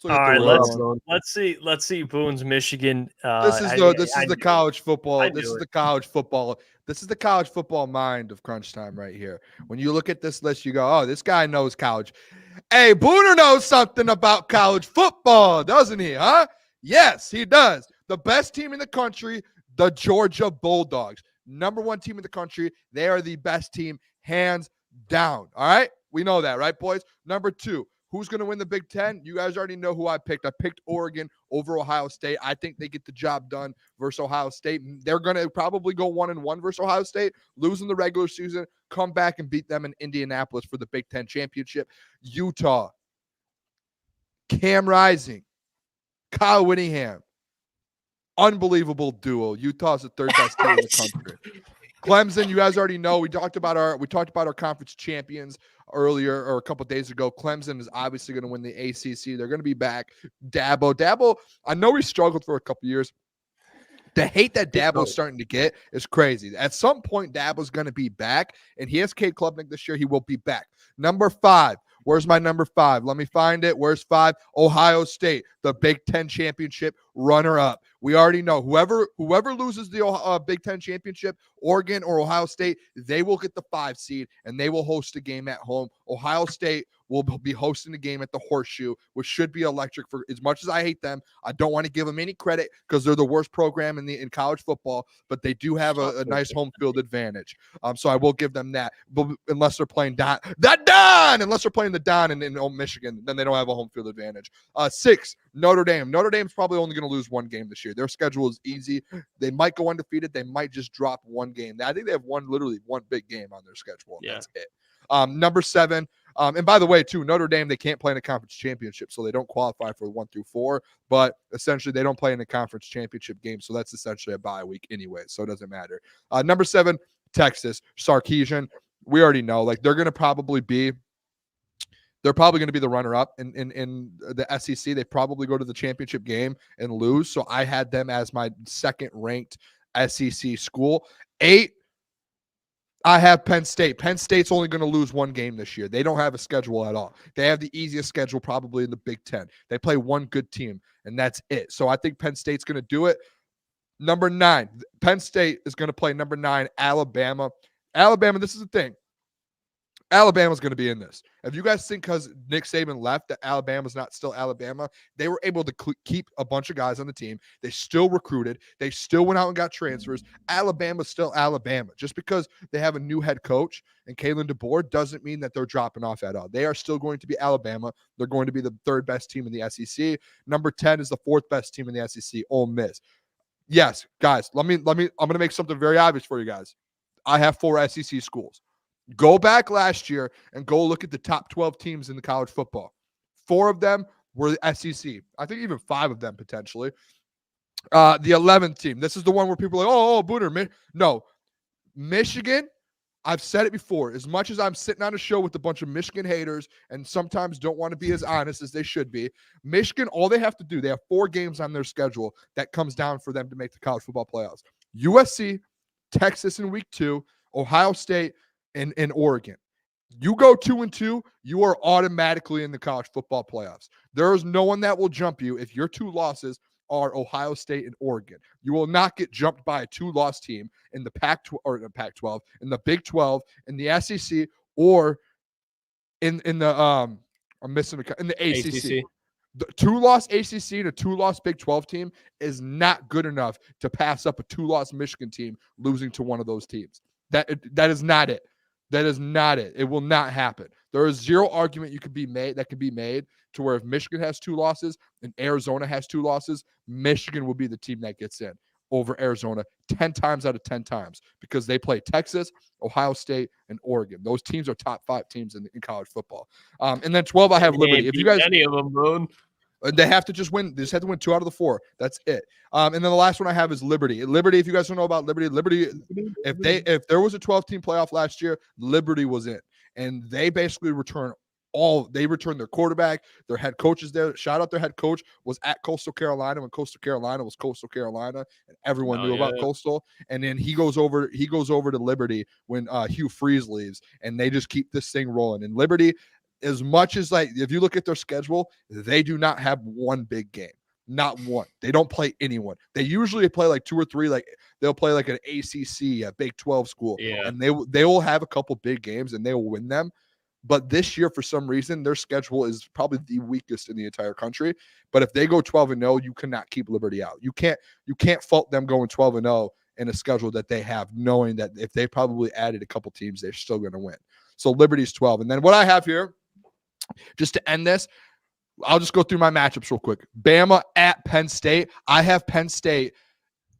All right, let's see Boone's Michigan. This is the college football. This is the college football mind of crunch time right here. When you look at this list, you go, "Oh, this guy knows college." Hey, Booner knows something about college football, doesn't he? Huh? Yes, he does. The best team in the country, the Georgia Bulldogs, #1 team in the country. They are the best team, hands down. All right, we know that, right, boys? #2. Who's going to win the Big Ten? You guys already know who I picked. I picked Oregon over Ohio State. I think they get the job done versus Ohio State. They're going to probably go 1-1 versus Ohio State, lose in the regular season, come back and beat them in Indianapolis for the Big Ten championship. Utah, Cam Rising, Kyle Whittingham, unbelievable duo. Utah's the 3rd best team in the country. Clemson, you guys already know. We talked about our conference champions earlier or a couple days ago. Clemson is obviously going to win the ACC. They're going to be back. Dabo, I know he struggled for a couple years. The hate that Dabo's starting to get is crazy. At some point, Dabo's going to be back, and he has Cade Klubnik this year. He will be back. #5. Where's my #5? Let me find it. Where's 5? Ohio State, the Big Ten championship runner-up. We already know whoever loses the Big Ten championship, Oregon or Ohio State, they will get the 5 seed, and they will host a game at home. Ohio State will be hosting the game at the Horseshoe, which should be electric. For as much as I hate them, I don't want to give them any credit because they're the worst program in college football, but they do have a nice home field advantage. So I will give them that. But unless they're playing unless they're playing the Don in Michigan, then they don't have a home field advantage. 6, Notre Dame. Notre Dame's probably only going to lose 1 game this year. Their schedule is easy. They might go undefeated. They might just drop 1 game. I think they have literally one big game on their schedule. Yeah. That's it. #7. And by the way, too, Notre Dame, they can't play in a conference championship, so they don't qualify for 1 through 4. But essentially, they don't play in a conference championship game, so that's essentially a bye week anyway, so it doesn't matter. #7, Texas, Sarkisian. We already know, they're going to probably be. They're probably going to be the runner-up in the SEC. They probably go to the championship game and lose. So I had them as my 2nd-ranked SEC school. 8, I have Penn State. Penn State's only going to lose 1 game this year. They don't have a schedule at all. They have the easiest schedule probably in the Big Ten. They play 1 good team, and that's it. So I think Penn State's going to do it. #9, Penn State is going to play #9, Alabama. Alabama, this is the thing. Alabama's going to be in this. If you guys think because Nick Saban left that Alabama's not still Alabama, they were able to keep a bunch of guys on the team. They still recruited. They still went out and got transfers. Alabama's still Alabama. Just because they have a new head coach and Kalen DeBoer doesn't mean that they're dropping off at all. They are still going to be Alabama. They're going to be the third best team in the SEC. Number 10 is the fourth best team in the SEC, Ole Miss. Yes, guys, I'm going to make something very obvious for you guys. I have 4 SEC schools. Go back last year and go look at the top 12 teams in the college football. 4 of them were the SEC. I think even 5 of them potentially. The 11th team. This is the one where people are like, oh, Booner. No. Michigan, I've said it before. As much as I'm sitting on a show with a bunch of Michigan haters and sometimes don't want to be as honest as they should be, Michigan, all they have to do, they have 4 games on their schedule that comes down for them to make the college football playoffs. USC, Texas in week 2, Ohio State, in Oregon. You go 2-2, you are automatically in the college football playoffs. There is no one that will jump you if your 2 losses are Ohio State and Oregon. You will not get jumped by a 2-loss team in the Pac-12, in the Big 12, in the SEC, or in the in the ACC. The 2-loss ACC and a 2-loss Big 12 team is not good enough to pass up a 2-loss Michigan team losing to one of those teams. That is not it. That is not it. It will not happen. There is zero argument that could be made to where if Michigan has 2 losses and Arizona has 2 losses, Michigan will be the team that gets in over Arizona 10 times out of 10 times because they play Texas, Ohio State, and Oregon. Those teams are top 5 teams in college football. And then 12, I have Liberty. If you guys, any of them, Boone. They have to just win. They just have to win 2 out of the 4. That's it. And then the last one I have is Liberty. Liberty, if you guys don't know about Liberty, if there was a 12-team playoff last year, Liberty was in. And they basically returned their quarterback, their head coaches there. Shout out their head coach was at Coastal Carolina when Coastal Carolina was Coastal Carolina, and everyone knew about Coastal. And then he goes over to Liberty when Hugh Freeze leaves, and they just keep this thing rolling. And Liberty, as much as if you look at their schedule, they do not have one big game. Not one. They don't play anyone. They usually play like 2 or 3. Like they'll play like an ACC, a Big 12 school, and they will have a couple big games and they will win them. But this year, for some reason, their schedule is probably the weakest in the entire country. But if they go 12-0, you cannot keep Liberty out. You can't fault them going 12-0 in a schedule that they have, knowing that if they probably added a couple teams, they're still going to win. So Liberty's 12. And then what I have here, just to end this, I'll just go through my matchups real quick. Bama at Penn State. I have Penn State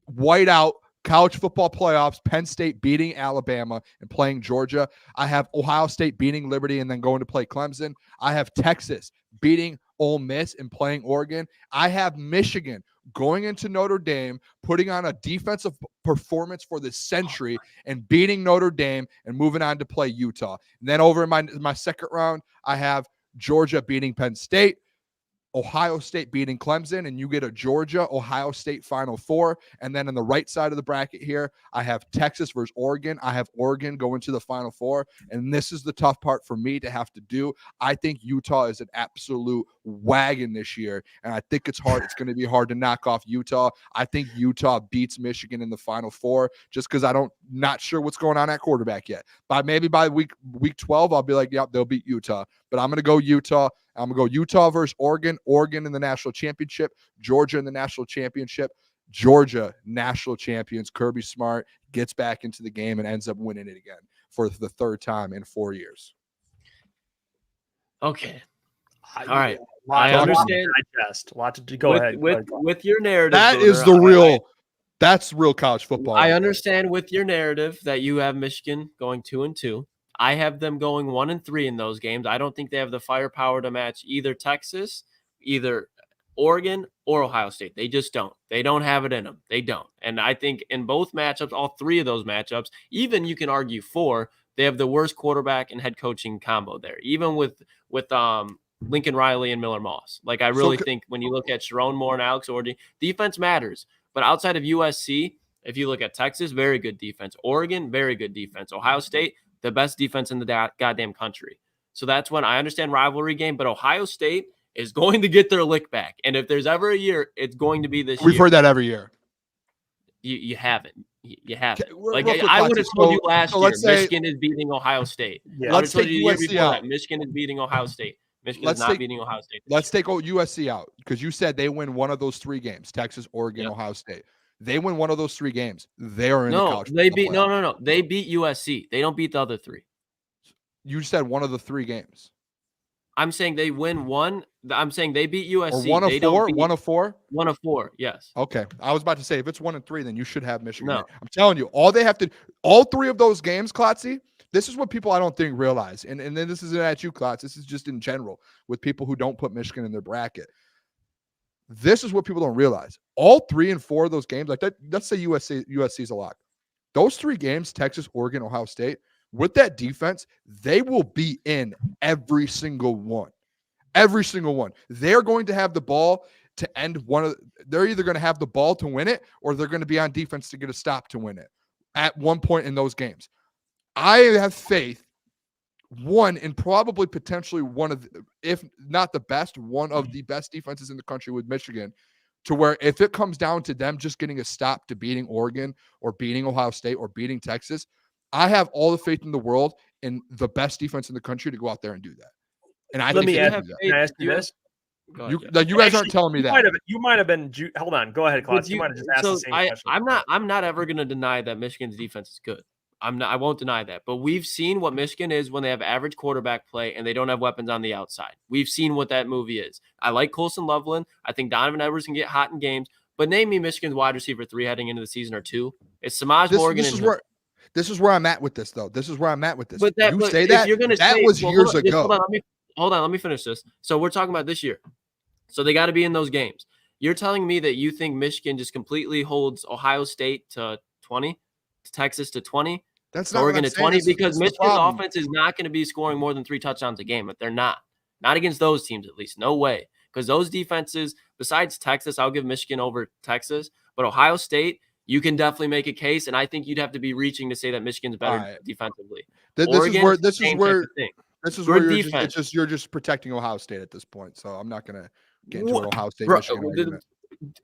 white out college football playoffs, Penn State beating Alabama and playing Georgia. I have Ohio State beating Liberty and then going to play Clemson. I have Texas beating Ole Miss and playing Oregon. I have Michigan going into Notre Dame, putting on a defensive performance for the century and beating Notre Dame and moving on to play Utah. And then over in my second round, I have Georgia beating Penn State, Ohio State beating Clemson, and you get a Georgia-Ohio State Final Four. And then on the right side of the bracket here, I have Texas versus Oregon. I have Oregon going to the Final Four, and this is the tough part for me to have to do. I think Utah is an absolute wagon this year, and I think it's hard. It's going to be hard to knock off Utah. I think Utah beats Michigan in the Final Four just because not sure what's going on at quarterback yet. Maybe by week 12, I'll be like, yep, they'll beat Utah. But I'm going to go Utah. I'm going to go Utah versus Oregon, Oregon in the national championship, Georgia in the national championship, Georgia national champions. Kirby Smart gets back into the game and ends up winning it again for the 3rd time in 4 years. Okay. All right. I understand. Go ahead. With your narrative. That Booner, is that's real college football. I understand with your narrative that you have Michigan going 2-2. I have them going 1-3 in those games. I don't think they have the firepower to match either Texas, either Oregon, or Ohio State. They just don't. They don't have it in them. They don't. And I think in both matchups, all 3 of those matchups, even you can argue 4, they have the worst quarterback and head coaching combo there. Even with Lincoln Riley and Miller Moss. Like I really think when you look at Sharon Moore and Alex Orji, defense matters. But outside of USC, if you look at Texas, very good defense. Oregon, very good defense. Ohio State, the best defense in the goddamn country. So that's when I understand rivalry game, but Ohio State is going to get their lick back. And if there's ever a year, it's going to be this year. We've heard that every year. You haven't. You have it. Real Like quick, I would have Foxy. told you So last year, let's say- Michigan is beating Ohio State. Yeah. I would Let's have told take you the year USC before out. that, Michigan is beating Ohio State. Michigan Let's is not take- beating Ohio State. Let's take USC out because you said they win one of those 3 games: Texas, Oregon, Yeah. Ohio State. They win one of those 3 games. They are in the No, college. they football beat playoff. no. They beat USC. They don't beat the other 3. You said one of the 3 games. I'm saying they win one. I'm saying they beat Or USC. one of They 4. don't beat, One of 4. 1 of 4. Yes. Okay, I was about to say if it's 1 and 3, then you should have Michigan. No. in. I'm telling you, all 3 of those games, Klotzy. This is what people I don't think realize, and then this isn't at you, Klotz. This is just in general with people who don't put Michigan in their bracket. This is what people don't realize. All 3 and 4 of those games, like that, let's say USC's a lock. Those 3 games, Texas, Oregon, Ohio State, with that defense, they will be in every single one. Every single one. They're going to have the ball to end they're either going to have the ball to win it or they're going to be on defense to get a stop to win it at one point in those games. I have faith, in probably potentially one of, if not the best, one of the best defenses in the country with Michigan, to where if it comes down to them just getting a stop to beating Oregon or beating Ohio State or beating Texas, I have all the faith in the world in the best defense in the country to go out there and do that. And I Let me think ask, they can do can I ask you this? Go that. ahead, Jeff. You guys aren't telling me that. You might have been. Hold on. Go ahead, Klotz. You might have just asked the same question. I'm not ever going to deny that Michigan's defense is good. I won't deny that. But we've seen what Michigan is when they have average quarterback play and they don't have weapons on the outside. We've seen what that movie is. I like Colson Loveland. I think Donovan Edwards can get hot in games. But name me Michigan's wide receiver 3 heading into the season or 2. It's Samaj Morgan. This is where I'm at with this, though. This is where I'm at with this. But You're gonna that was years ago. Hold on. Let me finish this. So we're talking about this year. So they got to be in those games. You're telling me that you think Michigan just completely holds Ohio State to 20, to Texas to 20, That's to not Oregon what to I'm 20? saying. Because Michigan's offense is not going to be scoring more than 3 touchdowns a game. But they're not. Not against those teams, at least. No way. Because those defenses, besides Texas, I'll give Michigan over Texas. But Ohio State, you can definitely make a case. And I think you'd have to be reaching to say that Michigan's better defensively. This is where you're just protecting Ohio State at this point. So I'm not going to get into an Ohio State Michigan argument.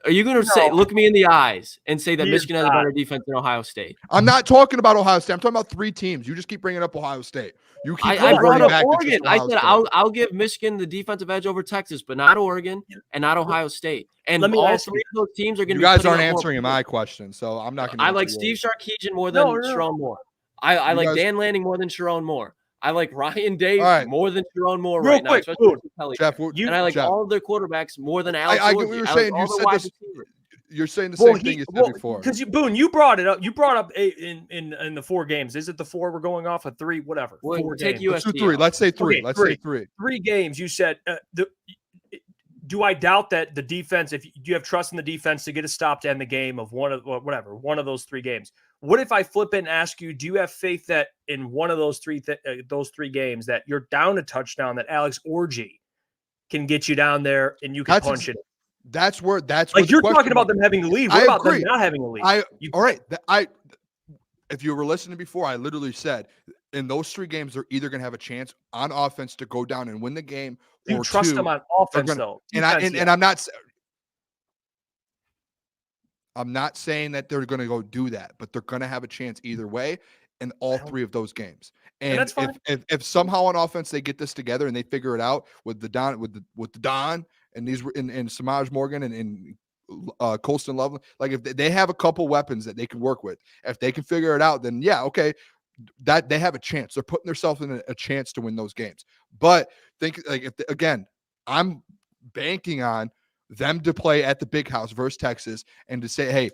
Are you going to say, look me in the eyes and say that Michigan has a better defense than Ohio State? I'm not talking about Ohio State. I'm talking about 3 teams. You just keep bringing up Ohio State. You keep I brought up back Oregon. I said I'll give Michigan the defensive edge over Texas, but not Oregon and not Ohio State. And all 3 of those teams are going to be. You guys aren't answering my question, so I'm not going to. I like Steve Sarkisian more than Sharon Moore. I like Dan Lanning more than Sharon Moore. I like Ryan Day more than Sharon Moore right now. Jeff, and I like all of their quarterbacks more than Alex. I get what you're saying. You said this. You're saying the same thing you said before. Because Boone, you brought it up. You brought up in the 4 games. Is it the 4 we're going off of 3? Whatever. Well, 4 take games. USC. 3. Let's say 3. Okay, Let's say 3. 3 games. You said. Do I doubt that the defense? Do you have trust in the defense to get a stop to end the game of one of those 3 games? What if I flip it and ask you, do you have faith that in one of those 3 games that you're down a touchdown, that Alex Orji can get you down there and you can punch it? That's where you're talking about them having a lead. What about them not having a lead? All right. If you were listening before, I literally said in those 3 games, they're either going to have a chance on offense to go down and win the game. You trust them on offense, though. And I'm not saying that they're going to go do that, but they're going to have a chance either way in all 3 of those games. And if somehow on offense they get this together and they figure it out with the Don and these and Samaj Morgan and Colston Loveland, like if they have a couple weapons that they can work with, if they can figure it out, then yeah, okay, that they have a chance. They're putting themselves in a chance to win those games. But think like I'm banking on them to play at the big house versus Texas and to say, hey,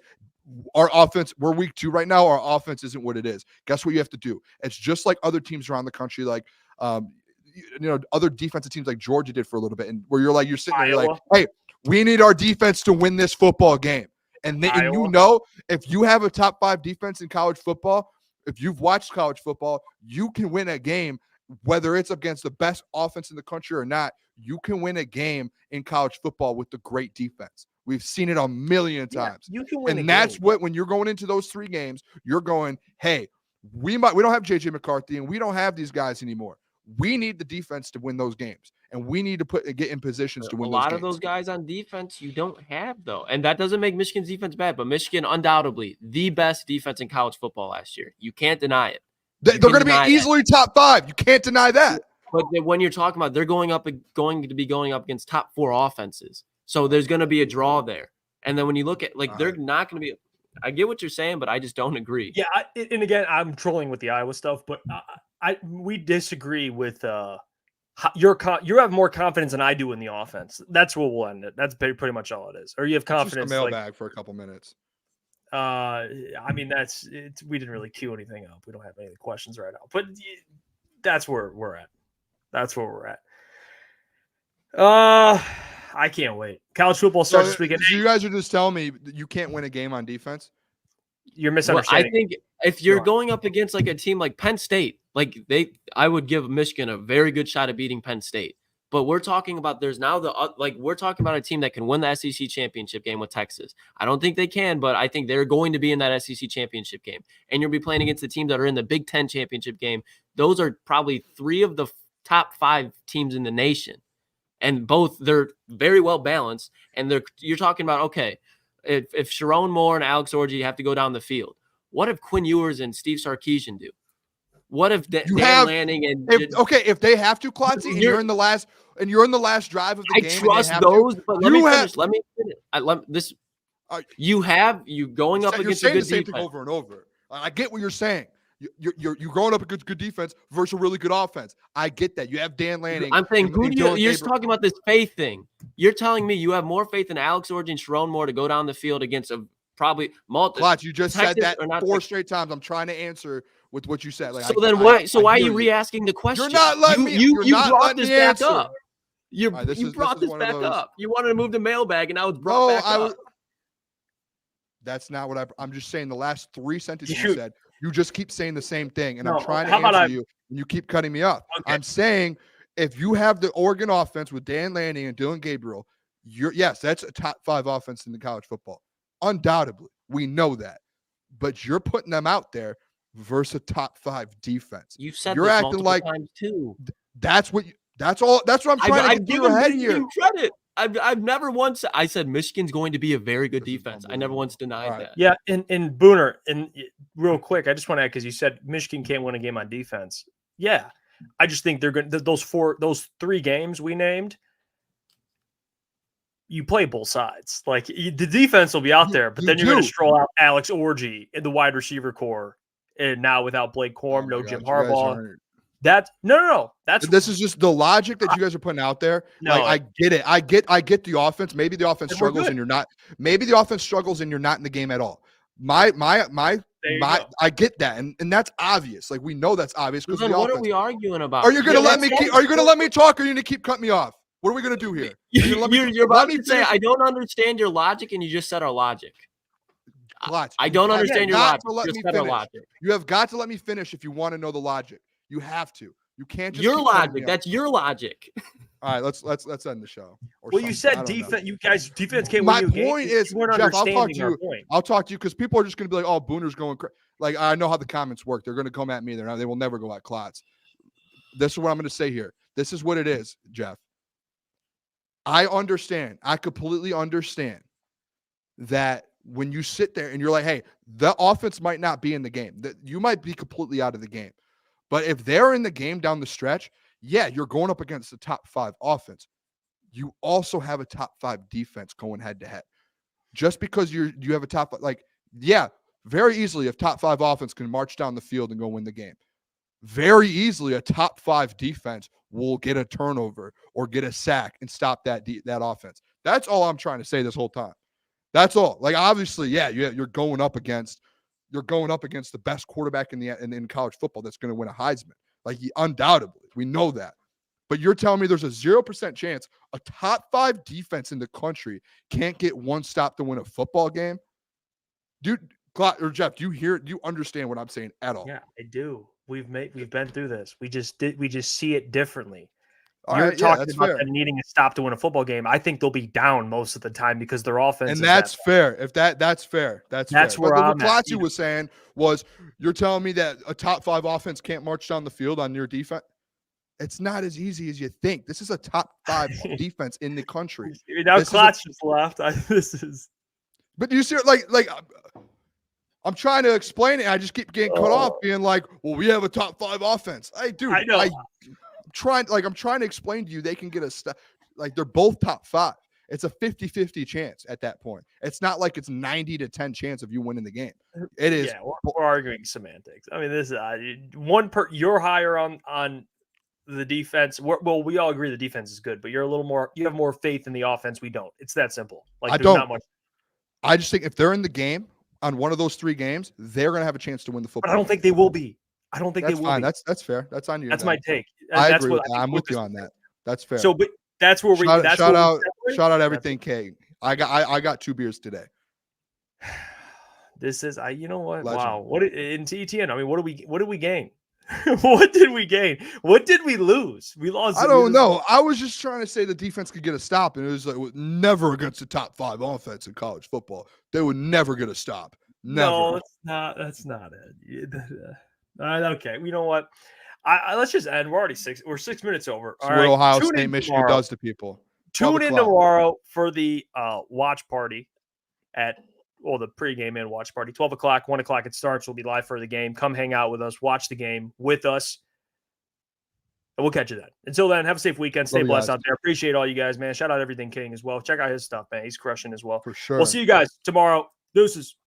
our offense, we're week 2 right now. Our offense isn't what it is. Guess what you have to do? It's just like other teams around the country, like other defensive teams like Georgia did for a little bit, and where you're sitting there, you're like, hey, we need our defense to win this football game. And if you have a top 5 defense in college football, if you've watched college football, you can win a game, whether it's against the best offense in the country or not. You can win a game in college football with the great defense. We've seen it a million times. You can win, and that's what when you're going into those 3 games, you're going, hey, we don't have JJ McCarthy and we don't have these guys anymore. We need the defense to win those games, and we need to get in positions to win a those lot games. of those guys on defense you don't have, though. And that doesn't make Michigan's defense bad, but Michigan undoubtedly the best defense in college football last year. You can't deny it. They're going to be easily top 5. You can't deny that. But when you're talking about they're going to be going up against top 4 offenses. So there's going to be a draw there. And then when you look at they're not going to be – I get what you're saying, but I just don't agree. Yeah, and again, I'm trolling with the Iowa stuff, but we disagree with you have more confidence than I do in the offense. That's where we'll end it. That's pretty much all it is. Or you have confidence. Just a mailbag for a couple minutes. I mean, we didn't really queue anything up. We don't have any questions right now, but that's where we're at. That's where we're at. I can't wait. College football starts this weekend. So you guys are just telling me that you can't win a game on defense? You're misunderstanding. I think if you're going up against a team like Penn State, I would give Michigan a very good shot at beating Penn State. But we're talking about we're talking about a team that can win the SEC championship game with Texas. I don't think they can, but I think they're going to be in that SEC championship game. And you'll be playing against the teams that are in the Big Ten championship game. Those are probably 3 of the top 5 teams in the nation. And they're very well balanced. And you're talking about, okay, if Sharon Moore and Alex Orji have to go down the field, what if Quinn Ewers and Steve Sarkisian do? What if Dan Lanning and if they have to, Klotz, and you're in the last drive of the game? I trust those, but let me finish. You going up against a good defense. Same thing over and over. I get what you're saying. You're going up against good defense versus a really good offense. I get that. You have Dan Lanning. I'm saying you're talking about this faith thing. You're telling me you have more faith in Alex Orji and Sharon Moore to go down the field against a probably multiple. Klotz, you just said that 4 straight times. I'm trying to answer with what you said. Why are you re-asking the question? You're not letting me. You brought this back answer. up. You brought this back up. You wanted to move the mailbag, and now it's brought back up. That's not what I'm just saying. The last 3 sentences you said, you just keep saying the same thing, and I'm trying to answer you, and you keep cutting me off. Okay. I'm saying if you have the Oregon offense with Dan Lanning and Dylan Gabriel, that's a top 5 offense in the college football. Undoubtedly. We know that. But you're putting them out there versus a top 5 defense. You've said you're this acting like times too. That's what I'm trying to get your head here. Credit. I've never once. I said Michigan's going to be a very good defense. I never once denied that. Yeah, and Booner, and real quick, I just want to add because you said Michigan can't win a game on defense. Yeah, I just think they're going. Those 3 games we named, you play both sides. Like the defense will be out there, but then you're going to stroll out Alex Orji in the wide receiver core, and now without Blake Corum, Jim Harbaugh. No. This is just the logic that you guys are putting out there. No, I get it. I get the offense. Maybe the offense struggles and you're not. Maybe the offense struggles and you're not in the game at all. I get that, and that's obvious. Like we know that's obvious because what are we arguing about? Are you going to let me? Are you going to let me talk? Or are you going to keep cutting me off? What are we going to do here? You're about to say I don't understand your logic, and you just said our logic. I don't understand your logic. Just said our logic. You have got to let me finish if you want to know the logic. You have to. You can't just your logic. That's your logic. All right, let's end the show. You said defense. You guys, defense can't win. My point is, Jeff, I'll talk to you because people are just going to be like, "Oh, Booner's going crazy." Like I know how the comments work. They're going to come at me. They will never go at Klotz. This is what I'm going to say here. This is what it is, Jeff. I understand. I completely understand that when you sit there and you're like, "Hey, the offense might not be in the game. That you might be completely out of the game." But if they're in the game down the stretch, yeah, you're going up against the top 5 offense. You also have a top 5 defense going head to head. Just because you have a top, very easily a top 5 offense can march down the field and go win the game. Very easily a top 5 defense will get a turnover or get a sack and stop that offense. That's all I'm trying to say this whole time. That's all. Like obviously, you're going up against the best quarterback in college football that's going to win a Heisman. Like undoubtedly, we know that. But you're telling me there's a 0% chance a top 5 defense in the country can't get one stop to win a football game? Dude, or Jeff, do you understand what I'm saying at all? Yeah, I do. We've been through this. We just see it differently. You're talking about them needing a stop to win a football game. I think they'll be down most of the time because their offense. And that's fair. If that's fair, that's where what Klotz was saying was, you're telling me that a top 5 offense can't march down the field on your defense. It's not as easy as you think. This is a top 5 defense in the country. Now Klotz just left. But you see, like I'm trying to explain it. I just keep getting cut off, being like, "Well, we have a top 5 offense." Hey, dude, I know. I'm trying to explain to you they can get like they're both top 5. It's a 50-50 chance at that point. It's not like it's 90-10 chance of you winning the game. It is. Yeah, we're arguing semantics. I mean, this is you're higher on the defense. Well, we all agree the defense is good, but you have more faith in the offense. We don't. It's that simple. Like I there's don't. not much. I just think if they're in the game on one of those 3 games, they're going to have a chance to win the football. But I don't think they will be. I don't think that's they will fine. be. That's fair. That's on you. That's my take. I That's agree. what I'm with you on that. That's fair. So, but that's where we shout out everything, K. I got 2 beers today. This is you know what? Legend. Wow. What in TTN? I mean, what do we gain? What did we gain? What did we lose? We lost. I don't know. I was just trying to say the defense could get a stop, and it was like never against the top 5 offense in college football. They would never get a stop. Never. No, that's not it. Okay. You know what? Let's just end. We're already 6 minutes over. All right. Ohio State, Michigan does to people. Tune in tomorrow for the watch party the pregame and watch party. 12 o'clock, 1 o'clock it starts. We'll be live for the game. Come hang out with us. Watch the game with us. And we'll catch you then. Until then, have a safe weekend. Stay blessed out there. Appreciate all you guys, man. Shout out Everything King as well. Check out his stuff, man. He's crushing as well. For sure. We'll see you guys tomorrow. Deuces.